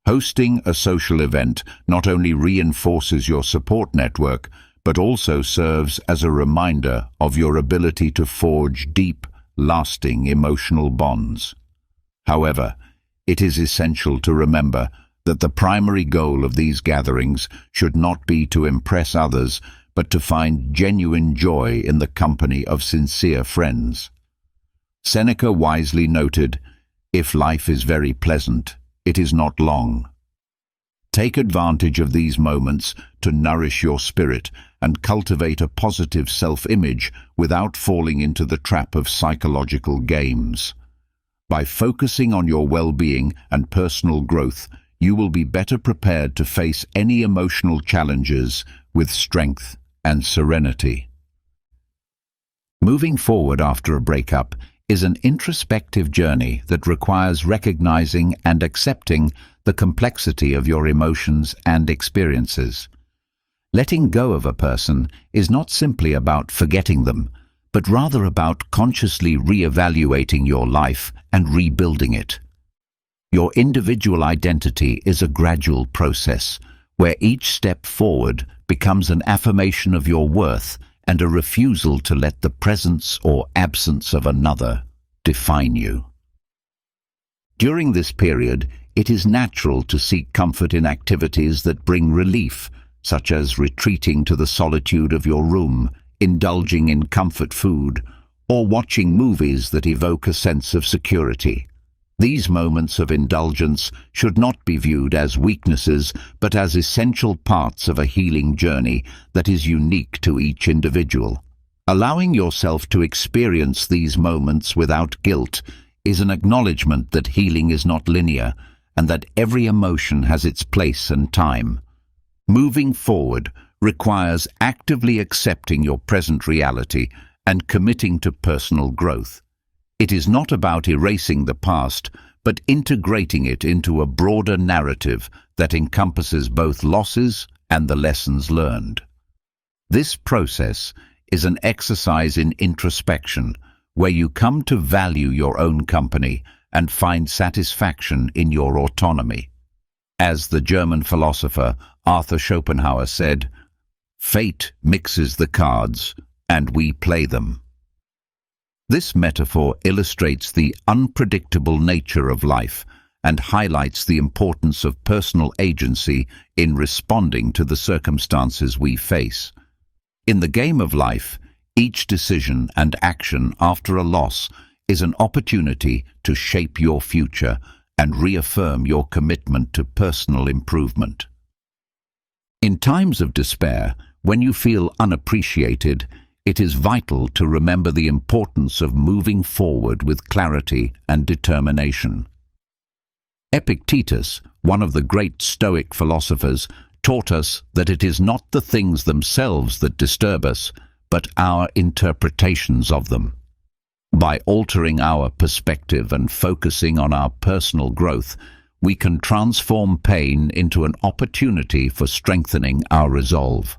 Hosting a social event not only reinforces your support network, but also serves as a reminder of your ability to forge deep, lasting emotional bonds. However, it is essential to remember that the primary goal of these gatherings should not be to impress others, but to find genuine joy in the company of sincere friends. Seneca wisely noted, "If life is very pleasant, it is not long." Take advantage of these moments to nourish your spirit and cultivate a positive self-image without falling into the trap of psychological games. By focusing on your well-being and personal growth, you will be better prepared to face any emotional challenges with strength and serenity. Moving forward after a breakup is an introspective journey that requires recognizing and accepting the complexity of your emotions and experiences. Letting go of a person is not simply about forgetting them, but rather about consciously re-evaluating your life and rebuilding it. Your individual identity is a gradual process, where each step forward becomes an affirmation of your worth and a refusal to let the presence or absence of another define you. During this period, it is natural to seek comfort in activities that bring relief, such as retreating to the solitude of your room, indulging in comfort food, or watching movies that evoke a sense of security. These moments of indulgence should not be viewed as weaknesses, but as essential parts of a healing journey that is unique to each individual. Allowing yourself to experience these moments without guilt is an acknowledgement that healing is not linear and that every emotion has its place and time. Moving forward requires actively accepting your present reality and committing to personal growth. It is not about erasing the past, but integrating it into a broader narrative that encompasses both losses and the lessons learned. This process is an exercise in introspection, where you come to value your own company and find satisfaction in your autonomy. As the German philosopher Arthur Schopenhauer said, "Fate mixes the cards, and we play them." This metaphor illustrates the unpredictable nature of life and highlights the importance of personal agency in responding to the circumstances we face. In the game of life, each decision and action after a loss is an opportunity to shape your future and reaffirm your commitment to personal improvement. In times of despair, when you feel unappreciated, it is vital to remember the importance of moving forward with clarity and determination. Epictetus, one of the great Stoic philosophers, taught us that it is not the things themselves that disturb us, but our interpretations of them. By altering our perspective and focusing on our personal growth, we can transform pain into an opportunity for strengthening our resolve.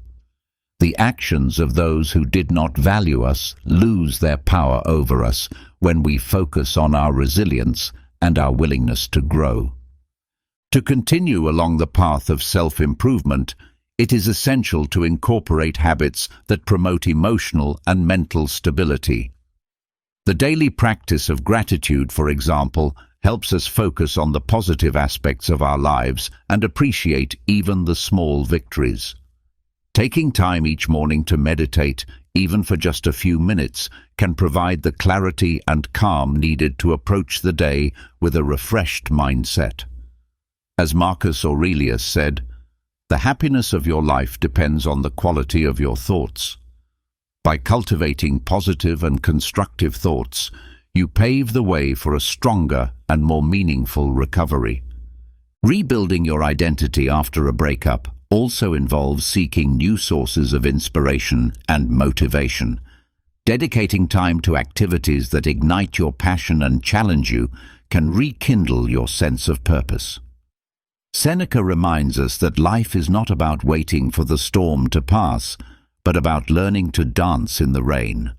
The actions of those who did not value us lose their power over us when we focus on our resilience and our willingness to grow. To continue along the path of self-improvement, it is essential to incorporate habits that promote emotional and mental stability. The daily practice of gratitude, for example, helps us focus on the positive aspects of our lives and appreciate even the small victories. Taking time each morning to meditate, even for just a few minutes, can provide the clarity and calm needed to approach the day with a refreshed mindset. As Marcus Aurelius said, "The happiness of your life depends on the quality of your thoughts." By cultivating positive and constructive thoughts, you pave the way for a stronger and more meaningful recovery. Rebuilding your identity after a breakup also involves seeking new sources of inspiration and motivation. Dedicating time to activities that ignite your passion and challenge you can rekindle your sense of purpose. Seneca reminds us that life is not about waiting for the storm to pass, but about learning to dance in the rain.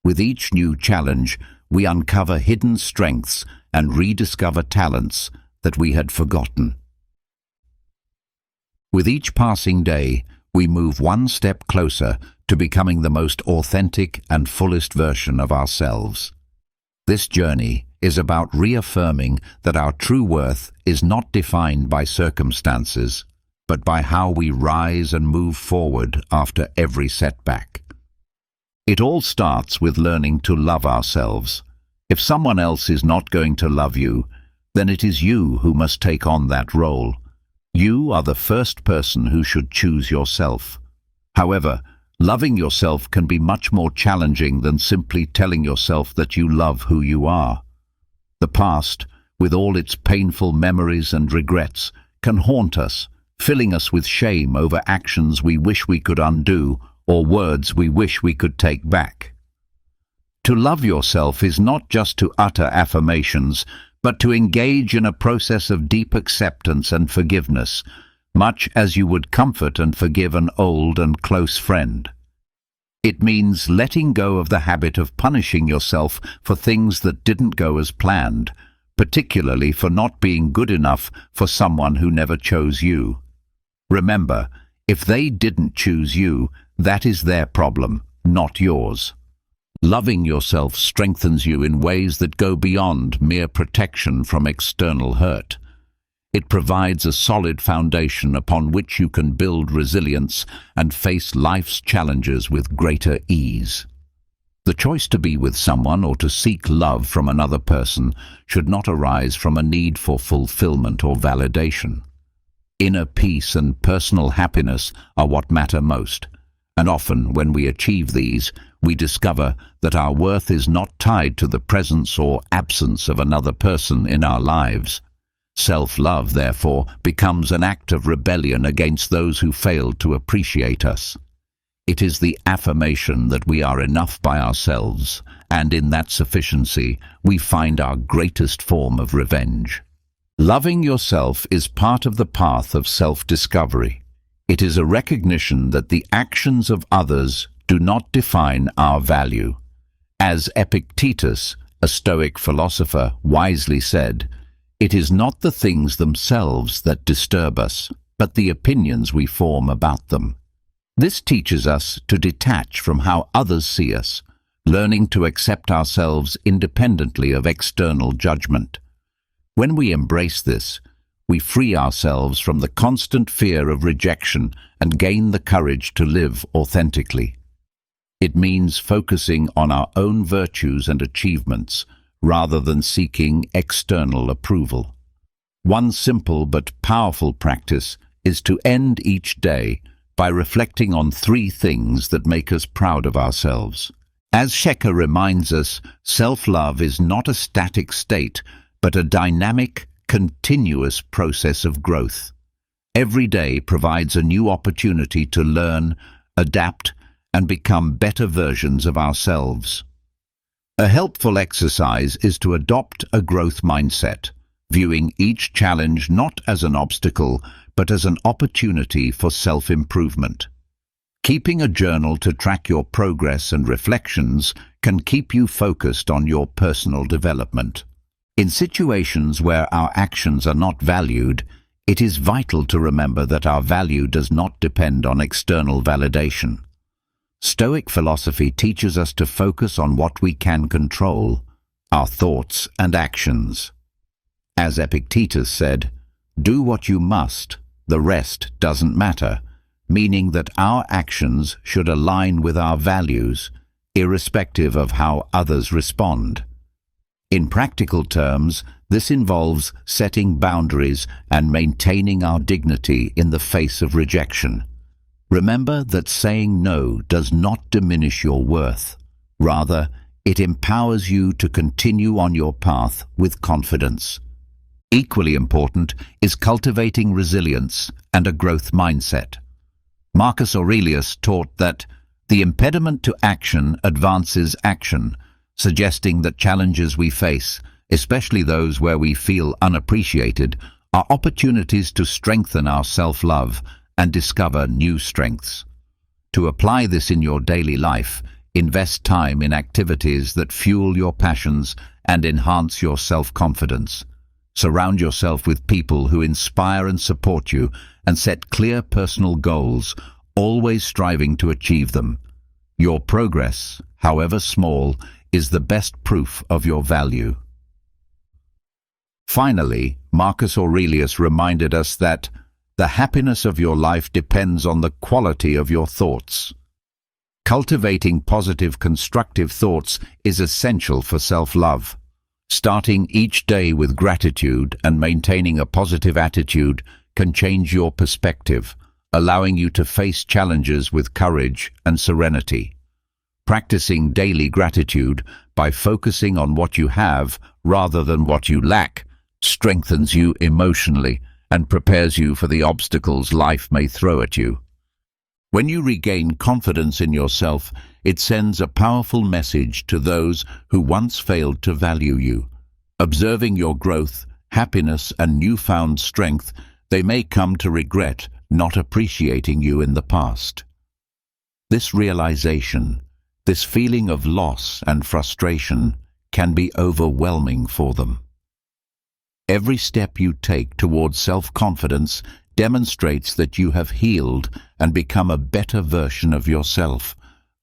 With each new challenge, we uncover hidden strengths and rediscover talents that we had forgotten. With each passing day, we move one step closer to becoming the most authentic and fullest version of ourselves. This journey is about reaffirming that our true worth is not defined by circumstances, but by how we rise and move forward after every setback. It all starts with learning to love ourselves. If someone else is not going to love you, then it is you who must take on that role. You are the first person who should choose yourself. However, loving yourself can be much more challenging than simply telling yourself that you love who you are. The past, with all its painful memories and regrets, can haunt us, filling us with shame over actions we wish we could undo or words we wish we could take back. To love yourself is not just to utter affirmations, but to engage in a process of deep acceptance and forgiveness, much as you would comfort and forgive an old and close friend. It means letting go of the habit of punishing yourself for things that didn't go as planned, particularly for not being good enough for someone who never chose you. Remember, if they didn't choose you, that is their problem, not yours. Loving yourself strengthens you in ways that go beyond mere protection from external hurt. It provides a solid foundation upon which you can build resilience and face life's challenges with greater ease. The choice to be with someone or to seek love from another person should not arise from a need for fulfillment or validation. Inner peace and personal happiness are what matter most, and often when we achieve these, we discover that our worth is not tied to the presence or absence of another person in our lives. Self-love, therefore, becomes an act of rebellion against those who failed to appreciate us. It is the affirmation that we are enough by ourselves, and in that sufficiency we find our greatest form of revenge. Loving yourself is part of the path of self-discovery. It is a recognition that the actions of others do not define our value. As Epictetus, a Stoic philosopher, wisely said, "It is not the things themselves that disturb us, but the opinions we form about them." This teaches us to detach from how others see us, learning to accept ourselves independently of external judgment. When we embrace this, we free ourselves from the constant fear of rejection and gain the courage to live authentically. It means focusing on our own virtues and achievements rather than seeking external approval. One simple but powerful practice is to end each day by reflecting on 3 things that make us proud of ourselves. As Shekhar reminds us, self-love is not a static state, but a dynamic, continuous process of growth. Every day provides a new opportunity to learn, adapt, and become better versions of ourselves. A helpful exercise is to adopt a growth mindset, viewing each challenge not as an obstacle, but as an opportunity for self-improvement. Keeping a journal to track your progress and reflections can keep you focused on your personal development. In situations where our actions are not valued, it is vital to remember that our value does not depend on external validation. Stoic philosophy teaches us to focus on what we can control, our thoughts and actions. As Epictetus said, "Do what you must, the rest doesn't matter," meaning that our actions should align with our values, irrespective of how others respond. In practical terms, this involves setting boundaries and maintaining our dignity in the face of rejection. Remember that saying no does not diminish your worth. Rather, it empowers you to continue on your path with confidence. Equally important is cultivating resilience and a growth mindset. Marcus Aurelius taught that the impediment to action advances action, suggesting that challenges we face, especially those where we feel unappreciated, are opportunities to strengthen our self-love and discover new strengths. To apply this in your daily life, invest time in activities that fuel your passions and enhance your self-confidence. Surround yourself with people who inspire and support you, and set clear personal goals, always striving to achieve them. Your progress, however small, is the best proof of your value. Finally, Marcus Aurelius reminded us that the happiness of your life depends on the quality of your thoughts. Cultivating positive, constructive thoughts is essential for self-love. Starting each day with gratitude and maintaining a positive attitude can change your perspective, allowing you to face challenges with courage and serenity. Practicing daily gratitude by focusing on what you have rather than what you lack strengthens you emotionally and prepares you for the obstacles life may throw at you. When you regain confidence in yourself, it sends a powerful message to those who once failed to value you. Observing your growth, happiness, and newfound strength, they may come to regret not appreciating you in the past. This realization, this feeling of loss and frustration, can be overwhelming for them. Every step you take towards self-confidence demonstrates that you have healed and become a better version of yourself,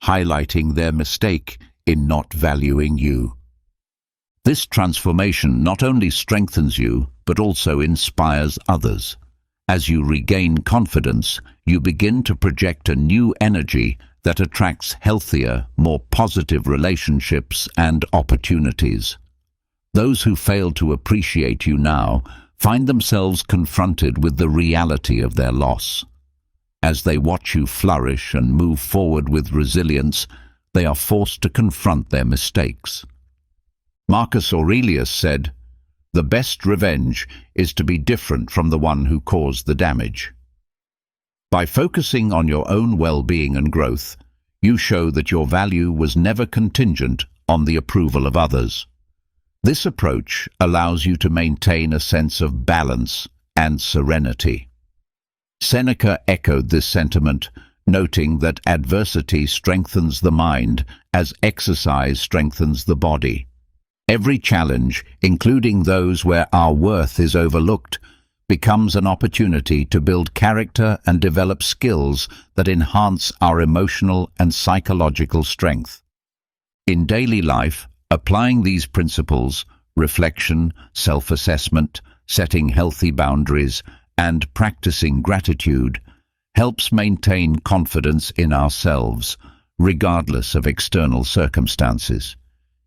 highlighting their mistake in not valuing you. This transformation not only strengthens you, but also inspires others. As you regain confidence, you begin to project a new energy that attracts healthier, more positive relationships and opportunities. Those who fail to appreciate you now find themselves confronted with the reality of their loss. As they watch you flourish and move forward with resilience, they are forced to confront their mistakes. Marcus Aurelius said, "The best revenge is to be different from the one who caused the damage." By focusing on your own well-being and growth, you show that your value was never contingent on the approval of others. This approach allows you to maintain a sense of balance and serenity. Seneca echoed this sentiment, noting that adversity strengthens the mind as exercise strengthens the body. Every challenge, including those where our worth is overlooked, becomes an opportunity to build character and develop skills that enhance our emotional and psychological strength. In daily life, applying these principles, reflection, self-assessment, setting healthy boundaries, and practicing gratitude, helps maintain confidence in ourselves, regardless of external circumstances.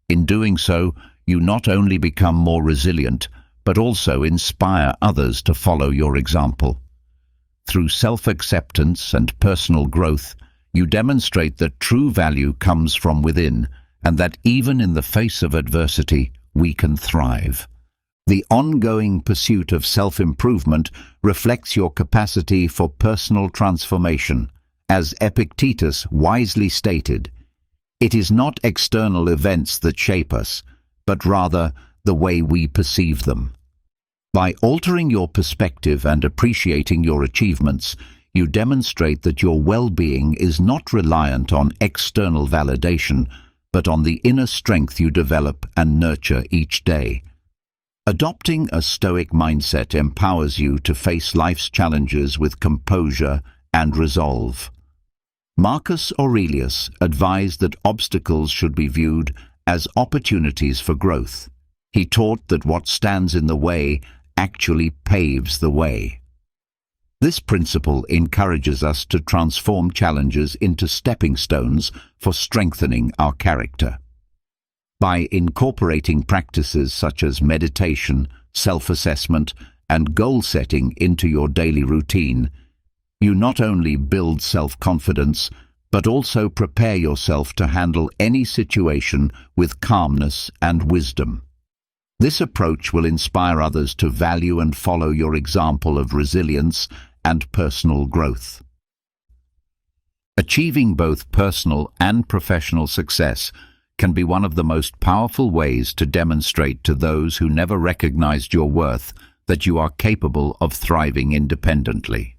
In doing so, you not only become more resilient, but also inspire others to follow your example. Through self-acceptance and personal growth, you demonstrate that true value comes from within, and that even in the face of adversity, we can thrive. The ongoing pursuit of self-improvement reflects your capacity for personal transformation. As Epictetus wisely stated, "It is not external events that shape us, but rather the way we perceive them." By altering your perspective and appreciating your achievements, you demonstrate that your well-being is not reliant on external validation, but on the inner strength you develop and nurture each day. Adopting a Stoic mindset empowers you to face life's challenges with composure and resolve. Marcus Aurelius advised that obstacles should be viewed as opportunities for growth. He taught that what stands in the way actually paves the way. This principle encourages us to transform challenges into stepping stones for strengthening our character. By incorporating practices such as meditation, self-assessment, and goal-setting into your daily routine, you not only build self-confidence, but also prepare yourself to handle any situation with calmness and wisdom. This approach will inspire others to value and follow your example of resilience and personal growth. Achieving both personal and professional success can be one of the most powerful ways to demonstrate to those who never recognized your worth that you are capable of thriving independently.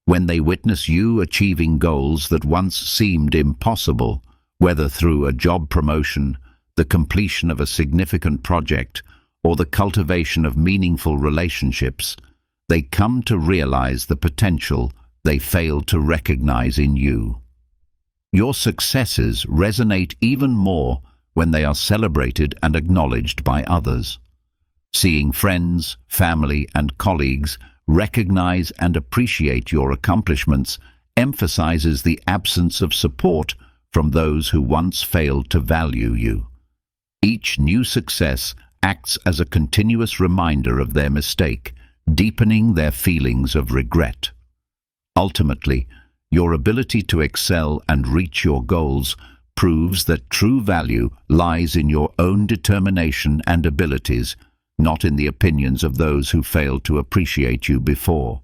When they witness you achieving goals that once seemed impossible, whether through a job promotion, the completion of a significant project, or the cultivation of meaningful relationships, they come to realize the potential they failed to recognize in you. Your successes resonate even more when they are celebrated and acknowledged by others. Seeing friends, family, and colleagues recognize and appreciate your accomplishments emphasizes the absence of support from those who once failed to value you. Each new success acts as a continuous reminder of their mistake, deepening their feelings of regret. Ultimately, your ability to excel and reach your goals proves that true value lies in your own determination and abilities, not in the opinions of those who failed to appreciate you before.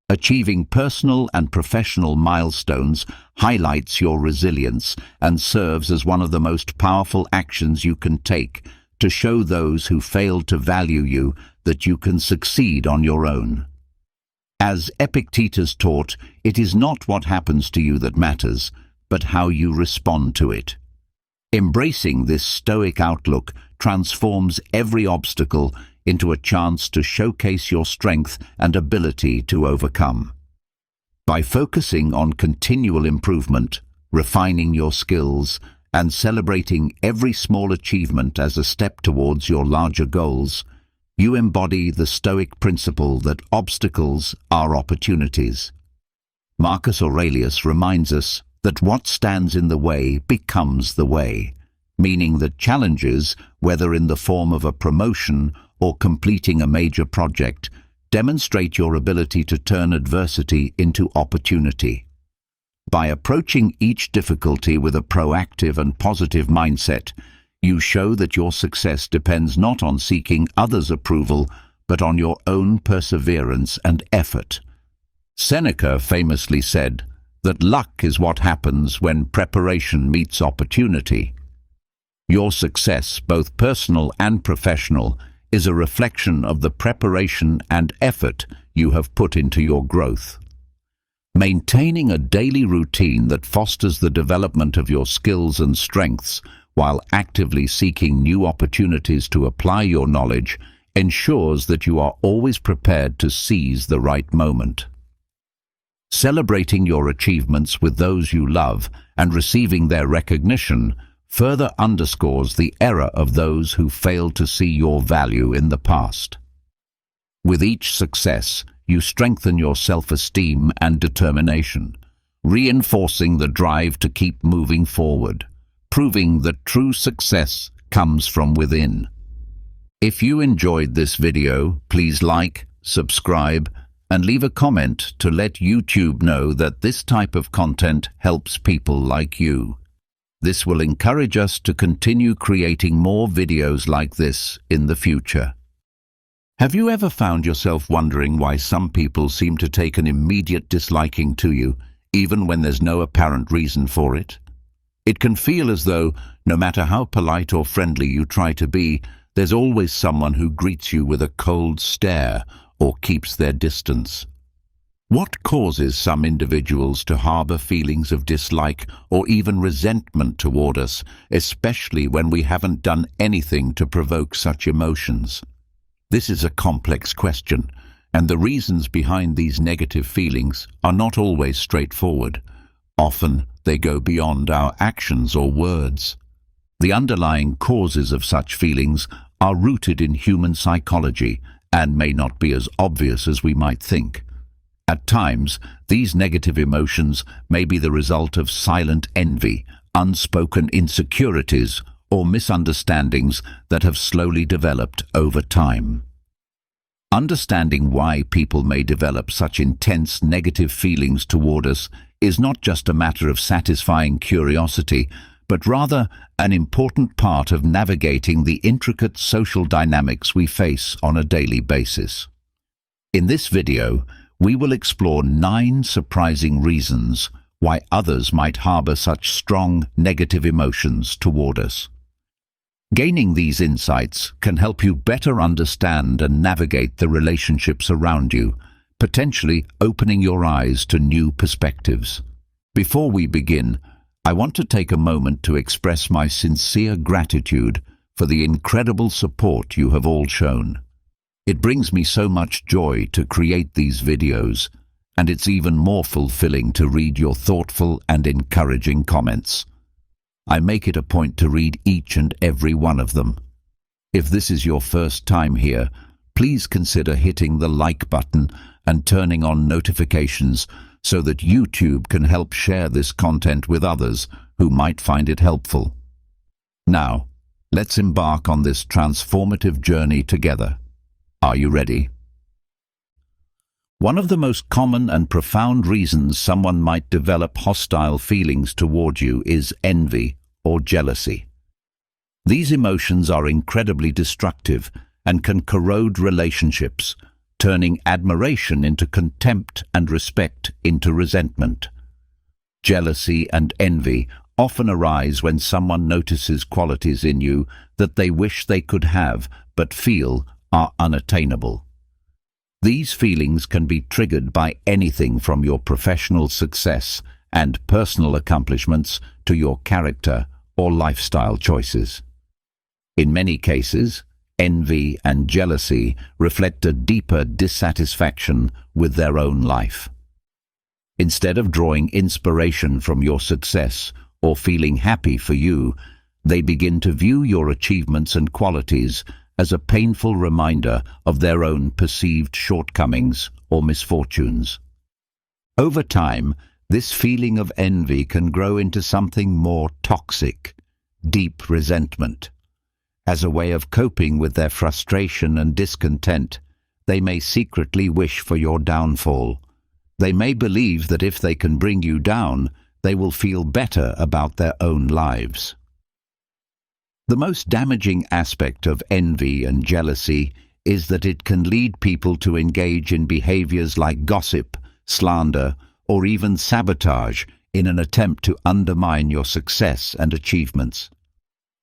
Achieving personal and professional milestones highlights your resilience and serves as one of the most powerful actions you can take to show those who failed to value you that you can succeed on your own. As Epictetus taught, it is not what happens to you that matters, but how you respond to it. Embracing this Stoic outlook transforms every obstacle into a chance to showcase your strength and ability to overcome. By focusing on continual improvement, refining your skills, and celebrating every small achievement as a step towards your larger goals, you embody the Stoic principle that obstacles are opportunities. Marcus Aurelius reminds us that what stands in the way becomes the way, meaning that challenges, whether in the form of a promotion or completing a major project, demonstrate your ability to turn adversity into opportunity. By approaching each difficulty with a proactive and positive mindset, you show that your success depends not on seeking others' approval, but on your own perseverance and effort. Seneca famously said that luck is what happens when preparation meets opportunity. Your success, both personal and professional, is a reflection of the preparation and effort you have put into your growth. Maintaining a daily routine that fosters the development of your skills and strengths while actively seeking new opportunities to apply your knowledge ensures that you are always prepared to seize the right moment. Celebrating your achievements with those you love and receiving their recognition further underscores the error of those who failed to see your value in the past. With each success, you strengthen your self-esteem and determination, reinforcing the drive to keep moving forward, proving that true success comes from within. If you enjoyed this video, please like, subscribe, and leave a comment to let YouTube know that this type of content helps people like you. This will encourage us to continue creating more videos like this in the future. Have you ever found yourself wondering why some people seem to take an immediate disliking to you, even when there's no apparent reason for it? It can feel as though, no matter how polite or friendly you try to be, there's always someone who greets you with a cold stare or keeps their distance. What causes some individuals to harbor feelings of dislike or even resentment toward us, especially when we haven't done anything to provoke such emotions? This is a complex question, and the reasons behind these negative feelings are not always straightforward. Often, they go beyond our actions or words. The underlying causes of such feelings are rooted in human psychology and may not be as obvious as we might think. At times, these negative emotions may be the result of silent envy, unspoken insecurities, or misunderstandings that have slowly developed over time. Understanding why people may develop such intense negative feelings toward us is not just a matter of satisfying curiosity, but rather an important part of navigating the intricate social dynamics we face on a daily basis. In this video, we will explore 9 surprising reasons why others might harbor such strong negative emotions toward us. Gaining these insights can help you better understand and navigate the relationships around you, potentially opening your eyes to new perspectives. Before we begin, I want to take a moment to express my sincere gratitude for the incredible support you have all shown. It brings me so much joy to create these videos, and it's even more fulfilling to read your thoughtful and encouraging comments. I make it a point to read each and every one of them. If this is your first time here, please consider hitting the like button and turning on notifications so that YouTube can help share this content with others who might find it helpful. Now, let's embark on this transformative journey together. Are you ready? One of the most common and profound reasons someone might develop hostile feelings toward you is envy or jealousy. These emotions are incredibly destructive and can corrode relationships, turning admiration into contempt and respect into resentment. Jealousy and envy often arise when someone notices qualities in you that they wish they could have but feel are unattainable. These feelings can be triggered by anything from your professional success and personal accomplishments to your character or lifestyle choices. In many cases, envy and jealousy reflect a deeper dissatisfaction with their own life. Instead of drawing inspiration from your success or feeling happy for you, they begin to view your achievements and qualities as a painful reminder of their own perceived shortcomings or misfortunes. Over time, this feeling of envy can grow into something more toxic, deep resentment. As a way of coping with their frustration and discontent, they may secretly wish for your downfall. They may believe that if they can bring you down, they will feel better about their own lives. The most damaging aspect of envy and jealousy is that it can lead people to engage in behaviors like gossip, slander, or even sabotage in an attempt to undermine your success and achievements.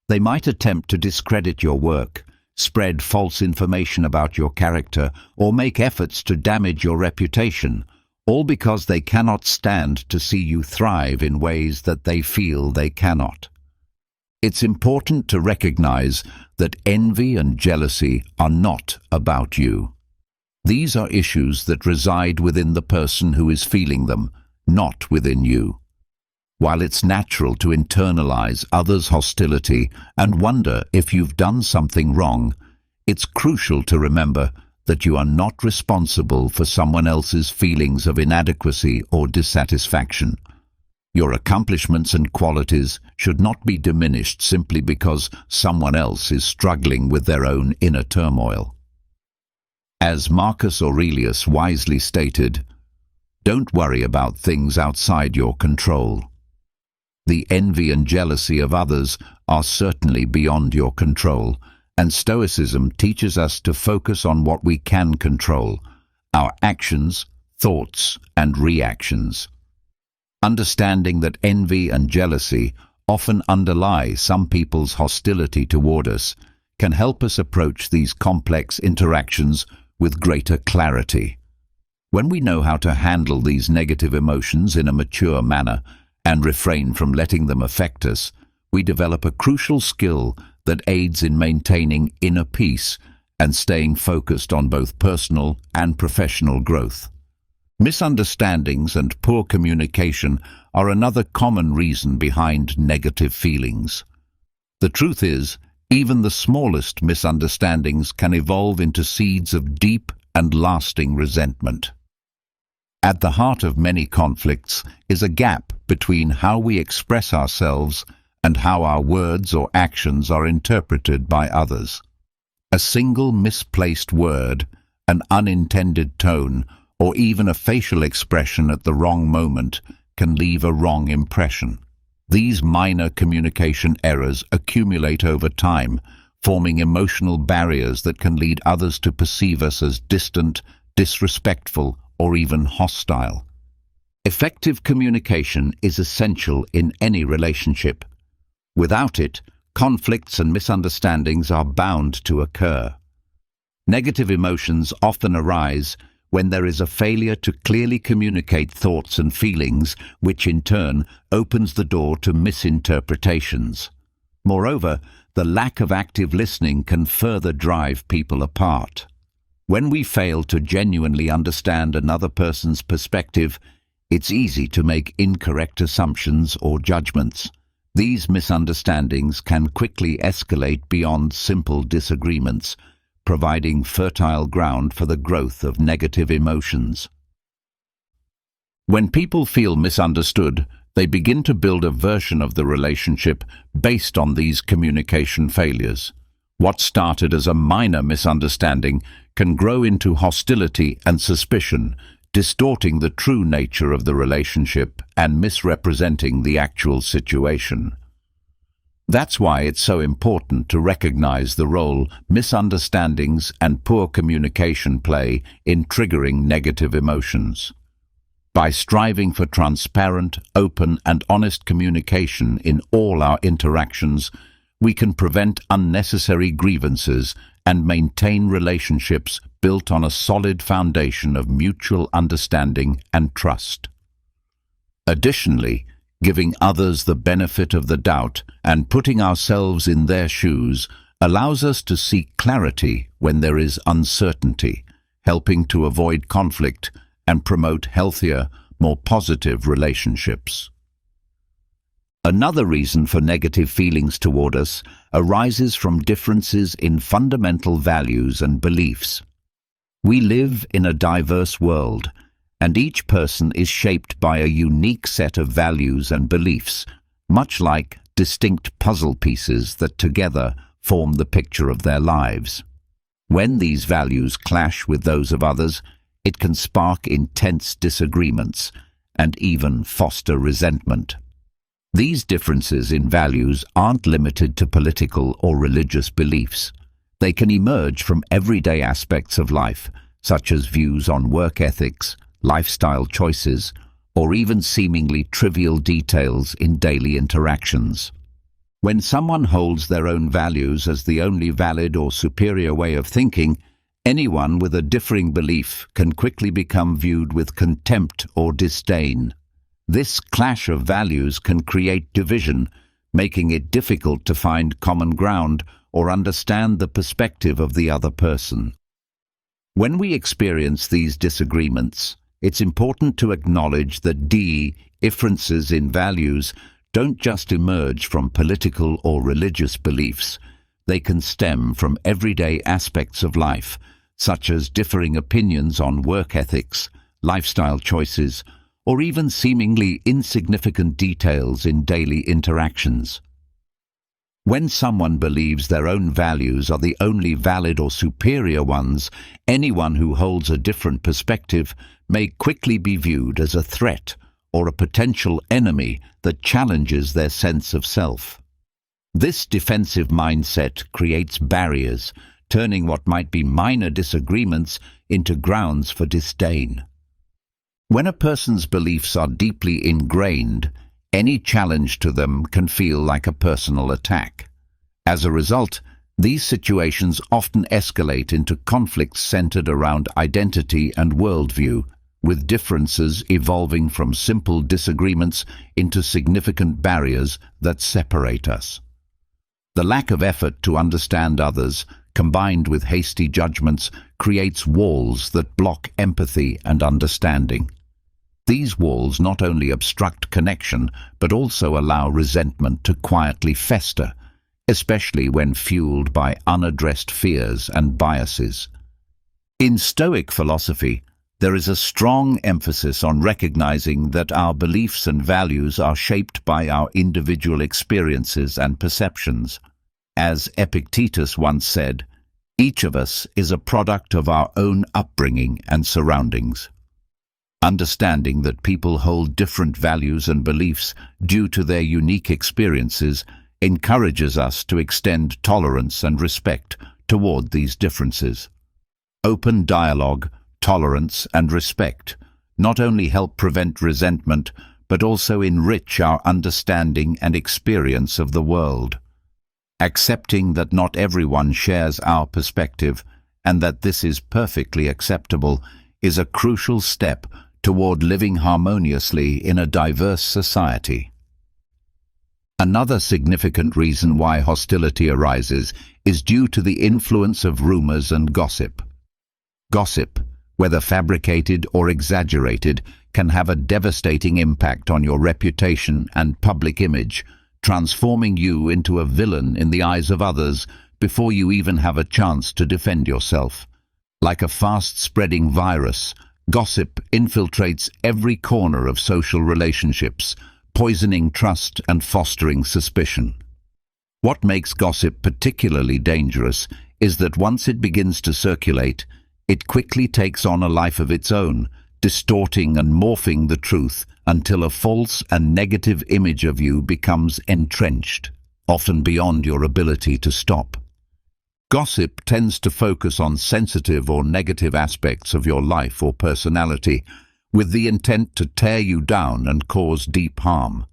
They might attempt to discredit your work, spread false information about your character, or make efforts to damage your reputation, all because they cannot stand to see you thrive in ways that they feel they cannot. It's important to recognize that envy and jealousy are not about you. These are issues that reside within the person who is feeling them, not within you. While it's natural to internalize others' hostility and wonder if you've done something wrong, it's crucial to remember that you are not responsible for someone else's feelings of inadequacy or dissatisfaction. Your accomplishments and qualities should not be diminished simply because someone else is struggling with their own inner turmoil. As Marcus Aurelius wisely stated, "Don't worry about things outside your control." The envy and jealousy of others are certainly beyond your control, and Stoicism teaches us to focus on what we can control: our actions, thoughts, and reactions. Understanding that envy and jealousy often underlie some people's hostility toward us can help us approach these complex interactions with greater clarity. When we know how to handle these negative emotions in a mature manner and refrain from letting them affect us, we develop a crucial skill that aids in maintaining inner peace and staying focused on both personal and professional growth. Misunderstandings and poor communication are another common reason behind negative feelings. The truth is, even the smallest misunderstandings can evolve into seeds of deep and lasting resentment. At the heart of many conflicts is a gap between how we express ourselves and how our words or actions are interpreted by others. A single misplaced word, an unintended tone, or even a facial expression at the wrong moment can leave a wrong impression. These minor communication errors accumulate over time, forming emotional barriers that can lead others to perceive us as distant, disrespectful, or even hostile. Effective communication is essential in any relationship. Without it, conflicts and misunderstandings are bound to occur. Negative emotions often arise when there is a failure to clearly communicate thoughts and feelings, which in turn opens the door to misinterpretations. Moreover, the lack of active listening can further drive people apart. When we fail to genuinely understand another person's perspective, it's easy to make incorrect assumptions or judgments. These misunderstandings can quickly escalate beyond simple disagreements, providing fertile ground for the growth of negative emotions. When people feel misunderstood, they begin to build a version of the relationship based on these communication failures. What started as a minor misunderstanding can grow into hostility and suspicion, distorting the true nature of the relationship and misrepresenting the actual situation. That's why it's so important to recognize the role misunderstandings and poor communication play in triggering negative emotions. By striving for transparent, open, and honest communication in all our interactions, we can prevent unnecessary grievances and maintain relationships built on a solid foundation of mutual understanding and trust. Additionally, giving others the benefit of the doubt and putting ourselves in their shoes allows us to seek clarity when there is uncertainty, helping to avoid conflict and promote healthier, more positive relationships. Another reason for negative feelings toward us arises from differences in fundamental values and beliefs. We live in a diverse world, and each person is shaped by a unique set of values and beliefs, much like distinct puzzle pieces that together form the picture of their lives. When these values clash with those of others, it can spark intense disagreements and even foster resentment. These differences in values aren't limited to political or religious beliefs. They can emerge from everyday aspects of life, such as views on work ethics, lifestyle choices, or even seemingly trivial details in daily interactions. When someone holds their own values as the only valid or superior way of thinking, anyone with a differing belief can quickly become viewed with contempt or disdain. This clash of values can create division, making it difficult to find common ground or understand the perspective of the other person. When we experience these disagreements, it's important to acknowledge that differences in values don't just emerge from political or religious beliefs. They can stem from everyday aspects of life, such as differing opinions on work ethics, lifestyle choices, or even seemingly insignificant details in daily interactions. When someone believes their own values are the only valid or superior ones, anyone who holds a different perspective may quickly be viewed as a threat or a potential enemy that challenges their sense of self. This defensive mindset creates barriers, turning what might be minor disagreements into grounds for disdain. When a person's beliefs are deeply ingrained, any challenge to them can feel like a personal attack. As a result, these situations often escalate into conflicts centered around identity and worldview, with differences evolving from simple disagreements into significant barriers that separate us. The lack of effort to understand others, combined with hasty judgments, creates walls that block empathy and understanding. These walls not only obstruct connection, but also allow resentment to quietly fester, especially when fueled by unaddressed fears and biases. In Stoic philosophy, there is a strong emphasis on recognizing that our beliefs and values are shaped by our individual experiences and perceptions. As Epictetus once said, each of us is a product of our own upbringing and surroundings. Understanding that people hold different values and beliefs due to their unique experiences encourages us to extend tolerance and respect toward these differences. Open dialogue, tolerance, and respect not only help prevent resentment, but also enrich our understanding and experience of the world. Accepting that not everyone shares our perspective and that this is perfectly acceptable is a crucial step toward living harmoniously in a diverse society. Another significant reason why hostility arises is due to the influence of rumors and gossip. Gossip, whether fabricated or exaggerated, can have a devastating impact on your reputation and public image, transforming you into a villain in the eyes of others before you even have a chance to defend yourself. Like a fast-spreading virus, gossip infiltrates every corner of social relationships, poisoning trust and fostering suspicion. What makes gossip particularly dangerous is that once it begins to circulate, it quickly takes on a life of its own, distorting and morphing the truth until a false and negative image of you becomes entrenched, often beyond your ability to stop. Gossip tends to focus on sensitive or negative aspects of your life or personality, with the intent to tear you down and cause deep harm.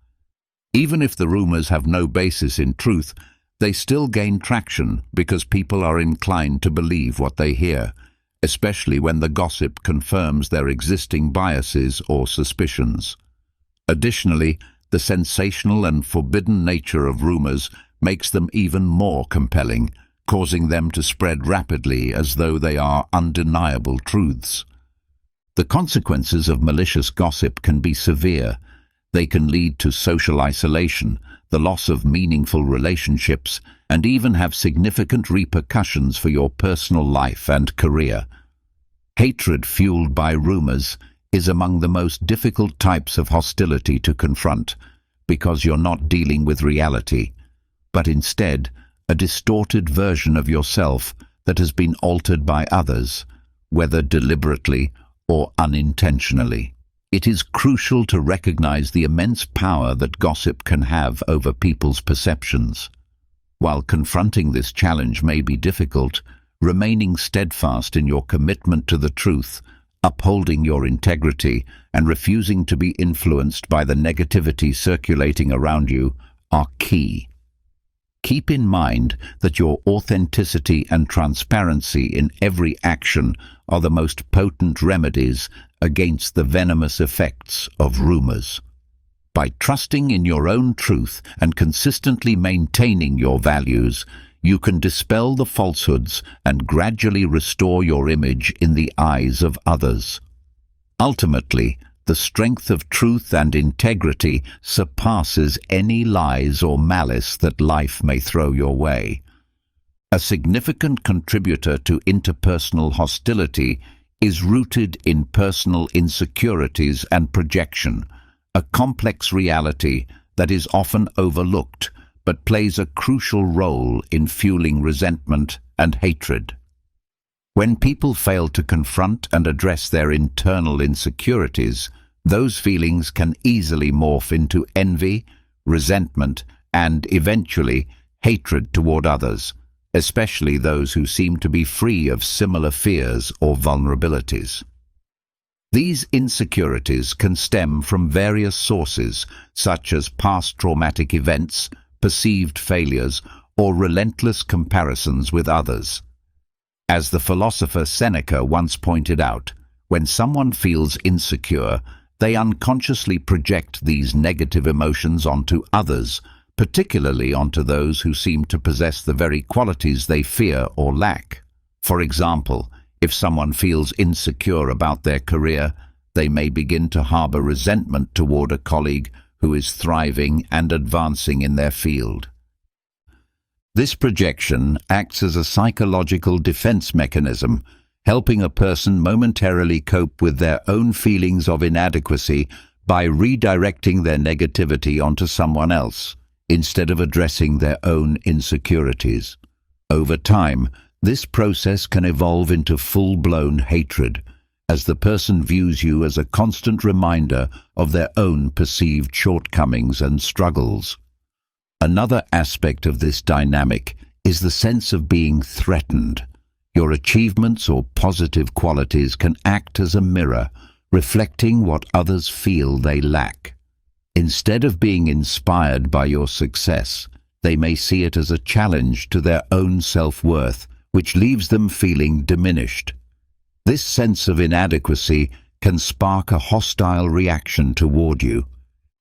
Even if the rumors have no basis in truth, they still gain traction because people are inclined to believe what they hear, especially when the gossip confirms their existing biases or suspicions. Additionally, the sensational and forbidden nature of rumors makes them even more compelling, causing them to spread rapidly as though they are undeniable truths. The consequences of malicious gossip can be severe, They can lead to social isolation, the loss of meaningful relationships, and even have significant repercussions for your personal life and career. Hatred fueled by rumors is among the most difficult types of hostility to confront, because you're not dealing with reality, but instead a distorted version of yourself that has been altered by others, whether deliberately or unintentionally. It is crucial to recognize the immense power that gossip can have over people's perceptions. While confronting this challenge may be difficult, remaining steadfast in your commitment to the truth, upholding your integrity, and refusing to be influenced by the negativity circulating around you are key. Keep in mind that your authenticity and transparency in every action are the most potent remedies against the venomous effects of rumors. By trusting in your own truth and consistently maintaining your values, you can dispel the falsehoods and gradually restore your image in the eyes of others. Ultimately, the strength of truth and integrity surpasses any lies or malice that life may throw your way. A significant contributor to interpersonal hostility is rooted in personal insecurities and projection, a complex reality that is often overlooked but plays a crucial role in fueling resentment and hatred. When people fail to confront and address their internal insecurities, those feelings can easily morph into envy, resentment, and eventually hatred toward others, especially those who seem to be free of similar fears or vulnerabilities. These insecurities can stem from various sources, such as past traumatic events, perceived failures, or relentless comparisons with others. As the philosopher Seneca once pointed out, when someone feels insecure, they unconsciously project these negative emotions onto others, particularly onto those who seem to possess the very qualities they fear or lack. For example, if someone feels insecure about their career, they may begin to harbor resentment toward a colleague who is thriving and advancing in their field. This projection acts as a psychological defense mechanism, helping a person momentarily cope with their own feelings of inadequacy by redirecting their negativity onto someone else, instead of addressing their own insecurities. Over time, this process can evolve into full-blown hatred, as the person views you as a constant reminder of their own perceived shortcomings and struggles. Another aspect of this dynamic is the sense of being threatened. Your achievements or positive qualities can act as a mirror, reflecting what others feel they lack. Instead of being inspired by your success, they may see it as a challenge to their own self-worth, which leaves them feeling diminished. This sense of inadequacy can spark a hostile reaction toward you.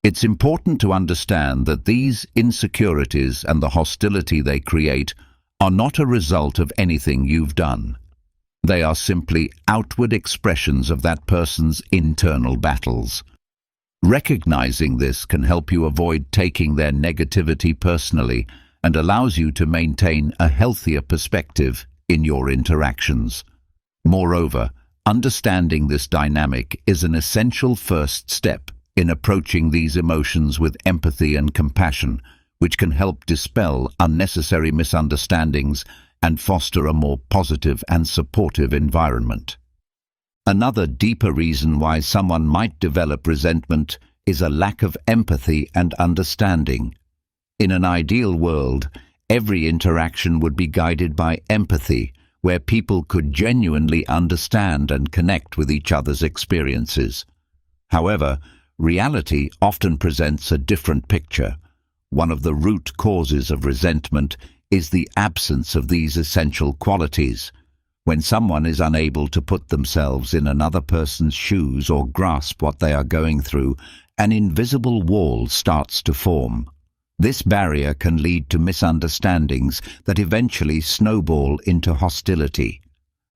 It's important to understand that these insecurities and the hostility they create are not a result of anything you've done. They are simply outward expressions of that person's internal battles. Recognizing this can help you avoid taking their negativity personally and allows you to maintain a healthier perspective in your interactions. Moreover, understanding this dynamic is an essential first step in approaching these emotions with empathy and compassion, which can help dispel unnecessary misunderstandings and foster a more positive and supportive environment. Another deeper reason why someone might develop resentment is a lack of empathy and understanding. In an ideal world, every interaction would be guided by empathy, where people could genuinely understand and connect with each other's experiences. However, reality often presents a different picture. One of the root causes of resentment is the absence of these essential qualities. When someone is unable to put themselves in another person's shoes or grasp what they are going through, an invisible wall starts to form. This barrier can lead to misunderstandings that eventually snowball into hostility.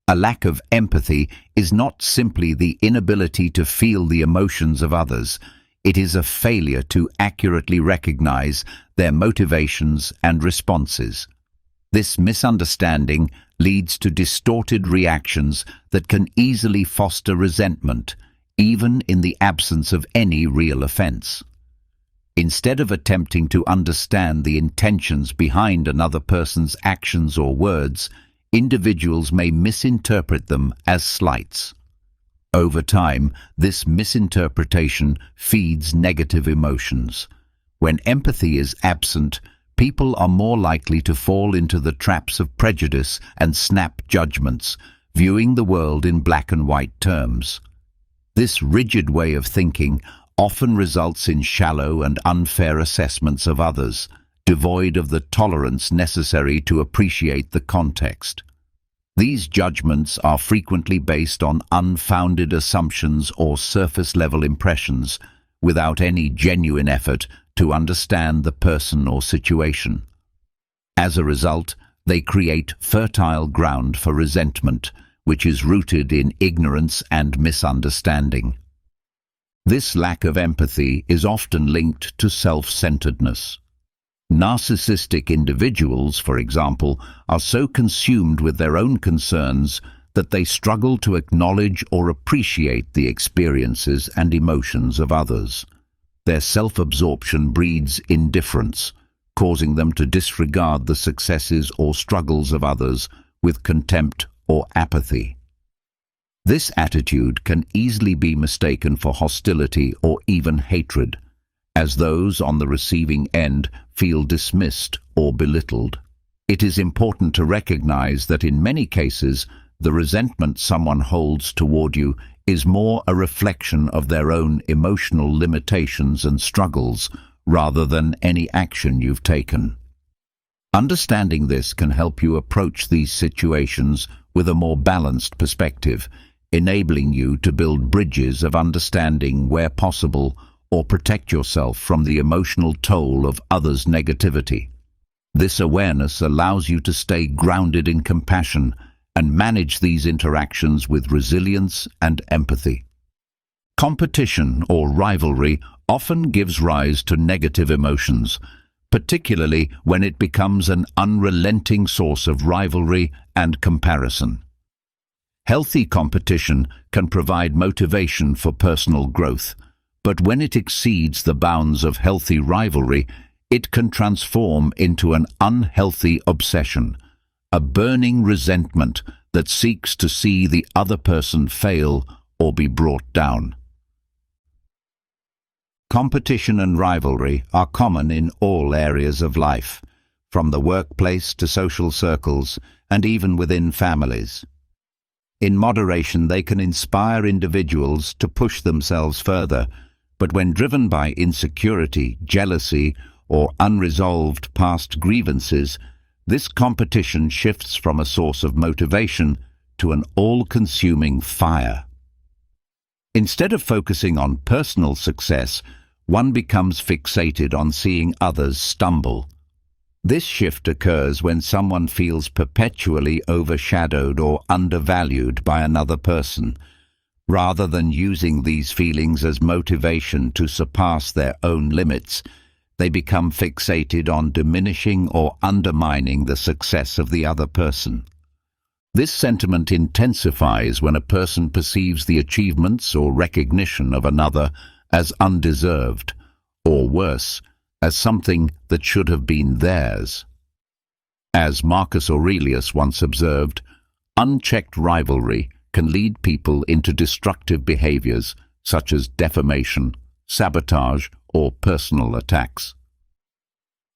A lack of empathy is not simply the inability to feel the emotions of others. It is a failure to accurately recognize their motivations and responses. This misunderstanding leads to distorted reactions that can easily foster resentment, even in the absence of any real offense. Instead of attempting to understand the intentions behind another person's actions or words, individuals may misinterpret them as slights. Over time, this misinterpretation feeds negative emotions. When empathy is absent, people are more likely to fall into the traps of prejudice and snap judgments, viewing the world in black and white terms. This rigid way of thinking often results in shallow and unfair assessments of others, devoid of the tolerance necessary to appreciate the context. These judgments are frequently based on unfounded assumptions or surface-level impressions, without any genuine effort to understand the person or situation. As a result, they create fertile ground for resentment, which is rooted in ignorance and misunderstanding. This lack of empathy is often linked to self-centeredness. Narcissistic individuals, for example, are so consumed with their own concerns that they struggle to acknowledge or appreciate the experiences and emotions of others. Their self-absorption breeds indifference, causing them to disregard the successes or struggles of others with contempt or apathy. This attitude can easily be mistaken for hostility or even hatred, as those on the receiving end feel dismissed or belittled. It is important to recognize that in many cases, the resentment someone holds toward you is more a reflection of their own emotional limitations and struggles rather than any action you've taken. Understanding this can help you approach these situations with a more balanced perspective, enabling you to build bridges of understanding where possible or protect yourself from the emotional toll of others' negativity. This awareness allows you to stay grounded in compassion and manage these interactions with resilience and empathy. Competition or rivalry often gives rise to negative emotions, particularly when it becomes an unrelenting source of rivalry and comparison. Healthy competition can provide motivation for personal growth, but when it exceeds the bounds of healthy rivalry, it can transform into an unhealthy obsession, a burning resentment that seeks to see the other person fail or be brought down. Competition and rivalry are common in all areas of life, from the workplace to social circles and even within families. In moderation, they can inspire individuals to push themselves further, but when driven by insecurity, jealousy, or unresolved past grievances, this competition shifts from a source of motivation to an all-consuming fire. Instead of focusing on personal success, one becomes fixated on seeing others stumble. This shift occurs when someone feels perpetually overshadowed or undervalued by another person. Rather than using these feelings as motivation to surpass their own limits, they become fixated on diminishing or undermining the success of the other person. This sentiment intensifies when a person perceives the achievements or recognition of another as undeserved, or worse, as something that should have been theirs. As Marcus Aurelius once observed, unchecked rivalry can lead people into destructive behaviors such as defamation, sabotage, or personal attacks.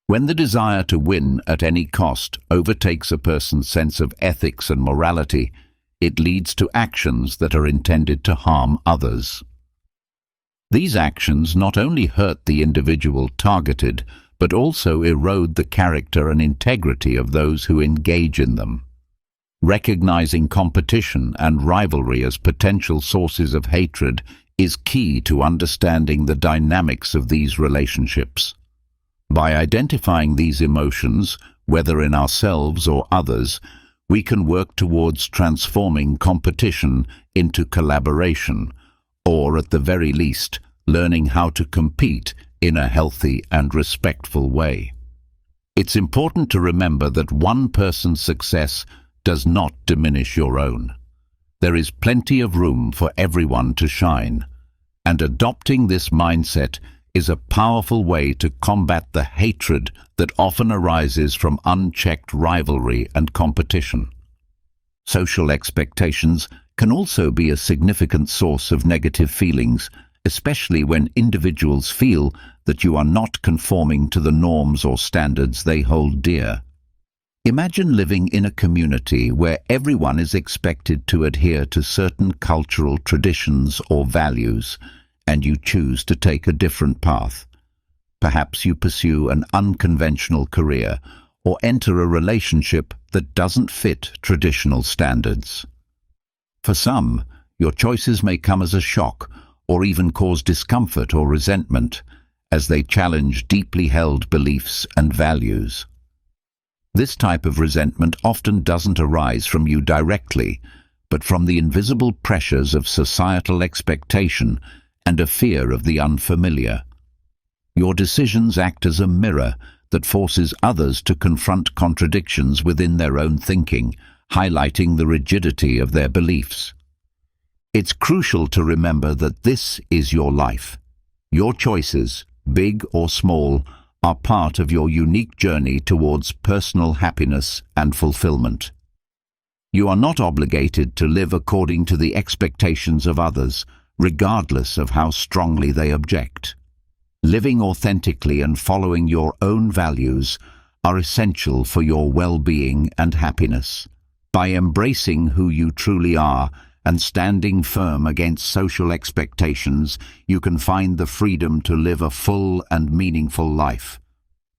When the desire to win at any cost overtakes a person's sense of ethics and morality, it leads to actions that are intended to harm others. These actions not only hurt the individual targeted, but also erode the character and integrity of those who engage in them. Recognizing competition and rivalry as potential sources of hatred is key to understanding the dynamics of these relationships. By identifying these emotions, whether in ourselves or others, we can work towards transforming competition into collaboration, or at the very least, learning how to compete in a healthy and respectful way. It's important to remember that one person's success does not diminish your own. There is plenty of room for everyone to shine, and adopting this mindset is a powerful way to combat the hatred that often arises from unchecked rivalry and competition. Social expectations can also be a significant source of negative feelings, especially when individuals feel that you are not conforming to the norms or standards they hold dear. Imagine living in a community where everyone is expected to adhere to certain cultural traditions or values, and you choose to take a different path. Perhaps you pursue an unconventional career or enter a relationship that doesn't fit traditional standards. For some, your choices may come as a shock or even cause discomfort or resentment as they challenge deeply held beliefs and values. This type of resentment often doesn't arise from you directly, but from the invisible pressures of societal expectation and a fear of the unfamiliar. Your decisions act as a mirror that forces others to confront contradictions within their own thinking, highlighting the rigidity of their beliefs. It's crucial to remember that this is your life. Your choices, big or small, are part of your unique journey towards personal happiness and fulfillment. You are not obligated to live according to the expectations of others, regardless of how strongly they object. Living authentically and following your own values are essential for your well-being and happiness. By embracing who you truly are and standing firm against social expectations, you can find the freedom to live a full and meaningful life.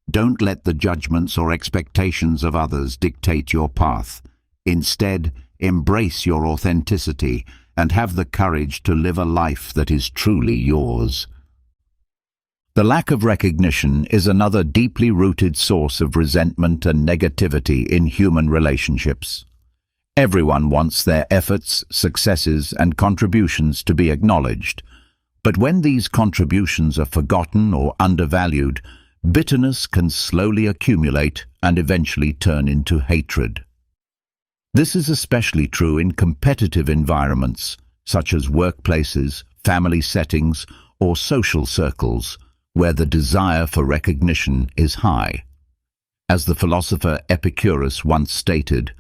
Don't let the judgments or expectations of others dictate your path. Instead, embrace your authenticity and have the courage to live a life that is truly yours. The lack of recognition is another deeply rooted source of resentment and negativity in human relationships. Everyone wants their efforts, successes, and contributions to be acknowledged, but when these contributions are forgotten or undervalued, bitterness can slowly accumulate and eventually turn into hatred. This is especially true in competitive environments, such as workplaces, family settings, or social circles, where the desire for recognition is high. As the philosopher Epicurus once stated,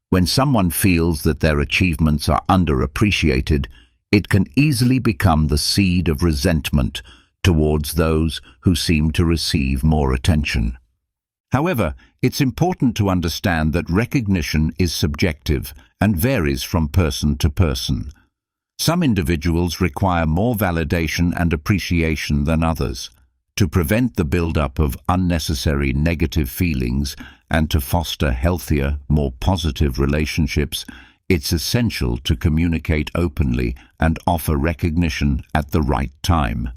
when someone feels that their achievements are underappreciated, it can easily become the seed of resentment towards those who seem to receive more attention. However, it's important to understand that recognition is subjective and varies from person to person. Some individuals require more validation and appreciation than others. To prevent the build-up of unnecessary negative feelings and to foster healthier, more positive relationships, it's essential to communicate openly and offer recognition at the right time.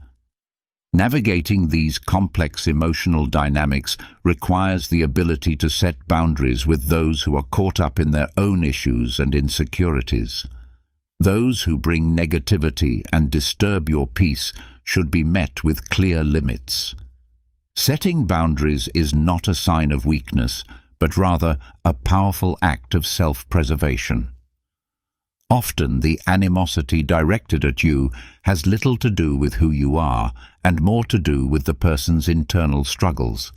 Navigating these complex emotional dynamics requires the ability to set boundaries with those who are caught up in their own issues and insecurities. Those who bring negativity and disturb your peace should be met with clear limits. Setting boundaries is not a sign of weakness, but rather a powerful act of self-preservation. Often the animosity directed at you has little to do with who you are and more to do with the person's internal struggles.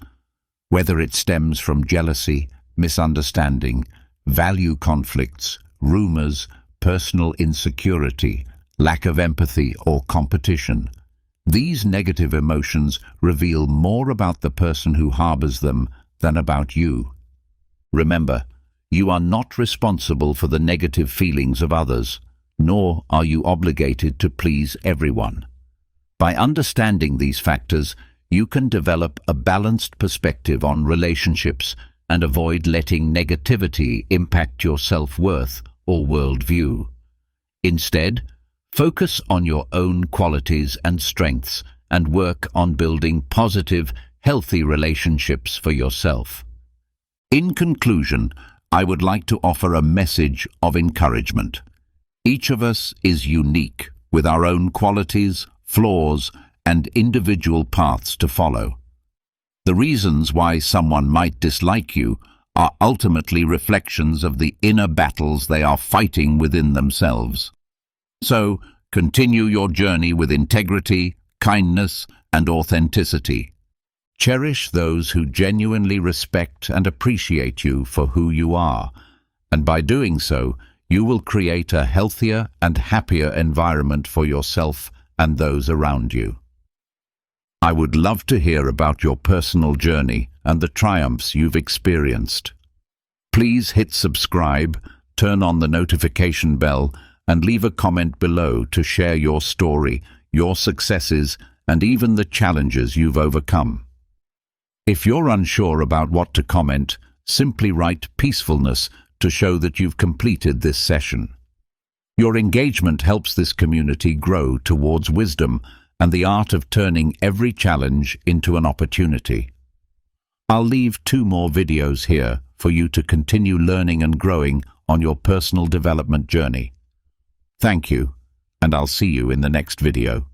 Whether it stems from jealousy, misunderstanding, value conflicts, rumors, personal insecurity, lack of empathy, or competition. These negative emotions reveal more about the person who harbors them than about you. Remember, you are not responsible for the negative feelings of others, nor are you obligated to please everyone. By understanding these factors, you can develop a balanced perspective on relationships and avoid letting negativity impact your self-worth or worldview. Instead, focus on your own qualities and strengths and work on building positive, healthy relationships for yourself. In conclusion, I would like to offer a message of encouragement. Each of us is unique, with our own qualities, flaws, and individual paths to follow. The reasons why someone might dislike you are ultimately reflections of the inner battles they are fighting within themselves. So, continue your journey with integrity, kindness, and authenticity. Cherish those who genuinely respect and appreciate you for who you are, and by doing so, you will create a healthier and happier environment for yourself and those around you. I would love to hear about your personal journey and the triumphs you've experienced. Please hit subscribe, turn on the notification bell, and leave a comment below to share your story, your successes, and even the challenges you've overcome. If you're unsure about what to comment, simply write peacefulness to show that you've completed this session. Your engagement helps this community grow towards wisdom and the art of turning every challenge into an opportunity. I'll leave 2 more videos here for you to continue learning and growing on your personal development journey. Thank you, and I'll see you in the next video.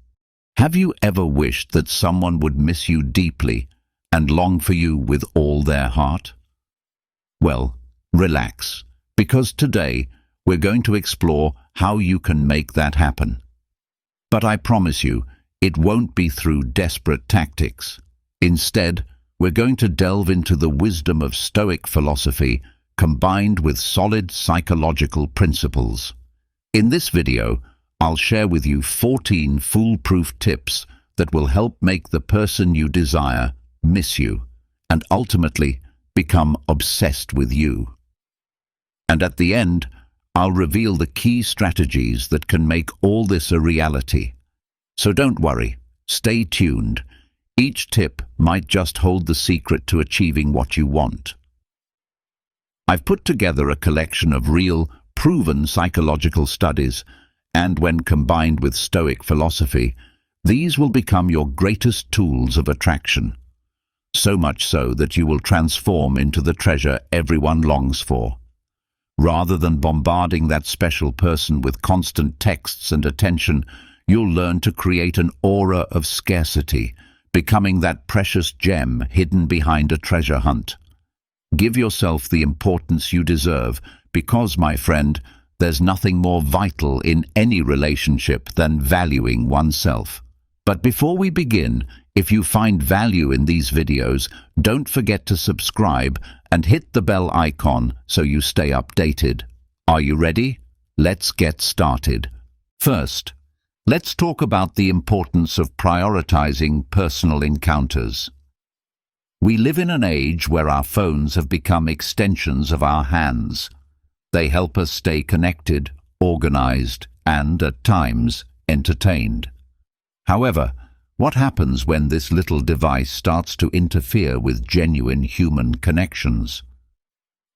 Have you ever wished that someone would miss you deeply and long for you with all their heart? Well, relax, because today we're going to explore how you can make that happen. But I promise you, it won't be through desperate tactics. Instead, we're going to delve into the wisdom of Stoic philosophy combined with solid psychological principles. In this video, I'll share with you 14 foolproof tips that will help make the person you desire miss you and ultimately become obsessed with you. And at the end, I'll reveal the key strategies that can make all this a reality. So don't worry, stay tuned. Each tip might just hold the secret to achieving what you want. I've put together a collection of real, proven psychological studies, and when combined with Stoic philosophy, these will become your greatest tools of attraction. So much so that you will transform into the treasure everyone longs for. Rather than bombarding that special person with constant texts and attention, you'll learn to create an aura of scarcity, becoming that precious gem hidden behind a treasure hunt. Give yourself the importance you deserve, because, my friend, there's nothing more vital in any relationship than valuing oneself. But before we begin, if you find value in these videos, don't forget to subscribe and hit the bell icon so you stay updated. Are you ready? Let's get started. First, let's talk about the importance of prioritizing personal encounters. We live in an age where our phones have become extensions of our hands. They help us stay connected, organized, and, at times, entertained. However, what happens when this little device starts to interfere with genuine human connections?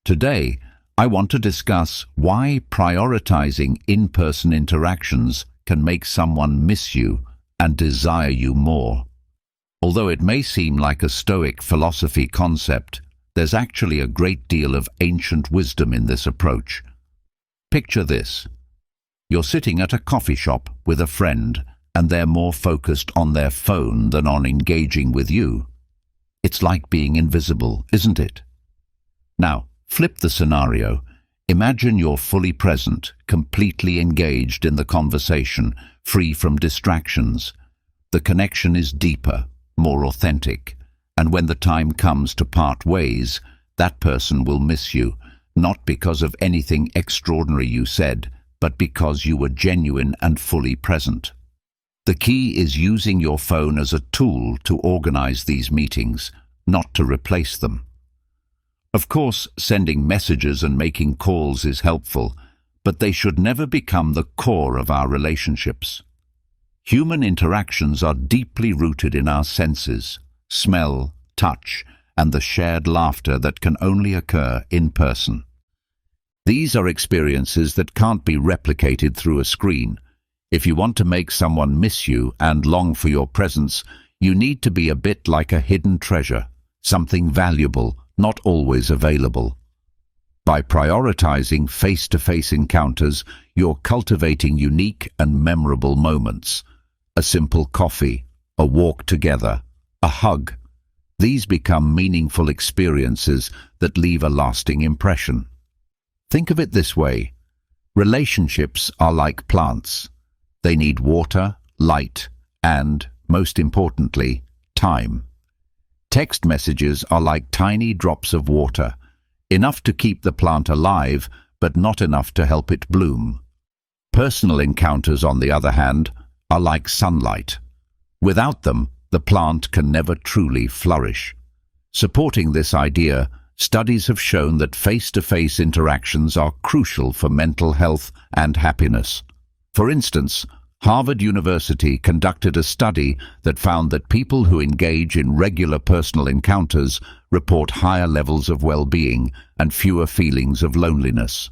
Today, I want to discuss why prioritizing in-person interactions can make someone miss you and desire you more. Although it may seem like a Stoic philosophy concept, there's actually a great deal of ancient wisdom in this approach. Picture this. You're sitting at a coffee shop with a friend, and they're more focused on their phone than on engaging with you. It's like being invisible, isn't it? Now, flip the scenario. Imagine you're fully present, completely engaged in the conversation, free from distractions. The connection is deeper, more authentic, and when the time comes to part ways, that person will miss you, not because of anything extraordinary you said, but because you were genuine and fully present. The key is using your phone as a tool to organize these meetings, not to replace them. Of course, sending messages and making calls is helpful, but they should never become the core of our relationships. Human interactions are deeply rooted in our senses, smell, touch, and the shared laughter that can only occur in person. These are experiences that can't be replicated through a screen. If you want to make someone miss you and long for your presence, you need to be a bit like a hidden treasure, something valuable, not always available. By prioritizing face-to-face encounters, you're cultivating unique and memorable moments. A simple coffee, a walk together, a hug. These become meaningful experiences that leave a lasting impression. Think of it this way. Relationships are like plants. They need water, light, and, most importantly, time. Text messages are like tiny drops of water, enough to keep the plant alive, but not enough to help it bloom. Personal encounters, on the other hand, are like sunlight. Without them, the plant can never truly flourish. Supporting this idea, studies have shown that face-to-face interactions are crucial for mental health and happiness. For instance, Harvard University conducted a study that found that people who engage in regular personal encounters report higher levels of well-being and fewer feelings of loneliness.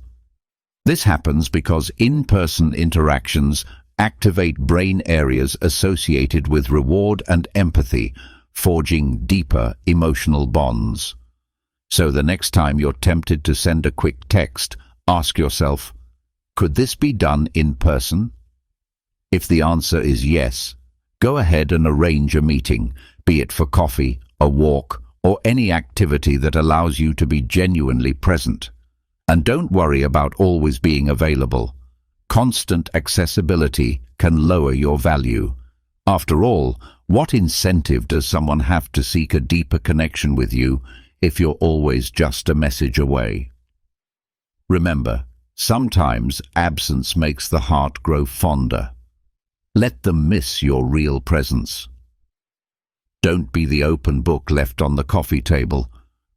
This happens because in-person interactions activate brain areas associated with reward and empathy, forging deeper emotional bonds. So the next time you're tempted to send a quick text, ask yourself, could this be done in person? If the answer is yes, go ahead and arrange a meeting, be it for coffee, a walk, or any activity that allows you to be genuinely present. And don't worry about always being available. Constant accessibility can lower your value. After all, what incentive does someone have to seek a deeper connection with you if you're always just a message away? Remember, sometimes absence makes the heart grow fonder. Let them miss your real presence. Don't be the open book left on the coffee table,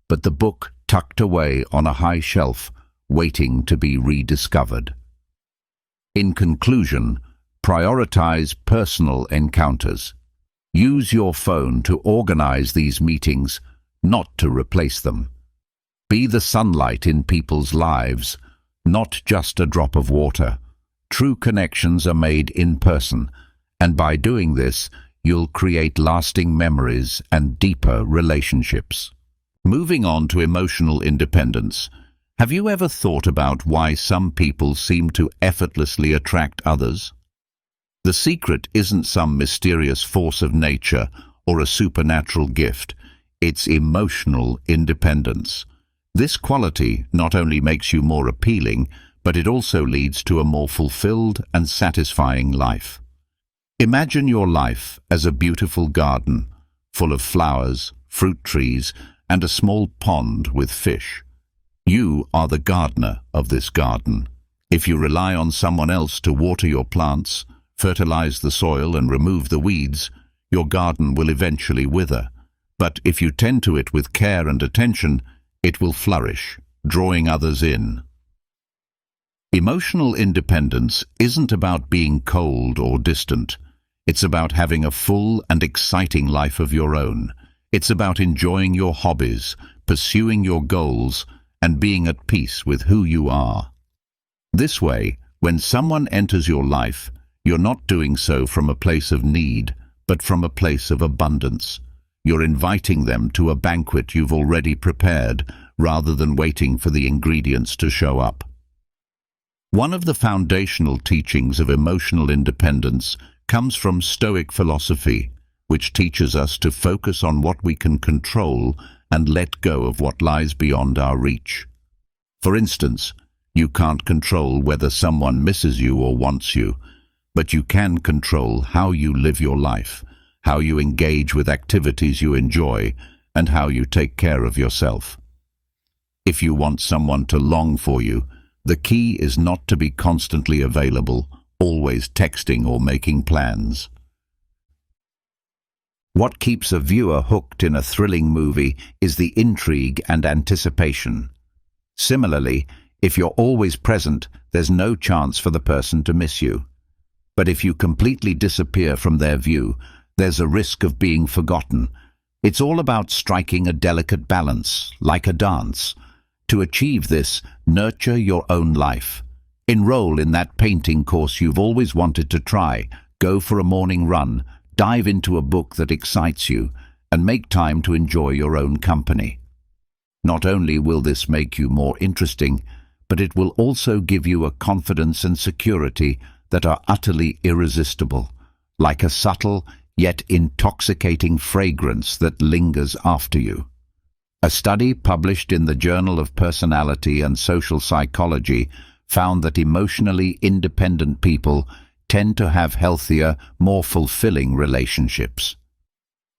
but the book tucked away on a high shelf, waiting to be rediscovered. In conclusion, prioritize personal encounters. Use your phone to organize these meetings, not to replace them. Be the sunlight in people's lives, not just a drop of water. True connections are made in person, and by doing this, you'll create lasting memories and deeper relationships. Moving on to emotional independence. Have you ever thought about why some people seem to effortlessly attract others? The secret isn't some mysterious force of nature or a supernatural gift. It's emotional independence. This quality not only makes you more appealing, but it also leads to a more fulfilled and satisfying life. Imagine your life as a beautiful garden, full of flowers, fruit trees, and a small pond with fish. You are the gardener of this garden. If you rely on someone else to water your plants, fertilize the soil, and remove the weeds, your garden will eventually wither. But if you tend to it with care and attention, it will flourish, drawing others in. Emotional independence isn't about being cold or distant. It's about having a full and exciting life of your own. It's about enjoying your hobbies, pursuing your goals, and being at peace with who you are. This way, when someone enters your life, you're not doing so from a place of need, but from a place of abundance. You're inviting them to a banquet you've already prepared, rather than waiting for the ingredients to show up. One of the foundational teachings of emotional independence comes from Stoic philosophy, which teaches us to focus on what we can control and let go of what lies beyond our reach. For instance, you can't control whether someone misses you or wants you, but you can control how you live your life, how you engage with activities you enjoy, and how you take care of yourself. If you want someone to long for you, the key is not to be constantly available, always texting or making plans. What keeps a viewer hooked in a thrilling movie is the intrigue and anticipation. Similarly, if you're always present, there's no chance for the person to miss you. But if you completely disappear from their view, there's a risk of being forgotten. It's all about striking a delicate balance, like a dance. To achieve this, nurture your own life. Enroll in that painting course you've always wanted to try, go for a morning run, dive into a book that excites you, and make time to enjoy your own company. Not only will this make you more interesting, but it will also give you a confidence and security that are utterly irresistible. Like a subtle, yet intoxicating fragrance that lingers after you. A study published in the Journal of Personality and Social Psychology found that emotionally independent people tend to have healthier, more fulfilling relationships.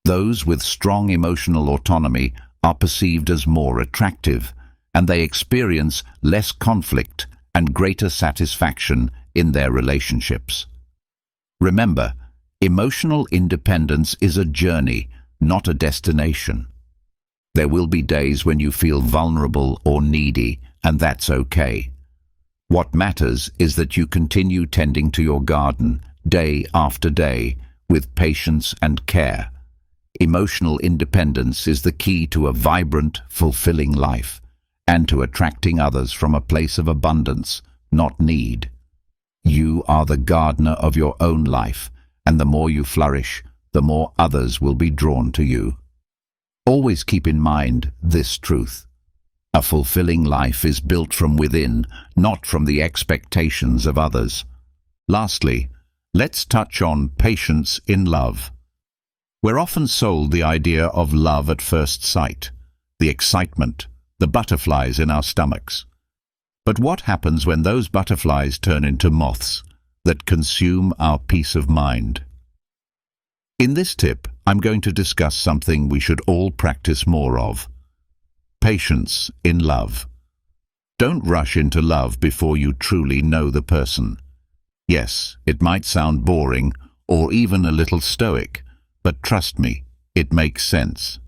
Those with strong emotional autonomy are perceived as more attractive, and they experience less conflict and greater satisfaction in their relationships. Remember, emotional independence is a journey, not a destination. There will be days when you feel vulnerable or needy, and that's okay. What matters is that you continue tending to your garden day after day with patience and care. Emotional independence is the key to a vibrant, fulfilling life and to attracting others from a place of abundance, not need. You are the gardener of your own life, and the more you flourish, the more others will be drawn to you. Always keep in mind this truth. A fulfilling life is built from within, not from the expectations of others. Lastly, let's touch on patience in love. We're often sold the idea of love at first sight, the excitement, the butterflies in our stomachs. But what happens when those butterflies turn into moths that consume our peace of mind? In this tip, I'm going to discuss something we should all practice more of. Patience in love. Don't rush into love before you truly know the person. Yes, it might sound boring or even a little stoic, but trust me, it makes sense.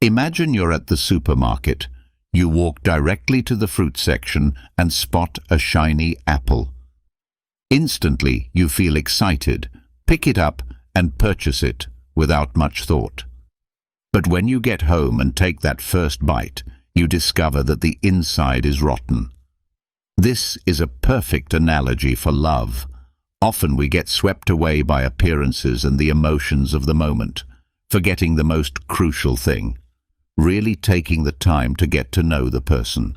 Imagine you're at the supermarket. You walk directly to the fruit section and spot a shiny apple. Instantly, you feel excited, pick it up and purchase it without much thought. But when you get home and take that first bite, you discover that the inside is rotten. This is a perfect analogy for love. Often we get swept away by appearances and the emotions of the moment, forgetting the most crucial thing, really taking the time to get to know the person.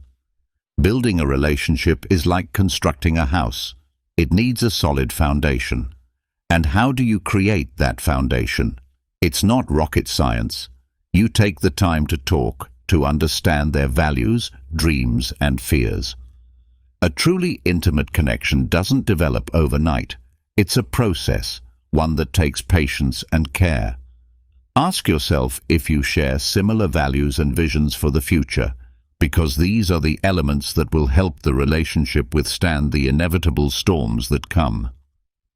Building a relationship is like constructing a house. It needs a solid foundation. And how do you create that foundation? It's not rocket science. You take the time to talk, to understand their values, dreams, and fears. A truly intimate connection doesn't develop overnight. It's a process, one that takes patience and care. Ask yourself if you share similar values and visions for the future, because these are the elements that will help the relationship withstand the inevitable storms that come.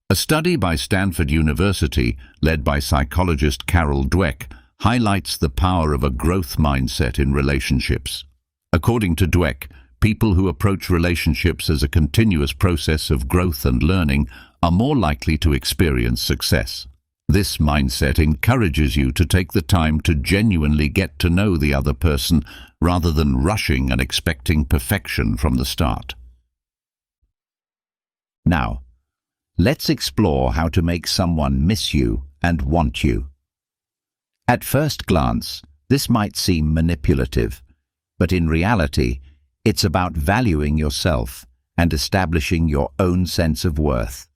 A study by Stanford University, led by psychologist Carol Dweck, highlights the power of a growth mindset in relationships. According to Dweck, people who approach relationships as a continuous process of growth and learning are more likely to experience success. This mindset encourages you to take the time to genuinely get to know the other person rather than rushing and expecting perfection from the start. Now, let's explore how to make someone miss you and want you. At first glance, this might seem manipulative, but in reality, it's about valuing yourself and establishing your own sense of worth.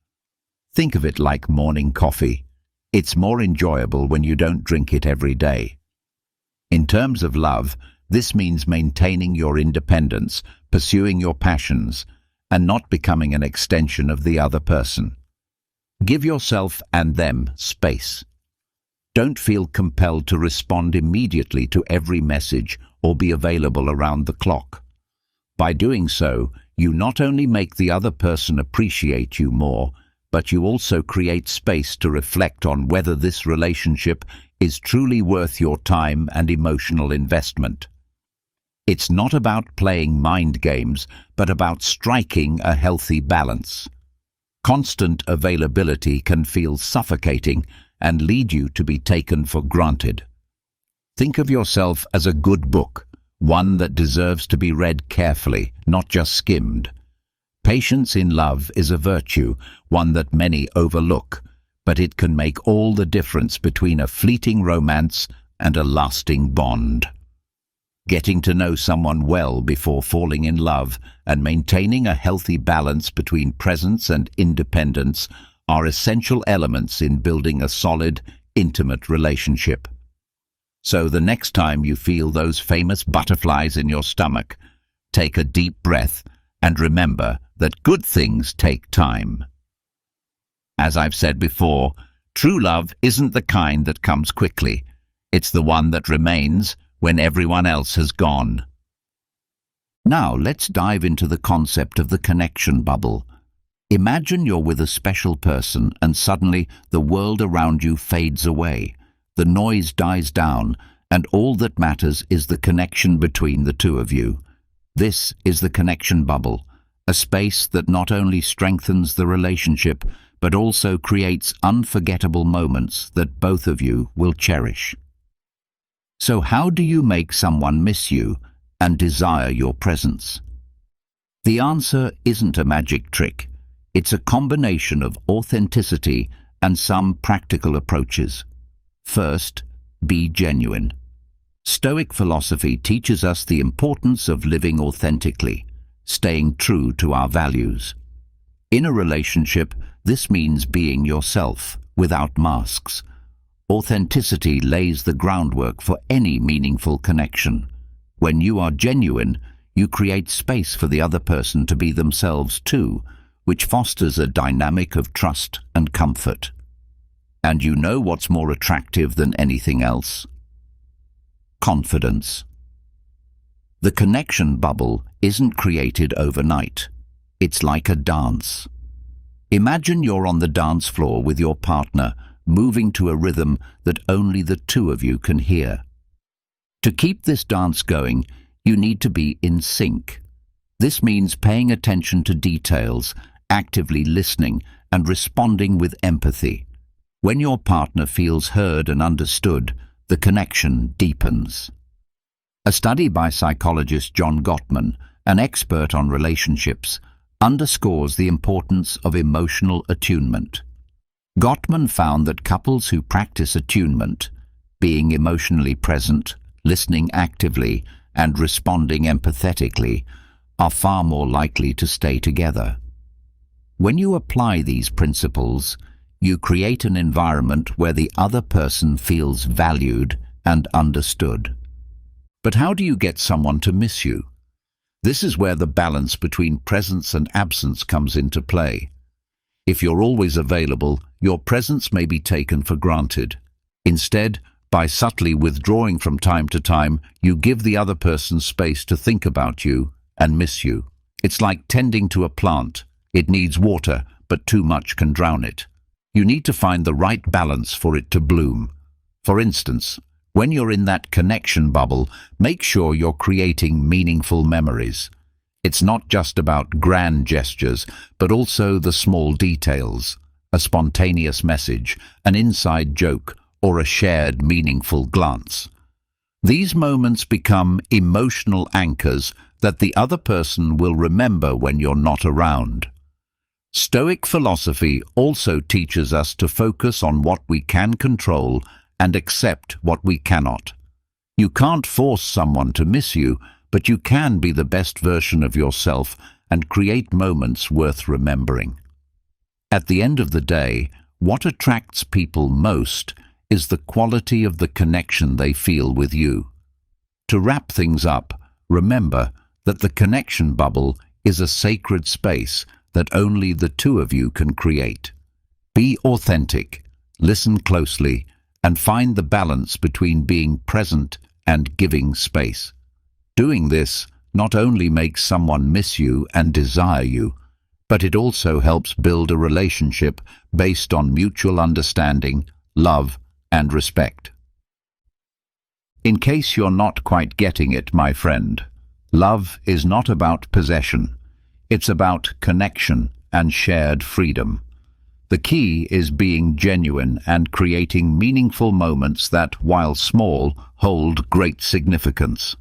Think of it like morning coffee. It's more enjoyable when you don't drink it every day. In terms of love, this means maintaining your independence, pursuing your passions, and not becoming an extension of the other person. Give yourself and them space. Don't feel compelled to respond immediately to every message or be available around the clock. By doing so, you not only make the other person appreciate you more, but you also create space to reflect on whether this relationship is truly worth your time and emotional investment. It's not about playing mind games, but about striking a healthy balance. Constant availability can feel suffocating and lead you to be taken for granted. Think of yourself as a good book, one that deserves to be read carefully, not just skimmed. Patience in love is a virtue, one that many overlook, but it can make all the difference between a fleeting romance and a lasting bond. Getting to know someone well before falling in love and maintaining a healthy balance between presence and independence are essential elements in building a solid, intimate relationship. So the next time you feel those famous butterflies in your stomach, take a deep breath and remember that good things take time. As I've said before, true love isn't the kind that comes quickly. It's the one that remains when everyone else has gone. Now let's dive into the concept of the connection bubble. Imagine you're with a special person and suddenly the world around you fades away. The noise dies down, and all that matters is the connection between the two of you. This is the connection bubble, a space that not only strengthens the relationship, but also creates unforgettable moments that both of you will cherish. So how do you make someone miss you and desire your presence? The answer isn't a magic trick. It's a combination of authenticity and some practical approaches. First, be genuine. Stoic philosophy teaches us the importance of living authentically, staying true to our values. In a relationship, this means being yourself, without masks. Authenticity lays the groundwork for any meaningful connection. When you are genuine, you create space for the other person to be themselves too, which fosters a dynamic of trust and comfort. And you know what's more attractive than anything else? Confidence. The connection bubble isn't created overnight. It's like a dance. Imagine you're on the dance floor with your partner, moving to a rhythm that only the two of you can hear. To keep this dance going, you need to be in sync. This means paying attention to details, actively listening, and responding with empathy. When your partner feels heard and understood, the connection deepens. A study by psychologist John Gottman, an expert on relationships, underscores the importance of emotional attunement. Gottman found that couples who practice attunement, being emotionally present, listening actively, and responding empathetically, are far more likely to stay together. When you apply these principles, you create an environment where the other person feels valued and understood. But how do you get someone to miss you? This is where the balance between presence and absence comes into play. If you're always available, your presence may be taken for granted. Instead, by subtly withdrawing from time to time, you give the other person space to think about you and miss you. It's like tending to a plant. It needs water, but too much can drown it. You need to find the right balance for it to bloom. For instance, when you're in that connection bubble, make sure you're creating meaningful memories. It's not just about grand gestures, but also the small details, a spontaneous message, an inside joke, or a shared meaningful glance. These moments become emotional anchors that the other person will remember when you're not around. Stoic philosophy also teaches us to focus on what we can control and accept what we cannot. You can't force someone to miss you, but you can be the best version of yourself and create moments worth remembering. At the end of the day, what attracts people most is the quality of the connection they feel with you. To wrap things up, remember that the connection bubble is a sacred space that only the two of you can create. Be authentic, listen closely, and find the balance between being present and giving space. Doing this not only makes someone miss you and desire you, but it also helps build a relationship based on mutual understanding, love, and respect. In case you're not quite getting it, my friend, love is not about possession. It's about connection and shared freedom. The key is being genuine and creating meaningful moments that, while small, hold great significance.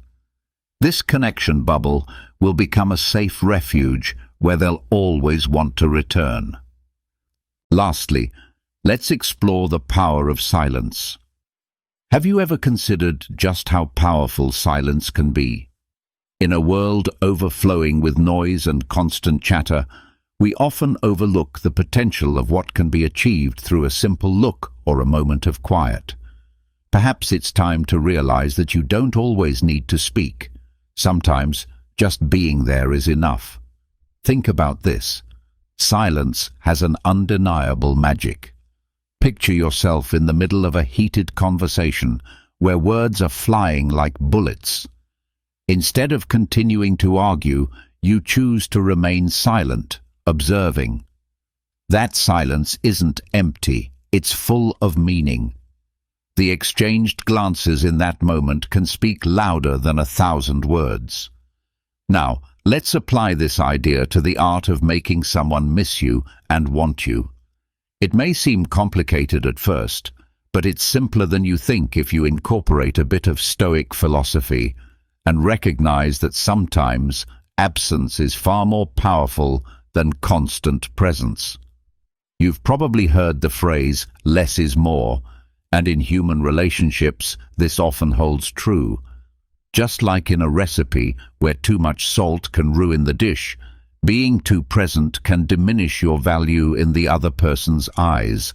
This connection bubble will become a safe refuge where they'll always want to return. Lastly, let's explore the power of silence. Have you ever considered just how powerful silence can be? In a world overflowing with noise and constant chatter, we often overlook the potential of what can be achieved through a simple look or a moment of quiet. Perhaps it's time to realize that you don't always need to speak. Sometimes just being there is enough. Think about this. Silence has an undeniable magic. Picture yourself in the middle of a heated conversation where words are flying like bullets. Instead of continuing to argue, you choose to remain silent, observing. That silence isn't empty, it's full of meaning. The exchanged glances in that moment can speak louder than 1,000 words. Now, let's apply this idea to the art of making someone miss you and want you. It may seem complicated at first, but it's simpler than you think if you incorporate a bit of Stoic philosophy and recognize that sometimes absence is far more powerful than constant presence. You've probably heard the phrase, "less is more," and in human relationships, this often holds true. Just like in a recipe where too much salt can ruin the dish, being too present can diminish your value in the other person's eyes.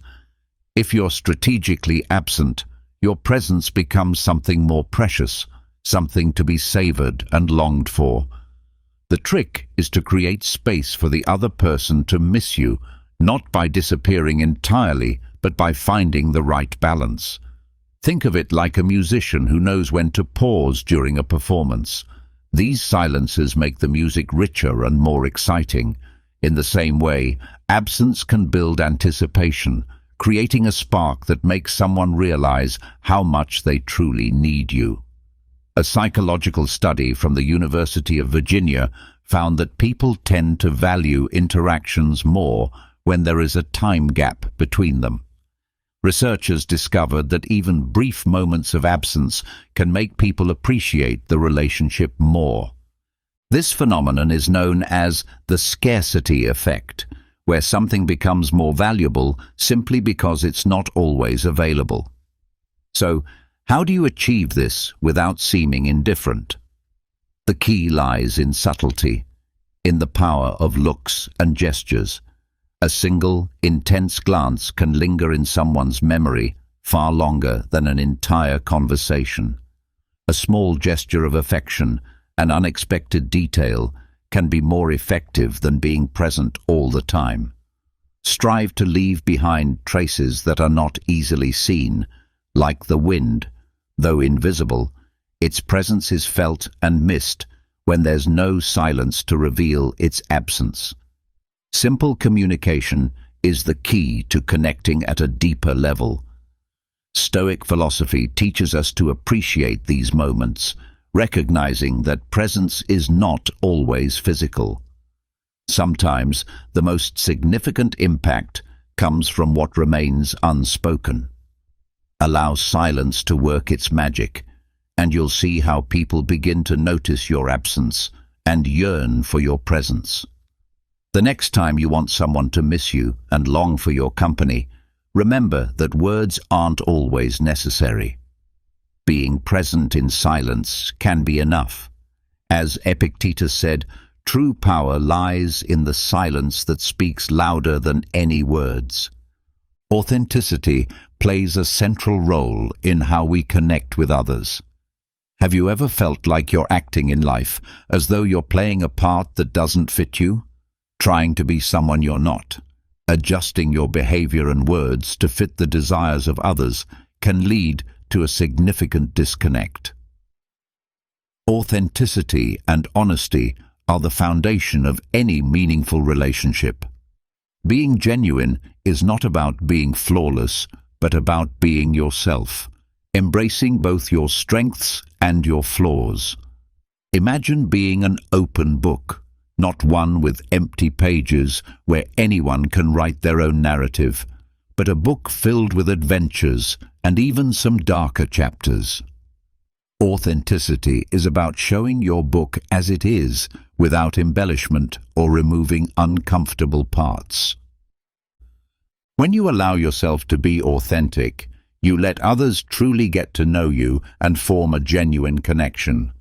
If you're strategically absent, your presence becomes something more precious, something to be savored and longed for. The trick is to create space for the other person to miss you, not by disappearing entirely, but by finding the right balance. Think of it like a musician who knows when to pause during a performance. These silences make the music richer and more exciting. In the same way, absence can build anticipation, creating a spark that makes someone realize how much they truly need you. A psychological study from the University of Virginia found that people tend to value interactions more when there is a time gap between them. Researchers discovered that even brief moments of absence can make people appreciate the relationship more. This phenomenon is known as the scarcity effect, where something becomes more valuable simply because it's not always available. So, how do you achieve this without seeming indifferent? The key lies in subtlety, in the power of looks and gestures. A single, intense glance can linger in someone's memory far longer than an entire conversation. A small gesture of affection, an unexpected detail, can be more effective than being present all the time. Strive to leave behind traces that are not easily seen, like the wind. Though invisible, its presence is felt and missed when there's no silence to reveal its absence. Simple communication is the key to connecting at a deeper level. Stoic philosophy teaches us to appreciate these moments, recognizing that presence is not always physical. Sometimes the most significant impact comes from what remains unspoken. Allow silence to work its magic, and you'll see how people begin to notice your absence and yearn for your presence. The next time you want someone to miss you and long for your company, remember that words aren't always necessary. Being present in silence can be enough. As Epictetus said, true power lies in the silence that speaks louder than any words. Authenticity plays a central role in how we connect with others. Have you ever felt like you're acting in life as though you're playing a part that doesn't fit you? Trying to be someone you're not, adjusting your behavior and words to fit the desires of others can lead to a significant disconnect. Authenticity and honesty are the foundation of any meaningful relationship. Being genuine is not about being flawless, but about being yourself, embracing both your strengths and your flaws. Imagine being an open book, not one with empty pages where anyone can write their own narrative, but a book filled with adventures and even some darker chapters. Authenticity is about showing your book as it is, without embellishment or removing uncomfortable parts. When you allow yourself to be authentic, you let others truly get to know you and form a genuine connection.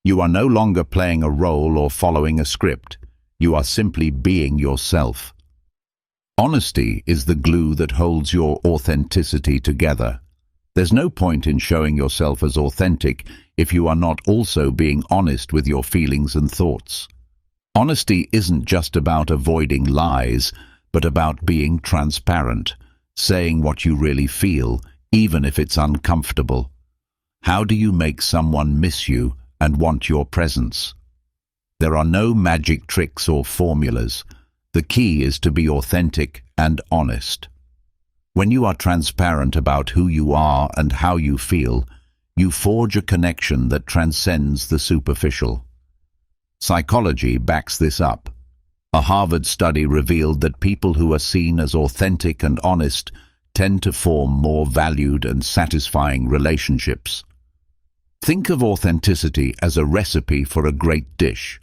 You are no longer playing a role or following a script. You are simply being yourself. Honesty is the glue that holds your authenticity together. There's no point in showing yourself as authentic if you are not also being honest with your feelings and thoughts. Honesty isn't just about avoiding lies, but about being transparent, saying what you really feel, even if it's uncomfortable. How do you make someone miss you and want your presence? There are no magic tricks or formulas. The key is to be authentic and honest. When you are transparent about who you are and how you feel, you forge a connection that transcends the superficial. Psychology backs this up. A Harvard study revealed that people who are seen as authentic and honest tend to form more valued and satisfying relationships. Think of authenticity as a recipe for a great dish.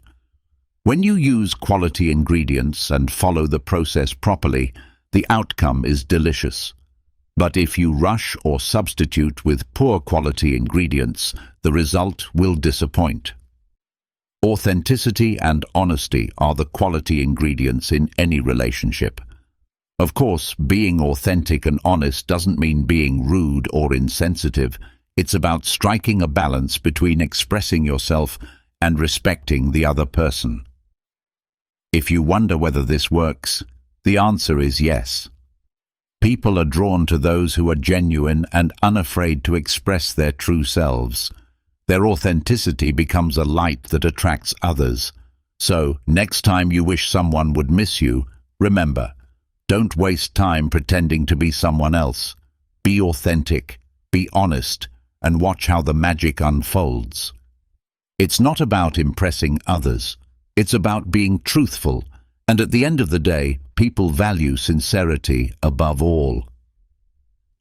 When you use quality ingredients and follow the process properly, the outcome is delicious. But if you rush or substitute with poor quality ingredients, the result will disappoint. Authenticity and honesty are the quality ingredients in any relationship. Of course, being authentic and honest doesn't mean being rude or insensitive. It's about striking a balance between expressing yourself and respecting the other person. If you wonder whether this works, the answer is yes. People are drawn to those who are genuine and unafraid to express their true selves. Their authenticity becomes a light that attracts others. So, next time you wish someone would miss you, remember, don't waste time pretending to be someone else. Be authentic, be honest, and watch how the magic unfolds. It's not about impressing others. It's about being truthful, and at the end of the day, people value sincerity above all.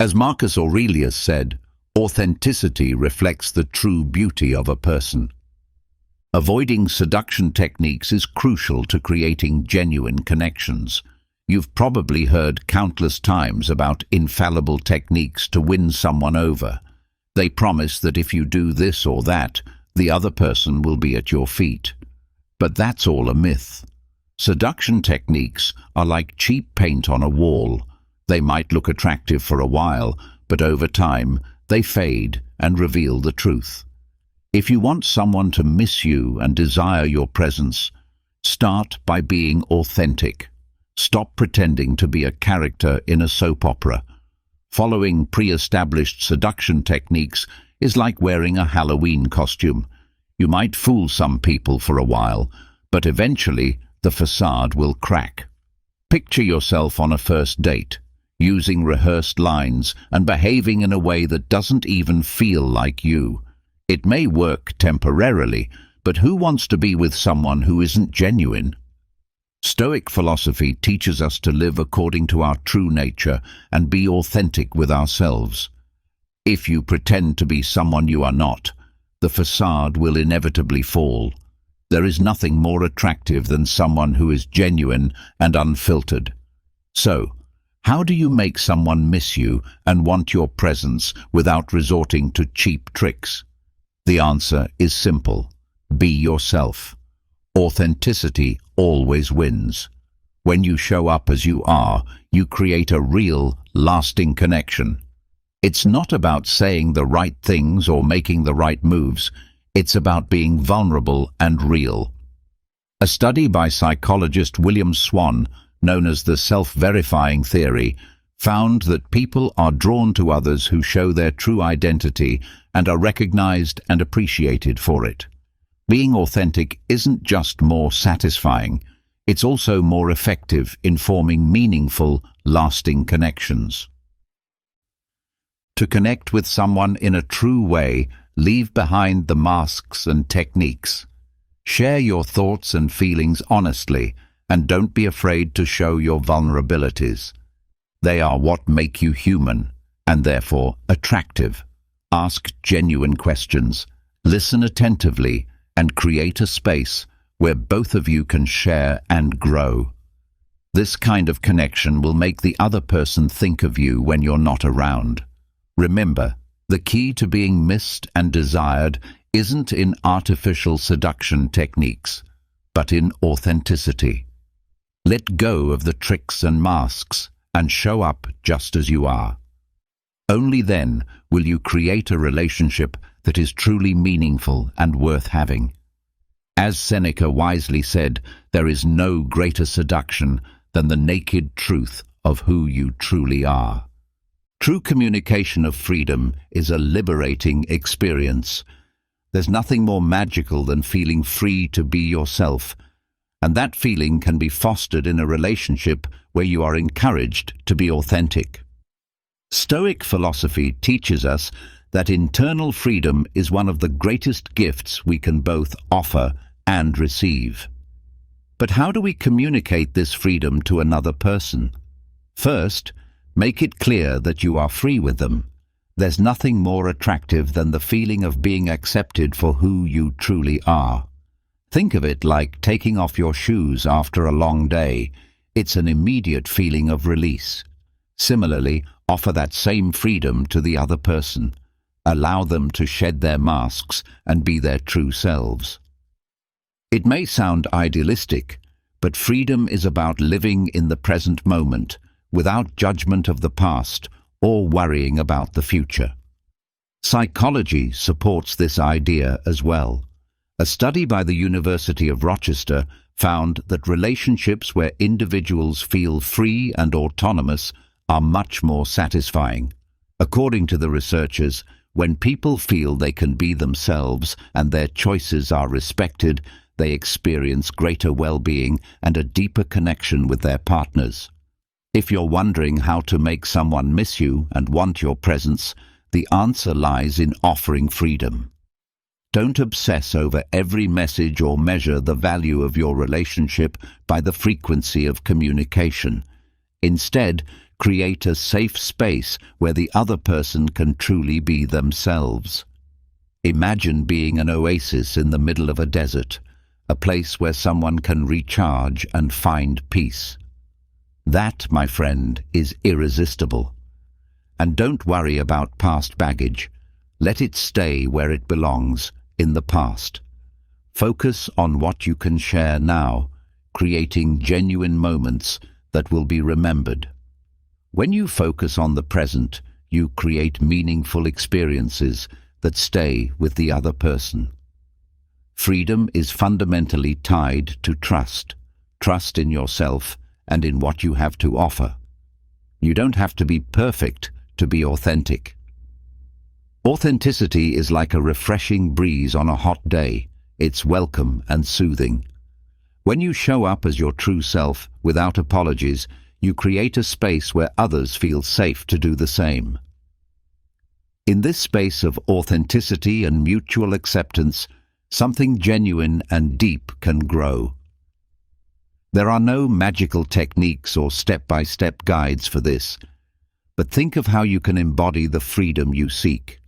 As Marcus Aurelius said, authenticity reflects the true beauty of a person. Avoiding seduction techniques is crucial to creating genuine connections. You've probably heard countless times about infallible techniques to win someone over. They promise that if you do this or that, the other person will be at your feet. But that's all a myth. Seduction techniques are like cheap paint on a wall. They might look attractive for a while, but over time, they fade and reveal the truth. If you want someone to miss you and desire your presence, start by being authentic. Stop pretending to be a character in a soap opera. Following pre-established seduction techniques is like wearing a Halloween costume. You might fool some people for a while, but eventually the facade will crack. Picture yourself on a first date, using rehearsed lines and behaving in a way that doesn't even feel like you. It may work temporarily, but who wants to be with someone who isn't genuine? Stoic philosophy teaches us to live according to our true nature and be authentic with ourselves. If you pretend to be someone you are not, the facade will inevitably fall. There is nothing more attractive than someone who is genuine and unfiltered. So, how do you make someone miss you and want your presence without resorting to cheap tricks? The answer is simple. Be yourself. Authenticity always wins. When you show up as you are, you create a real, lasting connection. It's not about saying the right things or making the right moves. It's about being vulnerable and real. A study by psychologist William Swan, known as the self-verifying theory, found that people are drawn to others who show their true identity and are recognized and appreciated for it. Being authentic isn't just more satisfying, it's also more effective in forming meaningful, lasting connections. To connect with someone in a true way, leave behind the masks and techniques. Share your thoughts and feelings honestly, and don't be afraid to show your vulnerabilities. They are what make you human, and therefore attractive. Ask genuine questions, listen attentively, and create a space where both of you can share and grow. This kind of connection will make the other person think of you when you're not around. Remember, the key to being missed and desired isn't in artificial seduction techniques, but in authenticity. Let go of the tricks and masks and show up just as you are. Only then will you create a relationship that is truly meaningful and worth having. As Seneca wisely said, there is no greater seduction than the naked truth of who you truly are. True communication of freedom is a liberating experience. There's nothing more magical than feeling free to be yourself, and that feeling can be fostered in a relationship where you are encouraged to be authentic. Stoic philosophy teaches us that internal freedom is one of the greatest gifts we can both offer and receive. But how do we communicate this freedom to another person? First, make it clear that you are free with them. There's nothing more attractive than the feeling of being accepted for who you truly are. Think of it like taking off your shoes after a long day. It's an immediate feeling of release. Similarly, offer that same freedom to the other person. Allow them to shed their masks and be their true selves. It may sound idealistic, but freedom is about living in the present moment, without judgment of the past or worrying about the future. Psychology supports this idea as well. A study by the University of Rochester found that relationships where individuals feel free and autonomous are much more satisfying. According to the researchers, when people feel they can be themselves and their choices are respected, they experience greater well-being and a deeper connection with their partners. If you're wondering how to make someone miss you and want your presence, the answer lies in offering freedom. Don't obsess over every message or measure the value of your relationship by the frequency of communication. Instead, create a safe space where the other person can truly be themselves. Imagine being an oasis in the middle of a desert, a place where someone can recharge and find peace. That, my friend, is irresistible. And don't worry about past baggage. Let it stay where it belongs, in the past. Focus on what you can share now, creating genuine moments that will be remembered. When you focus on the present, you create meaningful experiences that stay with the other person. Freedom is fundamentally tied to trust. Trust in yourself and in what you have to offer. You don't have to be perfect to be authentic. Authenticity is like a refreshing breeze on a hot day. It's welcome and soothing. When you show up as your true self without apologies, you create a space where others feel safe to do the same. In this space of authenticity and mutual acceptance, something genuine and deep can grow. There are no magical techniques or step-by-step guides for this, but think of how you can embody the freedom you seek.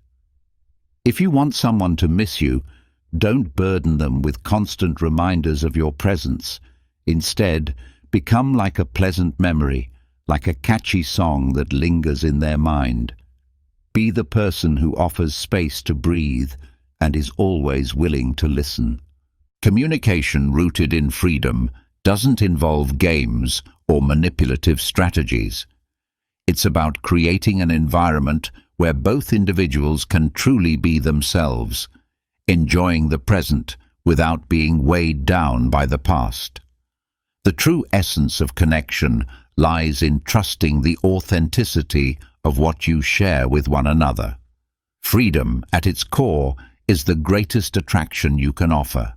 If you want someone to miss you, don't burden them with constant reminders of your presence. Instead, become like a pleasant memory, like a catchy song that lingers in their mind. Be the person who offers space to breathe and is always willing to listen. Communication rooted in freedom doesn't involve games or manipulative strategies. It's about creating an environment where both individuals can truly be themselves, enjoying the present without being weighed down by the past. The true essence of connection lies in trusting the authenticity of what you share with one another. Freedom, at its core, is the greatest attraction you can offer.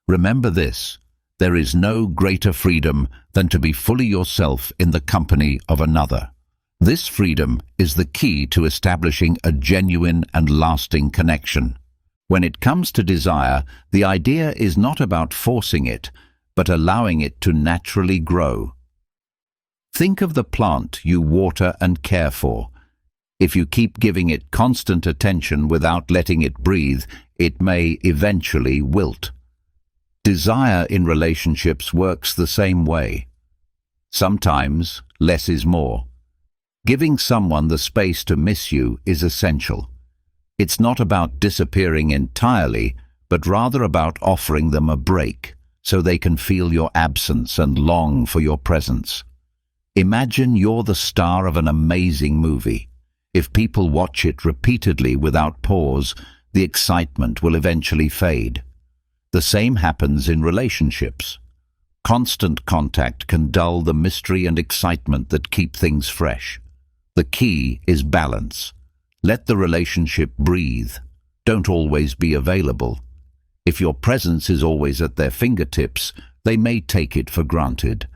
Remember this: there is no greater freedom than to be fully yourself in the company of another. This freedom is the key to establishing a genuine and lasting connection. When it comes to desire, the idea is not about forcing it, but allowing it to naturally grow. Think of the plant you water and care for. If you keep giving it constant attention without letting it breathe, it may eventually wilt. Desire in relationships works the same way. Sometimes less is more. Giving someone the space to miss you is essential. It's not about disappearing entirely, but rather about offering them a break, so they can feel your absence and long for your presence. Imagine you're the star of an amazing movie. If people watch it repeatedly without pause, the excitement will eventually fade. The same happens in relationships. Constant contact can dull the mystery and excitement that keep things fresh. The key is balance. Let the relationship breathe. Don't always be available. If your presence is always at their fingertips, they may take it for granted.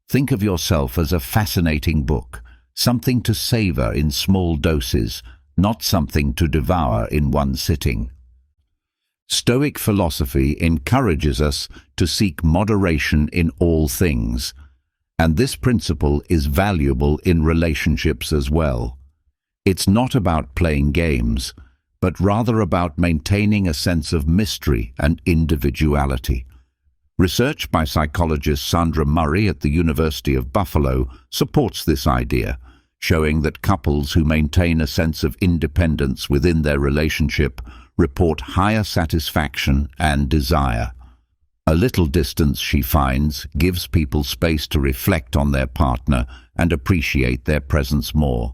Think of yourself as a fascinating book, something to savor in small doses, not something to devour in one sitting. Stoic philosophy encourages us to seek moderation in all things, and this principle is valuable in relationships as well. It's not about playing games, but rather about maintaining a sense of mystery and individuality. Research by psychologist Sandra Murray at the University of Buffalo supports this idea, showing that couples who maintain a sense of independence within their relationship report higher satisfaction and desire. A little distance, she finds, gives people space to reflect on their partner and appreciate their presence more.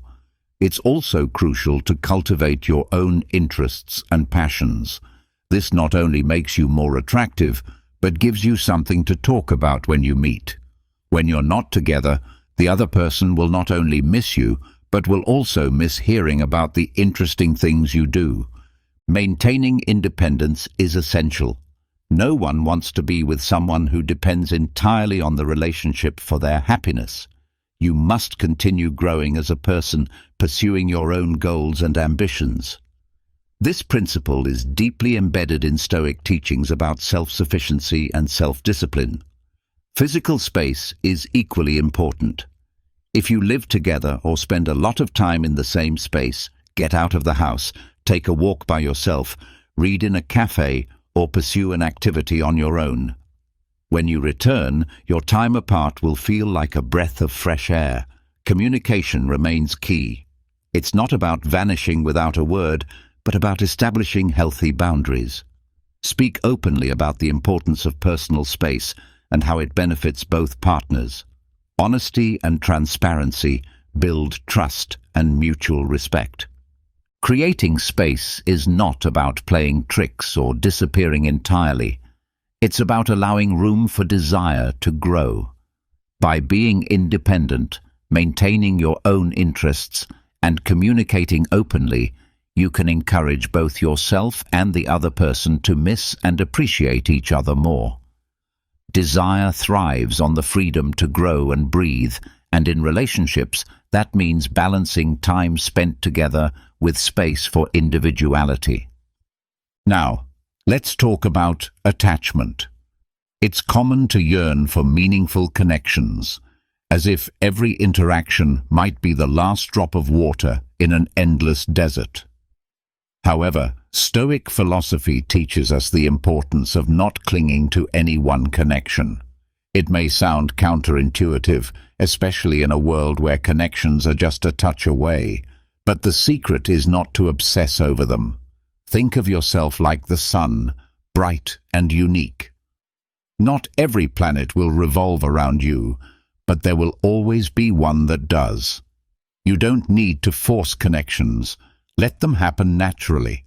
It's also crucial to cultivate your own interests and passions. This not only makes you more attractive, but gives you something to talk about when you meet. When you're not together, the other person will not only miss you, but will also miss hearing about the interesting things you do. Maintaining independence is essential. No one wants to be with someone who depends entirely on the relationship for their happiness. You must continue growing as a person, pursuing your own goals and ambitions. This principle is deeply embedded in Stoic teachings about self-sufficiency and self-discipline. Physical space is equally important. If you live together or spend a lot of time in the same space, get out of the house, take a walk by yourself, read in a cafe, or pursue an activity on your own. When you return, your time apart will feel like a breath of fresh air. Communication remains key. It's not about vanishing without a word, but about establishing healthy boundaries. Speak openly about the importance of personal space and how it benefits both partners. Honesty and transparency build trust and mutual respect. Creating space is not about playing tricks or disappearing entirely. It's about allowing room for desire to grow. By being independent, maintaining your own interests, and communicating openly, you can encourage both yourself and the other person to miss and appreciate each other more. Desire thrives on the freedom to grow and breathe, and in relationships, that means balancing time spent together with space for individuality. Now, let's talk about attachment. It's common to yearn for meaningful connections, as if every interaction might be the last drop of water in an endless desert. However, Stoic philosophy teaches us the importance of not clinging to any one connection. It may sound counterintuitive, especially in a world where connections are just a touch away, but the secret is not to obsess over them. Think of yourself like the sun, bright and unique. Not every planet will revolve around you, but there will always be one that does. You don't need to force connections. Let them happen naturally.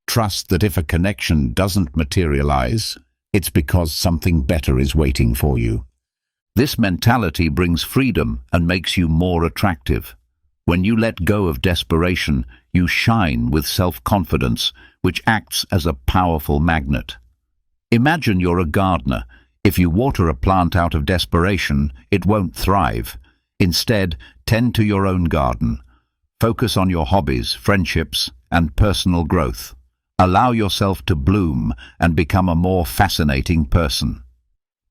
Trust that if a connection doesn't materialize, it's because something better is waiting for you. This mentality brings freedom and makes you more attractive. When you let go of desperation, you shine with self-confidence, which acts as a powerful magnet. Imagine you're a gardener. If you water a plant out of desperation, it won't thrive. Instead, tend to your own garden. Focus on your hobbies, friendships, and personal growth. Allow yourself to bloom and become a more fascinating person.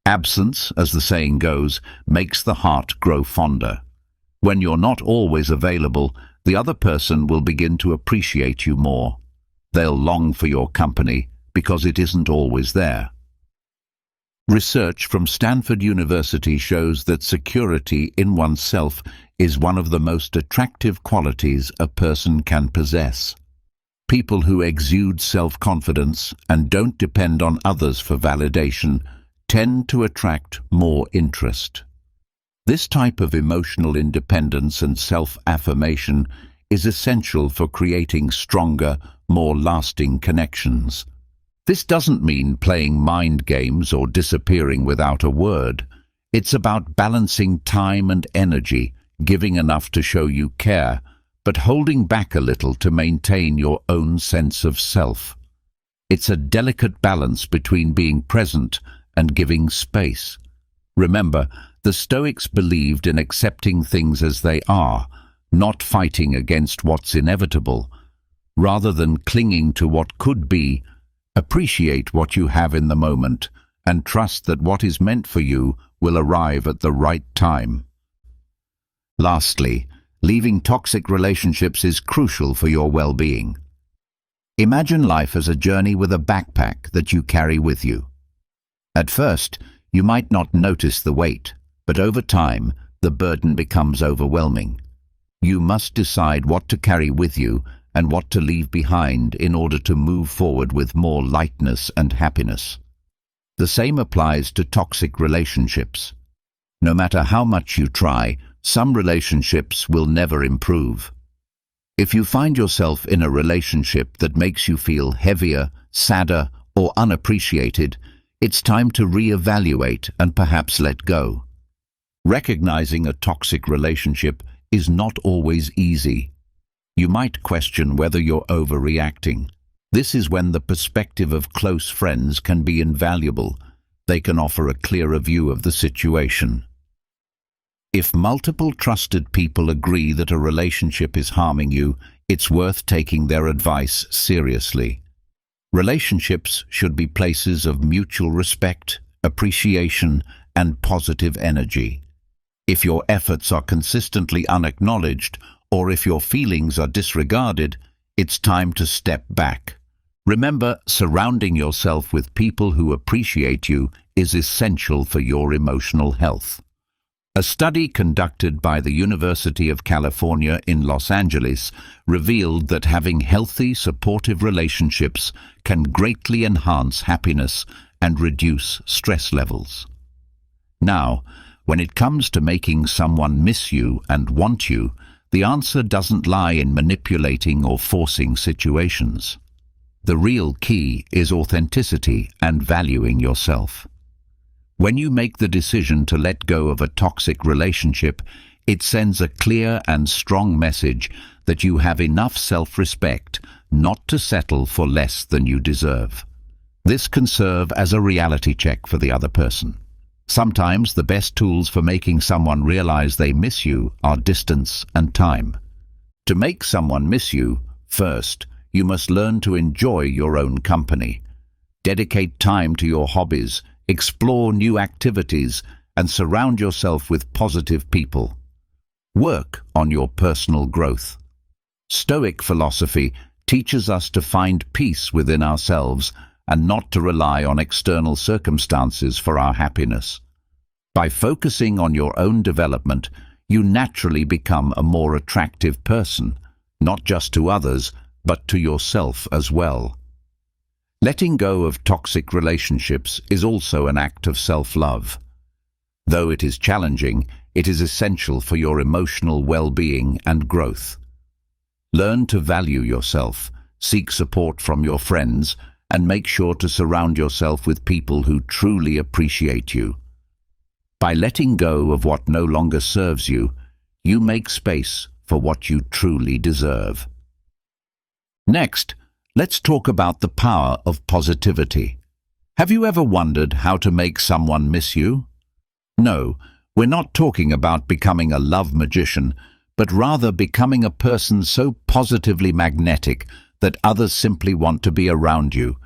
Absence, as the saying goes, makes the heart grow fonder. When you're not always available, the other person will begin to appreciate you more. They'll long for your company because it isn't always there. Research from Stanford University shows that security in oneself is one of the most attractive qualities a person can possess. People who exude self-confidence and don't depend on others for validation tend to attract more interest. This type of emotional independence and self-affirmation is essential for creating stronger, more lasting connections. This doesn't mean playing mind games or disappearing without a word. It's about balancing time and energy, giving enough to show you care, but holding back a little to maintain your own sense of self. It's a delicate balance between being present and giving space. Remember, the Stoics believed in accepting things as they are, not fighting against what's inevitable. Rather than clinging to what could be, appreciate what you have in the moment and trust that what is meant for you will arrive at the right time. Lastly, leaving toxic relationships is crucial for your well-being. Imagine life as a journey with a backpack that you carry with you. At first, you might not notice the weight, but over time, the burden becomes overwhelming. You must decide what to carry with you and what to leave behind in order to move forward with more lightness and happiness. The same applies to toxic relationships. No matter how much you try, some relationships will never improve. If you find yourself in a relationship that makes you feel heavier, sadder, or unappreciated, it's time to reevaluate and perhaps let go. Recognizing a toxic relationship is not always easy. You might question whether you're overreacting. This is when the perspective of close friends can be invaluable. They can offer a clearer view of the situation. If multiple trusted people agree that a relationship is harming you, it's worth taking their advice seriously. Relationships should be places of mutual respect, appreciation, and positive energy. If your efforts are consistently unacknowledged, or if your feelings are disregarded, it's time to step back. Remember, surrounding yourself with people who appreciate you is essential for your emotional health. A study conducted by the University of California in Los Angeles revealed that having healthy, supportive relationships can greatly enhance happiness and reduce stress levels. Now, when it comes to making someone miss you and want you, the answer doesn't lie in manipulating or forcing situations. The real key is authenticity and valuing yourself. When you make the decision to let go of a toxic relationship, it sends a clear and strong message that you have enough self-respect not to settle for less than you deserve. This can serve as a reality check for the other person. Sometimes the best tools for making someone realize they miss you are distance and time. To make someone miss you, first, you must learn to enjoy your own company. Dedicate time to your hobbies, explore new activities, and surround yourself with positive people. Work on your personal growth. Stoic philosophy teaches us to find peace within ourselves and not to rely on external circumstances for our happiness. By focusing on your own development, you naturally become a more attractive person, not just to others, but to yourself as well. Letting go of toxic relationships is also an act of self-love. Though it is challenging, it is essential for your emotional well-being and growth. Learn to value yourself, seek support from your friends, and make sure to surround yourself with people who truly appreciate you. By letting go of what no longer serves you, you make space for what you truly deserve. Next, let's talk about the power of positivity. Have you ever wondered how to make someone miss you? No, we're not talking about becoming a love magician, but rather becoming a person so positively magnetic that others simply want to be around you.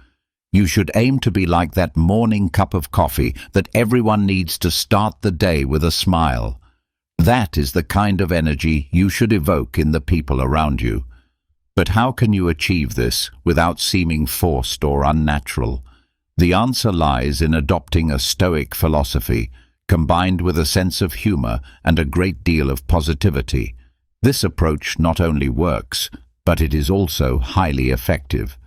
You should aim to be like that morning cup of coffee that everyone needs to start the day with a smile. That is the kind of energy you should evoke in the people around you. But how can you achieve this without seeming forced or unnatural? The answer lies in adopting a Stoic philosophy, combined with a sense of humor and a great deal of positivity. This approach not only works, but it is also highly effective.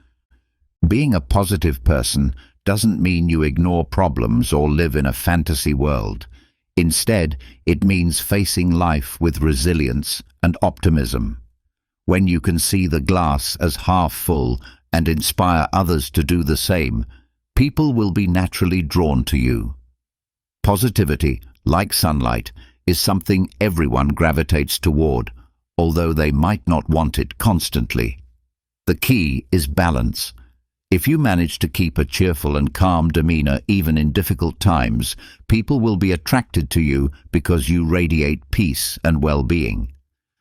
Being a positive person doesn't mean you ignore problems or live in a fantasy world. Instead, it means facing life with resilience and optimism. When you can see the glass as half full and inspire others to do the same, people will be naturally drawn to you. Positivity, like sunlight, is something everyone gravitates toward, although they might not want it constantly. The key is balance. If you manage to keep a cheerful and calm demeanor even in difficult times, people will be attracted to you because you radiate peace and well-being.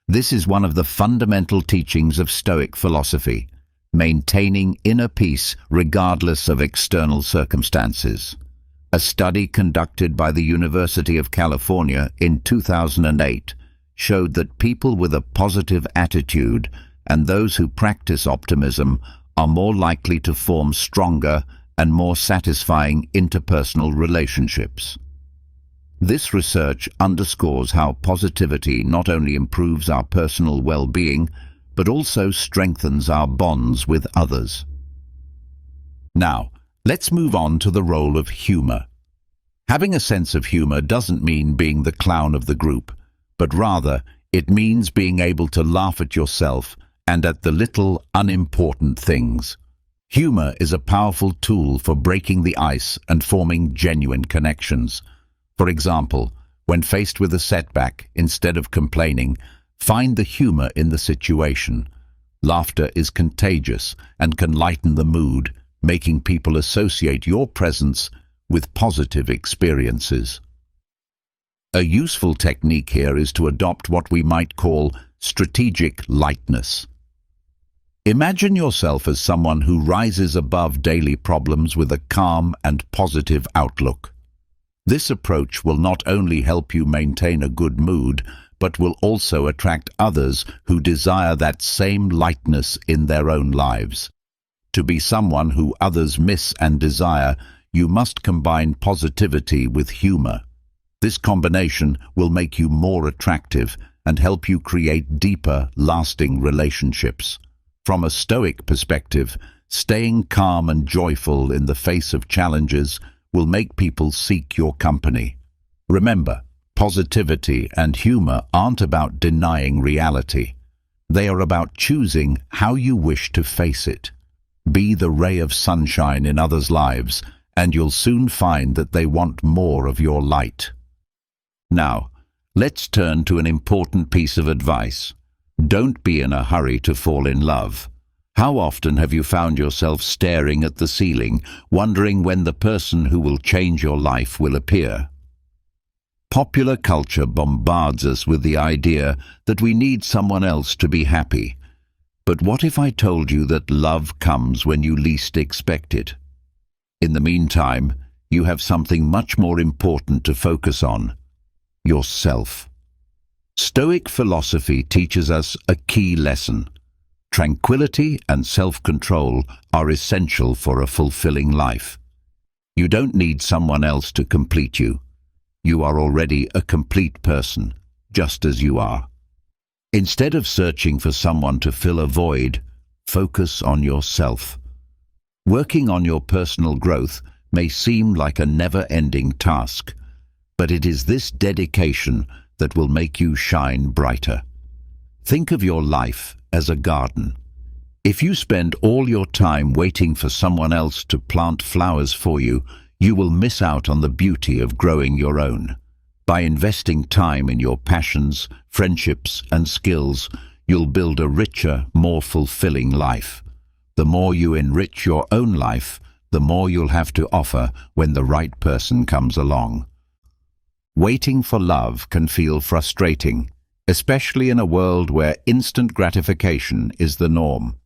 This is one of the fundamental teachings of Stoic philosophy, maintaining inner peace regardless of external circumstances. A study conducted by the University of California in 2008 showed that people with a positive attitude and those who practice optimism are more likely to form stronger and more satisfying interpersonal relationships. This research underscores how positivity not only improves our personal well-being, but also strengthens our bonds with others. Now, let's move on to the role of humor. Having a sense of humor doesn't mean being the clown of the group, but rather it means being able to laugh at yourself and at the little, unimportant things. Humor is a powerful tool for breaking the ice and forming genuine connections. For example, when faced with a setback, instead of complaining, find the humor in the situation. Laughter is contagious and can lighten the mood, making people associate your presence with positive experiences. A useful technique here is to adopt what we might call strategic lightness. Imagine yourself as someone who rises above daily problems with a calm and positive outlook. This approach will not only help you maintain a good mood, but will also attract others who desire that same lightness in their own lives. To be someone who others miss and desire, you must combine positivity with humor. This combination will make you more attractive and help you create deeper, lasting relationships. From a Stoic perspective, staying calm and joyful in the face of challenges will make people seek your company. Remember, positivity and humor aren't about denying reality. They are about choosing how you wish to face it. Be the ray of sunshine in others' lives, and you'll soon find that they want more of your light. Now, let's turn to an important piece of advice. Don't be in a hurry to fall in love. How often have you found yourself staring at the ceiling, wondering when the person who will change your life will appear? Popular culture bombards us with the idea that we need someone else to be happy. But what if I told you that love comes when you least expect it? In the meantime, you have something much more important to focus on: yourself. Stoic philosophy teaches us a key lesson. Tranquility and self-control are essential for a fulfilling life. You don't need someone else to complete you. You are already a complete person, just as you are. Instead of searching for someone to fill a void, focus on yourself. Working on your personal growth may seem like a never-ending task, but it is this dedication that will make you shine brighter. Think of your life as a garden. If you spend all your time waiting for someone else to plant flowers for you, you will miss out on the beauty of growing your own. By investing time in your passions, friendships, and skills, you'll build a richer, more fulfilling life. The more you enrich your own life, the more you'll have to offer when the right person comes along. Waiting for love can feel frustrating, especially in a world where instant gratification is the norm.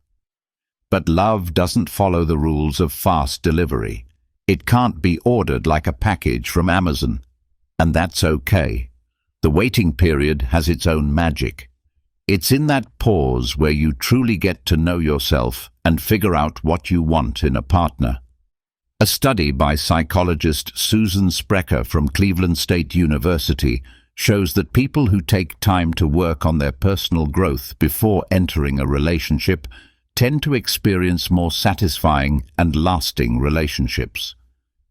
But love doesn't follow the rules of fast delivery. It can't be ordered like a package from Amazon, and that's okay. The waiting period has its own magic. It's in that pause where you truly get to know yourself and figure out what you want in a partner. A study by psychologist Susan Sprecher from Cleveland State University shows that people who take time to work on their personal growth before entering a relationship tend to experience more satisfying and lasting relationships.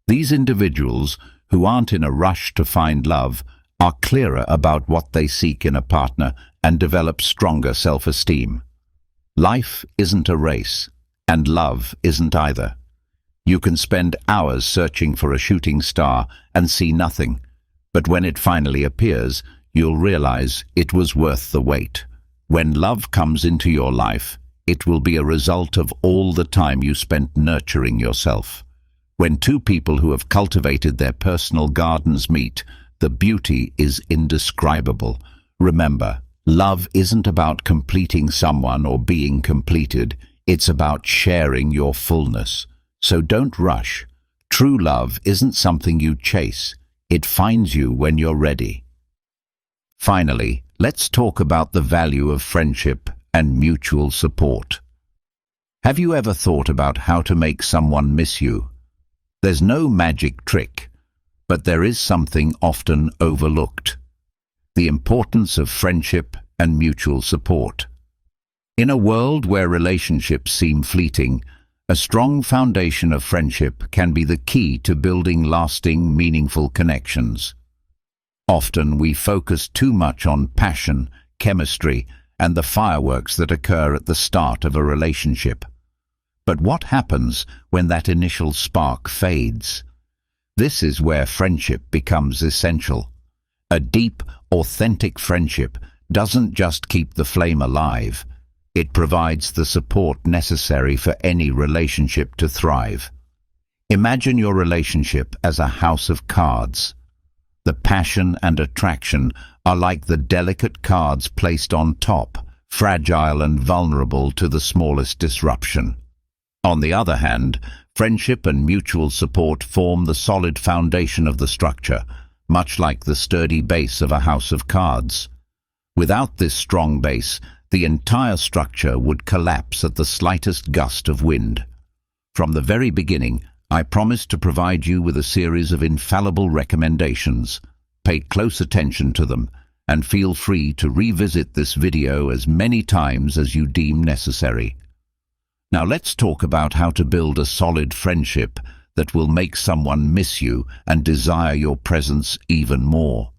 These individuals, who aren't in a rush to find love, are clearer about what they seek in a partner and develop stronger self-esteem. Life isn't a race, and love isn't either. You can spend hours searching for a shooting star and see nothing, but when it finally appears, you'll realize it was worth the wait. When love comes into your life, it will be a result of all the time you spent nurturing yourself. When two people who have cultivated their personal gardens meet, the beauty is indescribable. Remember, love isn't about completing someone or being completed. It's about sharing your fullness. So don't rush. True love isn't something you chase. It finds you when you're ready. Finally, let's talk about the value of friendship and mutual support. Have you ever thought about how to make someone miss you? There's no magic trick, but there is something often overlooked: the importance of friendship and mutual support. In a world where relationships seem fleeting, a strong foundation of friendship can be the key to building lasting, meaningful connections. Often we focus too much on passion, chemistry, and the fireworks that occur at the start of a relationship. But what happens when that initial spark fades? This is where friendship becomes essential. A deep, authentic friendship doesn't just keep the flame alive. It provides the support necessary for any relationship to thrive. Imagine your relationship as a house of cards. The passion and attraction are like the delicate cards placed on top, fragile and vulnerable to the smallest disruption. On the other hand, friendship and mutual support form the solid foundation of the structure, much like the sturdy base of a house of cards. Without this strong base, the entire structure would collapse at the slightest gust of wind. From the very beginning, I promised to provide you with a series of infallible recommendations. Pay close attention to them, and feel free to revisit this video as many times as you deem necessary. Now let's talk about how to build a solid friendship that will make someone miss you and desire your presence even more.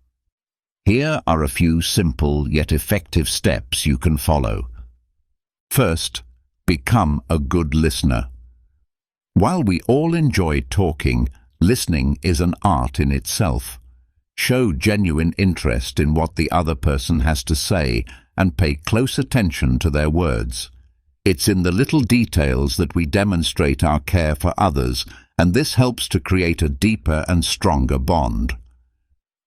Here are a few simple yet effective steps you can follow. First, become a good listener. While we all enjoy talking, listening is an art in itself. Show genuine interest in what the other person has to say and pay close attention to their words. It's in the little details that we demonstrate our care for others, and this helps to create a deeper and stronger bond.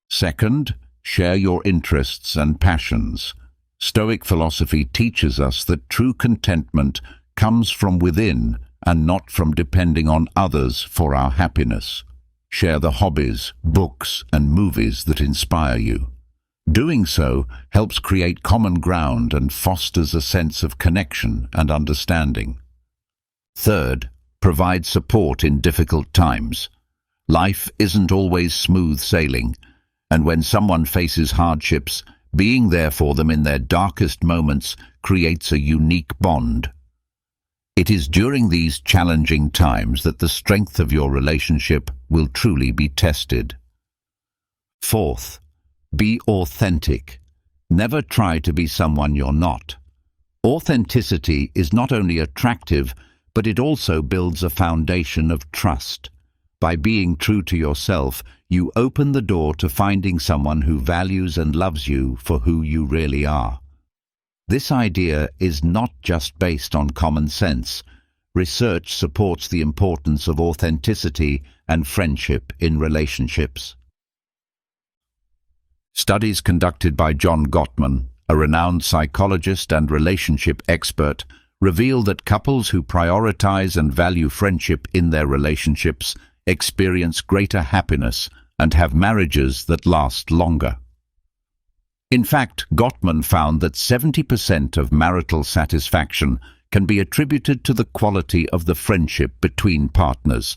Second, share your interests and passions. Stoic philosophy teaches us that true contentment comes from within and not from depending on others for our happiness. Share the hobbies, books, and movies that inspire you. Doing so helps create common ground and fosters a sense of connection and understanding. Third, provide support in difficult times. Life isn't always smooth sailing, and when someone faces hardships, being there for them in their darkest moments creates a unique bond. It is during these challenging times that the strength of your relationship will truly be tested. Fourth, be authentic. Never try to be someone you're not. Authenticity is not only attractive, but it also builds a foundation of trust. By being true to yourself, you open the door to finding someone who values and loves you for who you really are. This idea is not just based on common sense. Research supports the importance of authenticity and friendship in relationships. Studies conducted by John Gottman, a renowned psychologist and relationship expert, reveal that couples who prioritize and value friendship in their relationships experience greater happiness and have marriages that last longer. In fact, Gottman found that 70% of marital satisfaction can be attributed to the quality of the friendship between partners.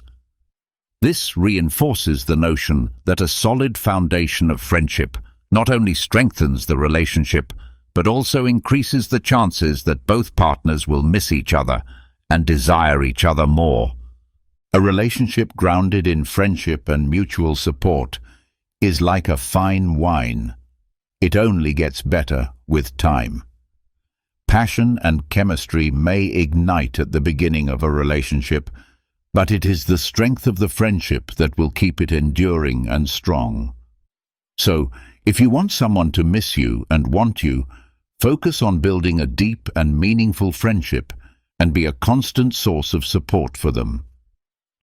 This reinforces the notion that a solid foundation of friendship not only strengthens the relationship, but also increases the chances that both partners will miss each other and desire each other more. A relationship grounded in friendship and mutual support is like a fine wine. It only gets better with time. Passion and chemistry may ignite at the beginning of a relationship, but it is the strength of the friendship that will keep it enduring and strong. So, if you want someone to miss you and want you, focus on building a deep and meaningful friendship and be a constant source of support for them.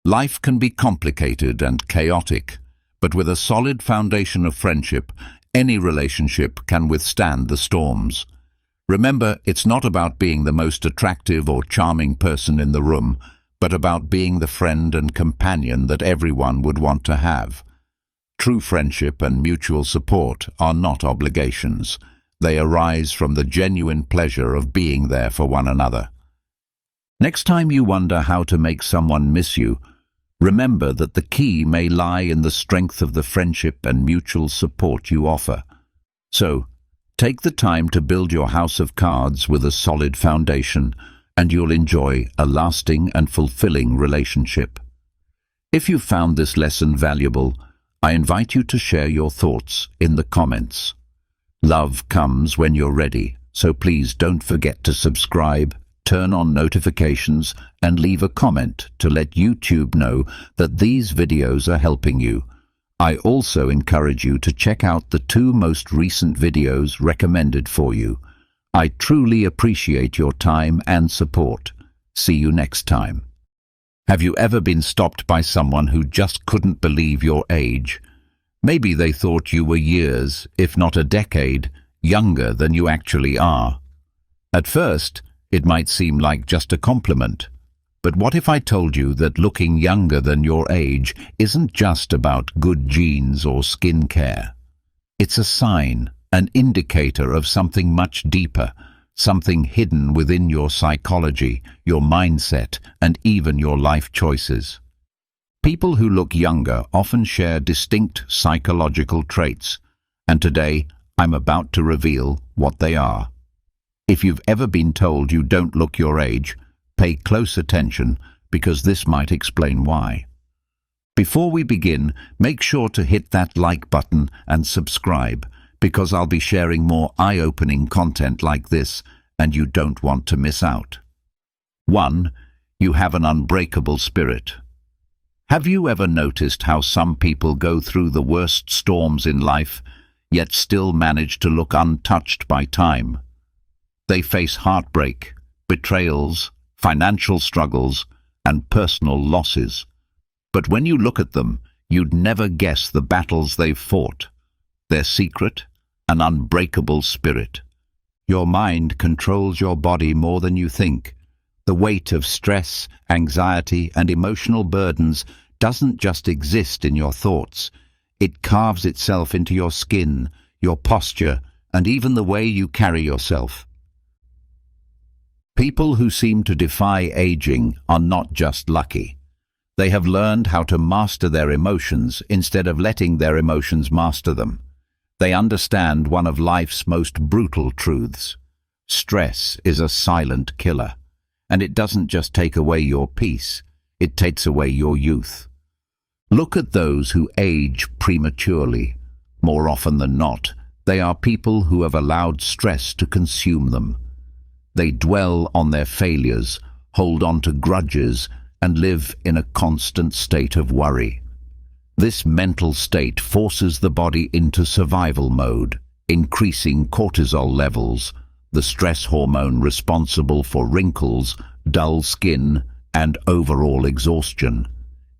Life can be complicated and chaotic, but with a solid foundation of friendship, any relationship can withstand the storms. Remember, it's not about being the most attractive or charming person in the room, but about being the friend and companion that everyone would want to have. True friendship and mutual support are not obligations. They arise from the genuine pleasure of being there for one another. Next time you wonder how to make someone miss you, remember that the key may lie in the strength of the friendship and mutual support you offer. So, take the time to build your house of cards with a solid foundation, and you'll enjoy a lasting and fulfilling relationship. If you found this lesson valuable, I invite you to share your thoughts in the comments. Love comes when you're ready, so please don't forget to subscribe, turn on notifications, and leave a comment to let YouTube know that these videos are helping you. I also encourage you to check out the 2 most recent videos recommended for you. I truly appreciate your time and support. See you next time. Have you ever been stopped by someone who just couldn't believe your age? Maybe they thought you were years, if not a decade, younger than you actually are. At first, it might seem like just a compliment. But what if I told you that looking younger than your age isn't just about good genes or skin care? It's a sign, an indicator of something much deeper, something hidden within your psychology, your mindset, and even your life choices. People who look younger often share distinct psychological traits, and today I'm about to reveal what they are. If you've ever been told you don't look your age, pay close attention because this might explain why. Before we begin, make sure to hit that like button and subscribe because I'll be sharing more eye-opening content like this and you don't want to miss out. 1. You have an unbreakable spirit. Have you ever noticed how some people go through the worst storms in life, yet still manage to look untouched by time? They face heartbreak, betrayals, financial struggles, and personal losses. But when you look at them, you'd never guess the battles they've fought. Their secret? An unbreakable spirit. Your mind controls your body more than you think. The weight of stress, anxiety, and emotional burdens doesn't just exist in your thoughts. It carves itself into your skin, your posture, and even the way you carry yourself. People who seem to defy aging are not just lucky. They have learned how to master their emotions instead of letting their emotions master them. They understand one of life's most brutal truths. Stress is a silent killer, and it doesn't just take away your peace, it takes away your youth. Look at those who age prematurely. More often than not, they are people who have allowed stress to consume them. They dwell on their failures, hold on to grudges, and live in a constant state of worry. This mental state forces the body into survival mode, increasing cortisol levels, the stress hormone responsible for wrinkles, dull skin, and overall exhaustion.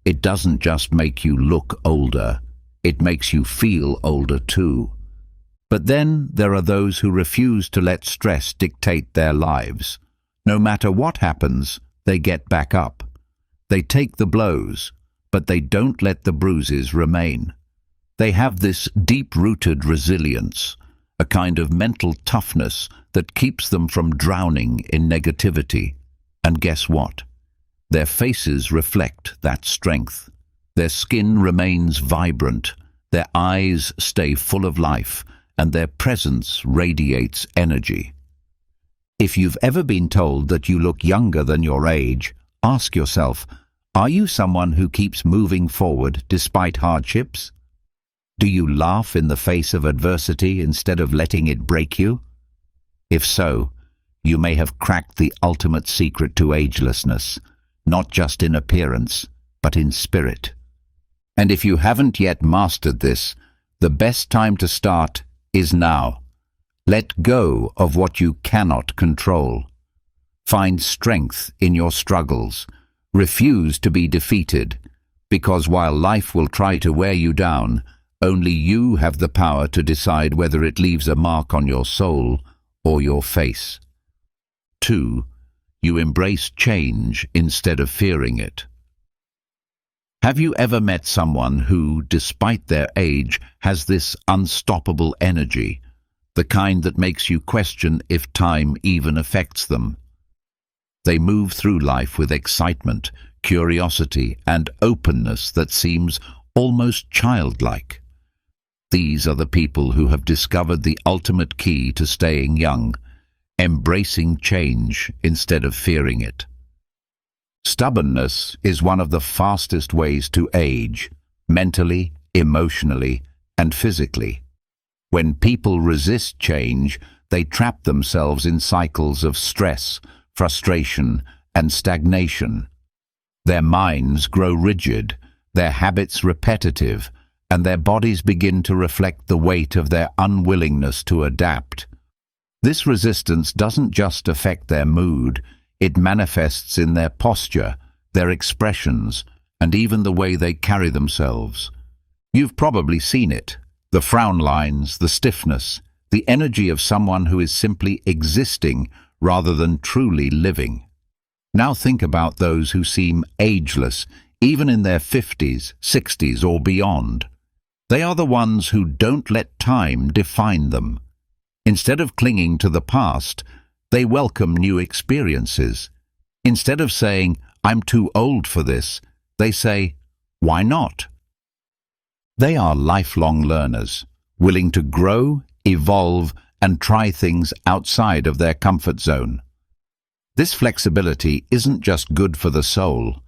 It doesn't just make you look older, it makes you feel older too. But then there are those who refuse to let stress dictate their lives. No matter what happens, they get back up. They take the blows, but they don't let the bruises remain. They have this deep-rooted resilience, a kind of mental toughness that keeps them from drowning in negativity. And guess what? Their faces reflect that strength. Their skin remains vibrant, their eyes stay full of life, and their presence radiates energy. If you've ever been told that you look younger than your age, ask yourself, are you someone who keeps moving forward despite hardships? Do you laugh in the face of adversity instead of letting it break you? If so, you may have cracked the ultimate secret to agelessness, not just in appearance, but in spirit. And if you haven't yet mastered this, the best time to start is now. Let go of what you cannot control. Find strength in your struggles. Refuse to be defeated, because while life will try to wear you down, only you have the power to decide whether it leaves a mark on your soul or your face. 2. You embrace change instead of fearing it. Have you ever met someone who, despite their age, has this unstoppable energy, the kind that makes you question if time even affects them? They move through life with excitement, curiosity, and openness that seems almost childlike. These are the people who have discovered the ultimate key to staying young, embracing change instead of fearing it. Stubbornness is one of the fastest ways to age, mentally, emotionally, and physically. When people resist change, they trap themselves in cycles of stress, frustration, and stagnation. Their minds grow rigid, their habits repetitive, and their bodies begin to reflect the weight of their unwillingness to adapt. This resistance doesn't just affect their mood, it manifests in their posture, their expressions, and even the way they carry themselves. You've probably seen it. The frown lines, the stiffness, the energy of someone who is simply existing rather than truly living. Now think about those who seem ageless, even in their 50s, 60s, or beyond. They are the ones who don't let time define them. Instead of clinging to the past, they welcome new experiences. Instead of saying, "I'm too old for this," they say, "Why not?" They are lifelong learners, willing to grow, evolve, and try things outside of their comfort zone. This flexibility isn't just good for the soul,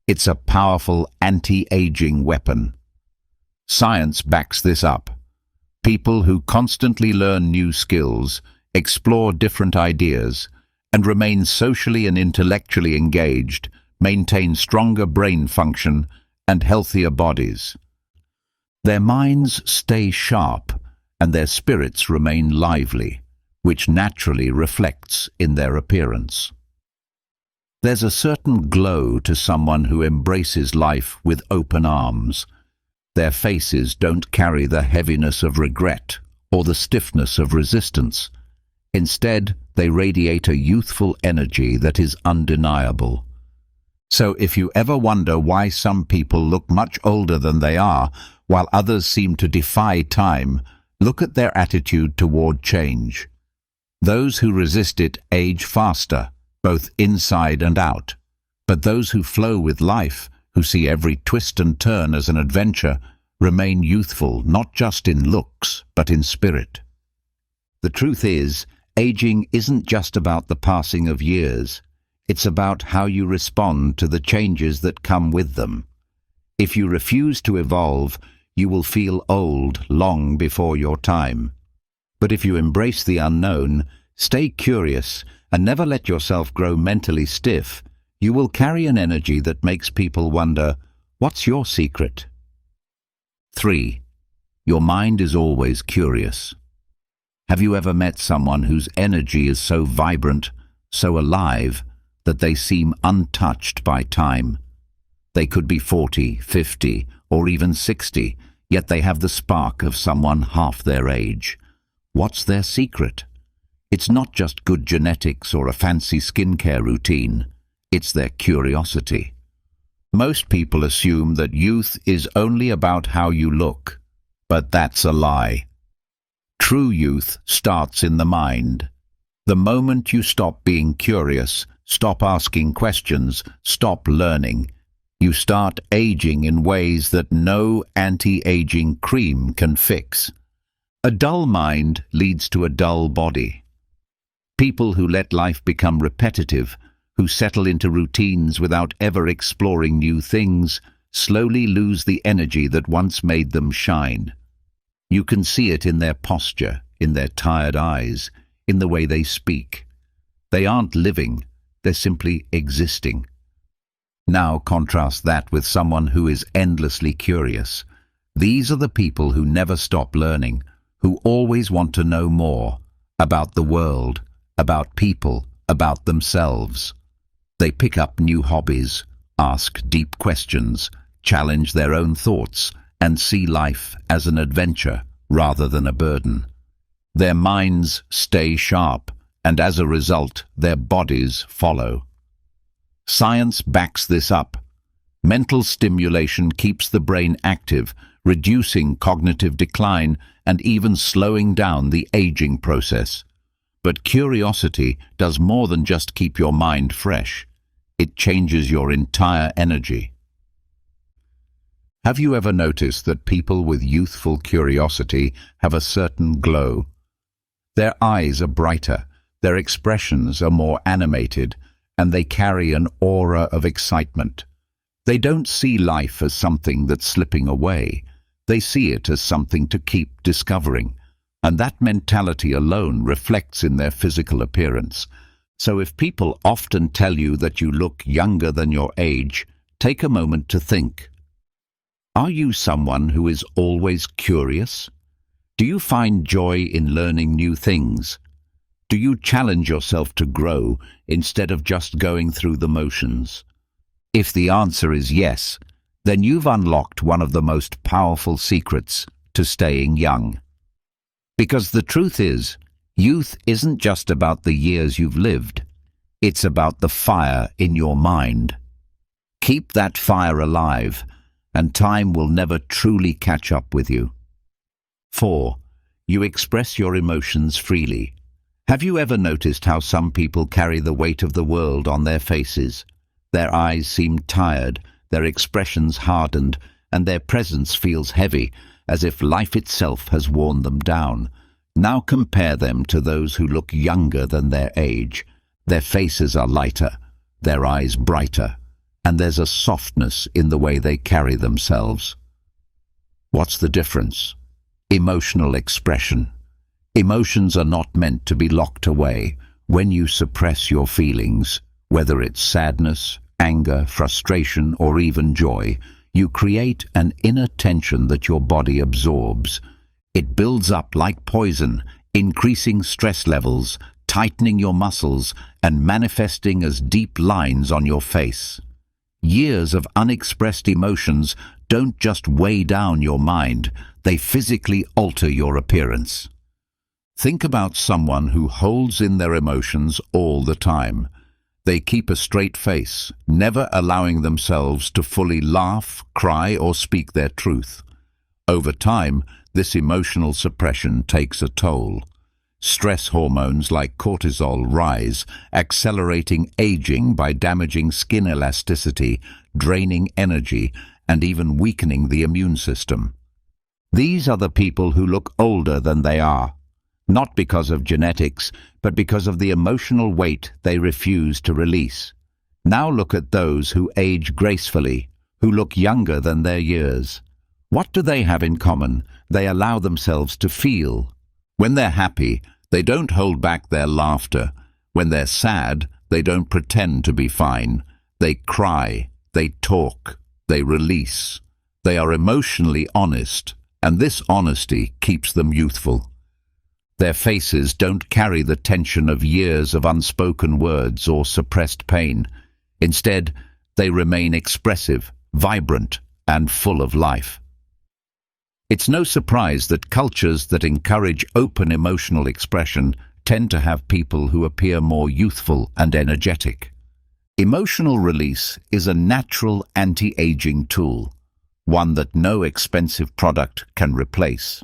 it's a powerful anti-aging weapon. Science backs this up. People who constantly learn new skills, explore different ideas, and remain socially and intellectually engaged maintain stronger brain function and healthier bodies. Their minds stay sharp and their spirits remain lively, which naturally reflects in their appearance. There's a certain glow to someone who embraces life with open arms. Their faces don't carry the heaviness of regret or the stiffness of resistance. Instead, they radiate a youthful energy that is undeniable. So if you ever wonder why some people look much older than they are, while others seem to defy time, look at their attitude toward change. Those who resist it age faster, both inside and out. But those who flow with life, who see every twist and turn as an adventure, remain youthful not just in looks, but in spirit. The truth is, aging isn't just about the passing of years. It's about how you respond to the changes that come with them. If you refuse to evolve, you will feel old long before your time. But if you embrace the unknown, stay curious, and never let yourself grow mentally stiff, you will carry an energy that makes people wonder, what's your secret? 3. Your mind is always curious. Have you ever met someone whose energy is so vibrant, so alive, that they seem untouched by time? They could be 40, 50, or even 60, yet they have the spark of someone half their age. What's their secret? It's not just good genetics or a fancy skincare routine. It's their curiosity. Most people assume that youth is only about how you look, but that's a lie. True youth starts in the mind. The moment you stop being curious, stop asking questions, stop learning, you start aging in ways that no anti-aging cream can fix. A dull mind leads to a dull body. People who let life become repetitive, who settle into routines without ever exploring new things, slowly lose the energy that once made them shine. You can see it in their posture, in their tired eyes, in the way they speak. They aren't living, they're simply existing. Now contrast that with someone who is endlessly curious. These are the people who never stop learning, who always want to know more about the world, about people, about themselves. They pick up new hobbies, ask deep questions, challenge their own thoughts, and see life as an adventure rather than a burden. Their minds stay sharp, and as a result, their bodies follow. Science backs this up. Mental stimulation keeps the brain active, reducing cognitive decline and even slowing down the aging process. But curiosity does more than just keep your mind fresh. It changes your entire energy. Have you ever noticed that people with youthful curiosity have a certain glow? Their eyes are brighter, their expressions are more animated, and they carry an aura of excitement. They don't see life as something that's slipping away. They see it as something to keep discovering. And that mentality alone reflects in their physical appearance. So if people often tell you that you look younger than your age, take a moment to think. Are you someone who is always curious? Do you find joy in learning new things? Do you challenge yourself to grow instead of just going through the motions? If the answer is yes, then you've unlocked one of the most powerful secrets to staying young. Because the truth is, youth isn't just about the years you've lived. It's about the fire in your mind. Keep that fire alive, and time will never truly catch up with you. 4. You express your emotions freely. Have you ever noticed how some people carry the weight of the world on their faces? Their eyes seem tired, their expressions hardened, and their presence feels heavy, as if life itself has worn them down. Now compare them to those who look younger than their age. Their faces are lighter, their eyes brighter, and there's a softness in the way they carry themselves. What's the difference? Emotional expression. Emotions are not meant to be locked away. When you suppress your feelings, whether it's sadness, anger, frustration, or even joy, you create an inner tension that your body absorbs. It builds up like poison, increasing stress levels, tightening your muscles, and manifesting as deep lines on your face. Years of unexpressed emotions don't just weigh down your mind, they physically alter your appearance. Think about someone who holds in their emotions all the time. They keep a straight face, never allowing themselves to fully laugh, cry, or speak their truth. Over time, this emotional suppression takes a toll. Stress hormones like cortisol rise, accelerating aging by damaging skin elasticity, draining energy, and even weakening the immune system. These are the people who look older than they are, not because of genetics, but because of the emotional weight they refuse to release. Now look at those who age gracefully, who look younger than their years. What do they have in common? They allow themselves to feel. When they're happy, they don't hold back their laughter. When they're sad, they don't pretend to be fine. They cry, they talk, they release. They are emotionally honest, and this honesty keeps them youthful. Their faces don't carry the tension of years of unspoken words or suppressed pain. Instead, they remain expressive, vibrant, and full of life. It's no surprise that cultures that encourage open emotional expression tend to have people who appear more youthful and energetic. Emotional release is a natural anti-aging tool, one that no expensive product can replace.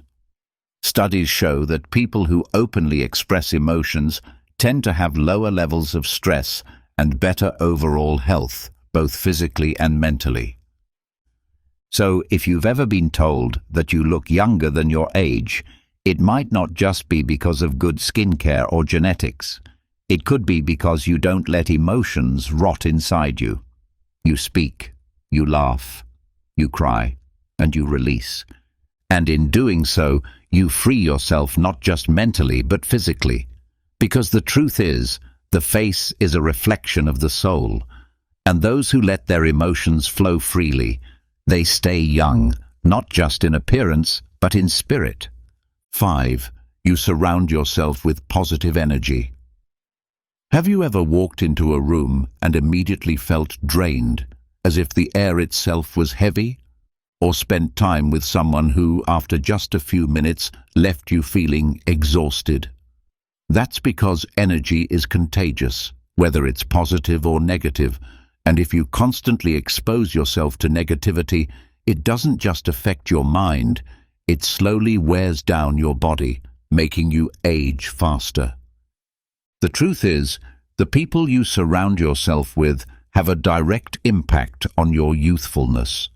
Studies show that people who openly express emotions tend to have lower levels of stress and better overall health, both physically and mentally. So, if you've ever been told that you look younger than your age, It might not just be because of good skincare or genetics. It could be because you don't let emotions rot inside you. You speak, you laugh, you cry, and you release. And in doing so, you free yourself not just mentally but physically. Because the truth is, the face is a reflection of the soul. And those who let their emotions flow freely, they stay young, not just in appearance, but in spirit. 5. You surround yourself with positive energy. Have you ever walked into a room and immediately felt drained, as if the air itself was heavy? Or spent time with someone who, after just a few minutes, left you feeling exhausted? That's because energy is contagious, whether it's positive or negative, and if you constantly expose yourself to negativity, it doesn't just affect your mind, it slowly wears down your body, making you age faster. The truth is, the people you surround yourself with have a direct impact on your youthfulness.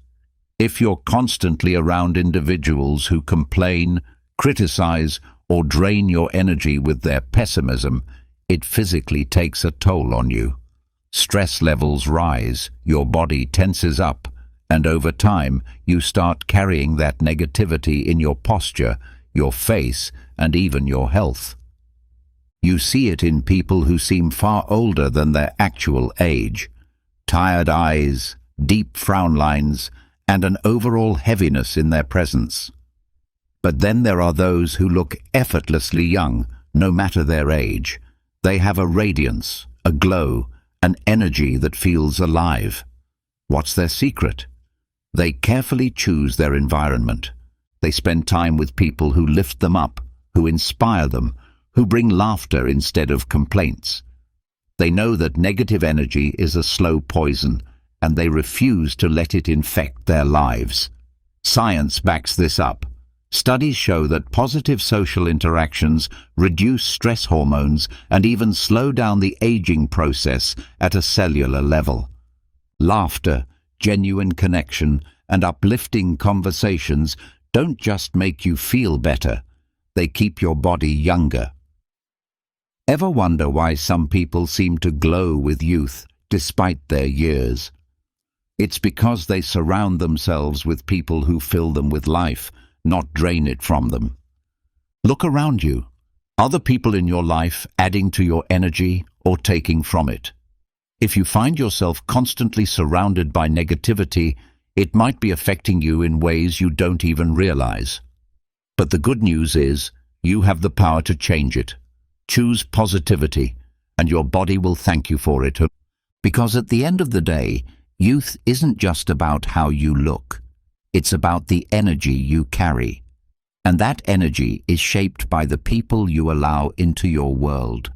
If you're constantly around individuals who complain, criticize, or drain your energy with their pessimism, it physically takes a toll on you. Stress levels rise, your body tenses up, and over time you start carrying that negativity in your posture, your face, and even your health. You see it in people who seem far older than their actual age. Tired eyes, deep frown lines, and an overall heaviness in their presence. But then there are those who look effortlessly young, no matter their age. They have a radiance, a glow, an energy that feels alive. What's their secret? They carefully choose their environment. They spend time with people who lift them up, who inspire them, who bring laughter instead of complaints. They know that negative energy is a slow poison, and they refuse to let it infect their lives. Science backs this up. Studies show that positive social interactions reduce stress hormones and even slow down the aging process at a cellular level. Laughter, genuine connection, and uplifting conversations don't just make you feel better, they keep your body younger. Ever wonder why some people seem to glow with youth despite their years? It's because they surround themselves with people who fill them with life, not drain it from them. Look around you. Are the people in your life adding to your energy or taking from it? If you find yourself constantly surrounded by negativity, it might be affecting you in ways you don't even realize. But the good news is, you have the power to change it. Choose positivity, and your body will thank you for it. Because at the end of the day, youth isn't just about how you look. It's about the energy you carry. And that energy is shaped by the people you allow into your world.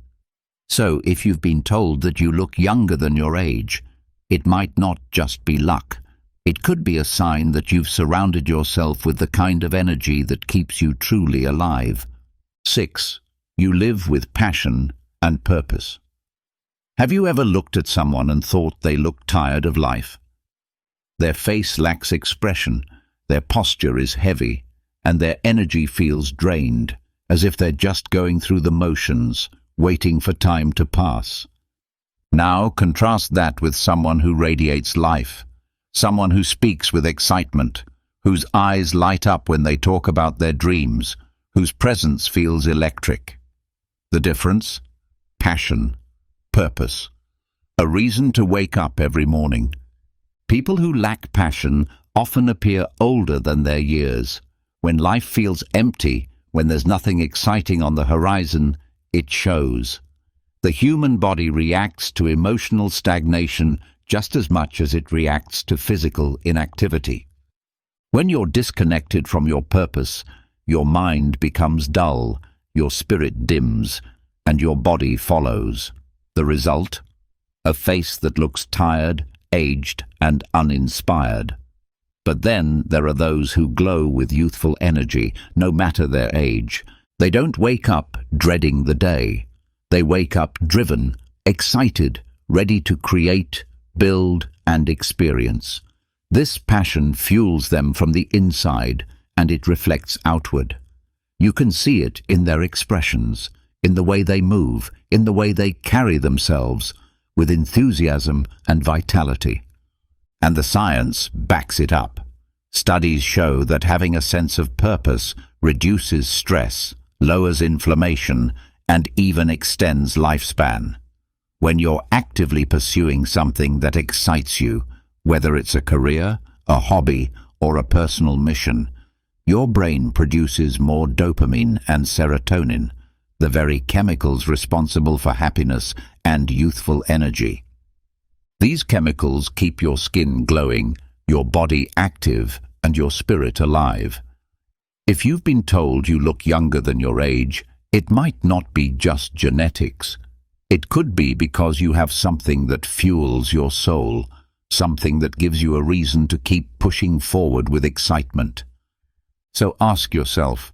So if you've been told that you look younger than your age, it might not just be luck. It could be a sign that you've surrounded yourself with the kind of energy that keeps you truly alive. 6. You live with passion and purpose. Have you ever looked at someone and thought they looked tired of life? Their face lacks expression, their posture is heavy, and their energy feels drained, as if they're just going through the motions, waiting for time to pass. Now contrast that with someone who radiates life, someone who speaks with excitement, whose eyes light up when they talk about their dreams, whose presence feels electric. The difference? Passion, purpose, a reason to wake up every morning. People who lack passion often appear older than their years. When life feels empty, when there's nothing exciting on the horizon, it shows. The human body reacts to emotional stagnation just as much as it reacts to physical inactivity. When you're disconnected from your purpose, your mind becomes dull, your spirit dims, and your body follows. The result? A face that looks tired, aged, and uninspired. But then there are those who glow with youthful energy, no matter their age. They don't wake up dreading the day. They wake up driven, excited, ready to create, build, and experience. This passion fuels them from the inside, and it reflects outward. You can see it in their expressions, in the way they move, in the way they carry themselves, with enthusiasm and vitality. And the science backs it up. Studies show that having a sense of purpose reduces stress, lowers inflammation, and even extends lifespan. When you're actively pursuing something that excites you, whether it's a career, a hobby, or a personal mission, your brain produces more dopamine and serotonin, the very chemicals responsible for happiness and youthful energy. These chemicals keep your skin glowing, your body active, and your spirit alive. If you've been told you look younger than your age, it might not be just genetics. It could be because you have something that fuels your soul, something that gives you a reason to keep pushing forward with excitement. So ask yourself,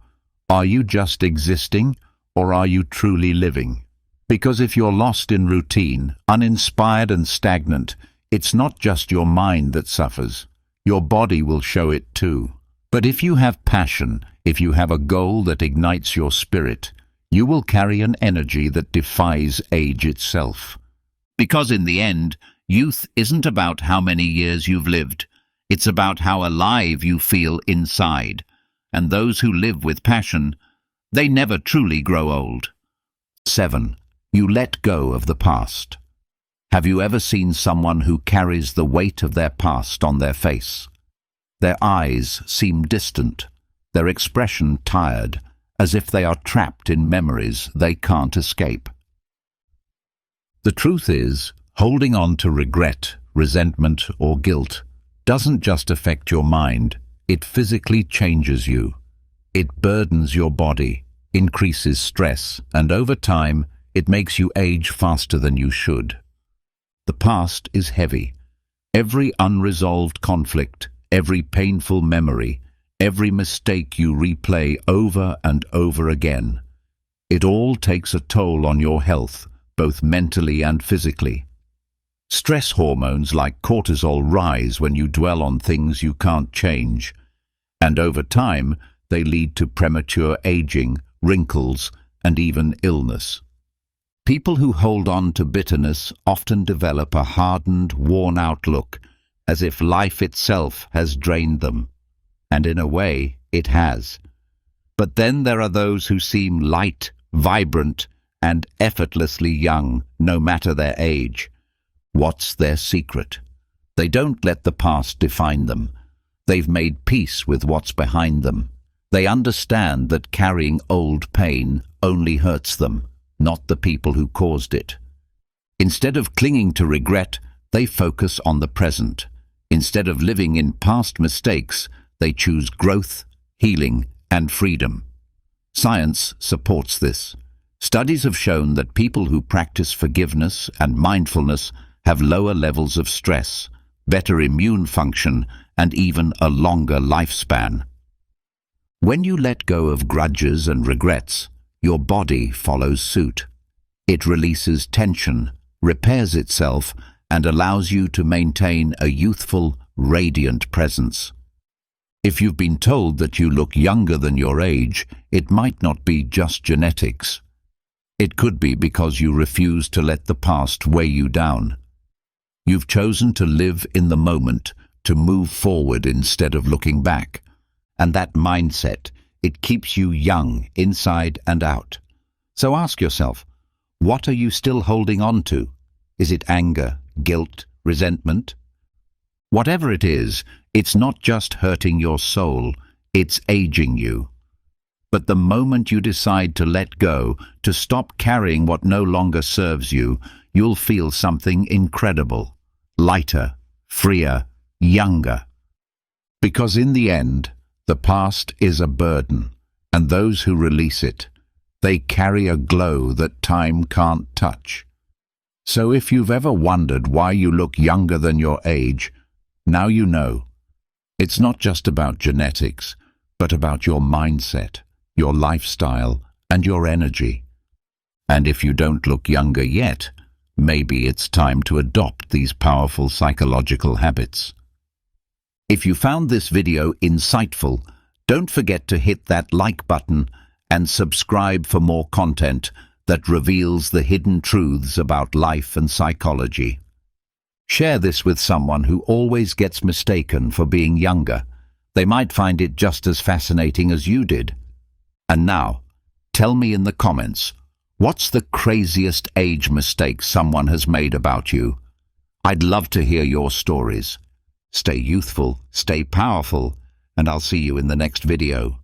are you just existing, or are you truly living? Because if you're lost in routine, uninspired and stagnant, it's not just your mind that suffers. Your body will show it too. But if you have passion, if you have a goal that ignites your spirit, you will carry an energy that defies age itself. Because in the end, youth isn't about how many years you've lived. It's about how alive you feel inside. And those who live with passion, they never truly grow old. 7. You let go of the past. Have you ever seen someone who carries the weight of their past on their face? Their eyes seem distant, their expression tired, as if they are trapped in memories they can't escape. The truth is, holding on to regret, resentment, or guilt doesn't just affect your mind, it physically changes you. It burdens your body, increases stress, and over time, it makes you age faster than you should. The past is heavy. Every unresolved conflict, every painful memory, every mistake you replay over and over again. It all takes a toll on your health, both mentally and physically. Stress hormones like cortisol rise when you dwell on things you can't change, and over time, they lead to premature aging, wrinkles, and even illness. People who hold on to bitterness often develop a hardened, worn-out look, as if life itself has drained them. And in a way, it has. But then there are those who seem light, vibrant, and effortlessly young, no matter their age. What's their secret? They don't let the past define them. They've made peace with what's behind them. They understand that carrying old pain only hurts them, not the people who caused it. Instead of clinging to regret, they focus on the present. Instead of living in past mistakes, they choose growth, healing, and freedom. Science supports this. Studies have shown that people who practice forgiveness and mindfulness have lower levels of stress, better immune function, and even a longer lifespan. When you let go of grudges and regrets, your body follows suit. It releases tension, repairs itself, and allows you to maintain a youthful, radiant presence. If you've been told that you look younger than your age, it might not be just genetics. It could be because you refuse to let the past weigh you down. You've chosen to live in the moment, to move forward instead of looking back. And that mindset, it keeps you young inside and out. So ask yourself, what are you still holding on to? Is it anger, guilt, resentment? Whatever it is, it's not just hurting your soul, it's aging you. But the moment you decide to let go, to stop carrying what no longer serves you, you'll feel something incredible, lighter, freer, younger. Because in the end, the past is a burden, and those who release it, they carry a glow that time can't touch. So if you've ever wondered why you look younger than your age, now you know. It's not just about genetics, but about your mindset, your lifestyle, and your energy. And if you don't look younger yet, maybe it's time to adopt these powerful psychological habits. If you found this video insightful, don't forget to hit that like button and subscribe for more content that reveals the hidden truths about life and psychology. Share this with someone who always gets mistaken for being younger. They might find it just as fascinating as you did. And now, tell me in the comments, what's the craziest age mistake someone has made about you? I'd love to hear your stories. Stay youthful, stay powerful, and I'll see you in the next video.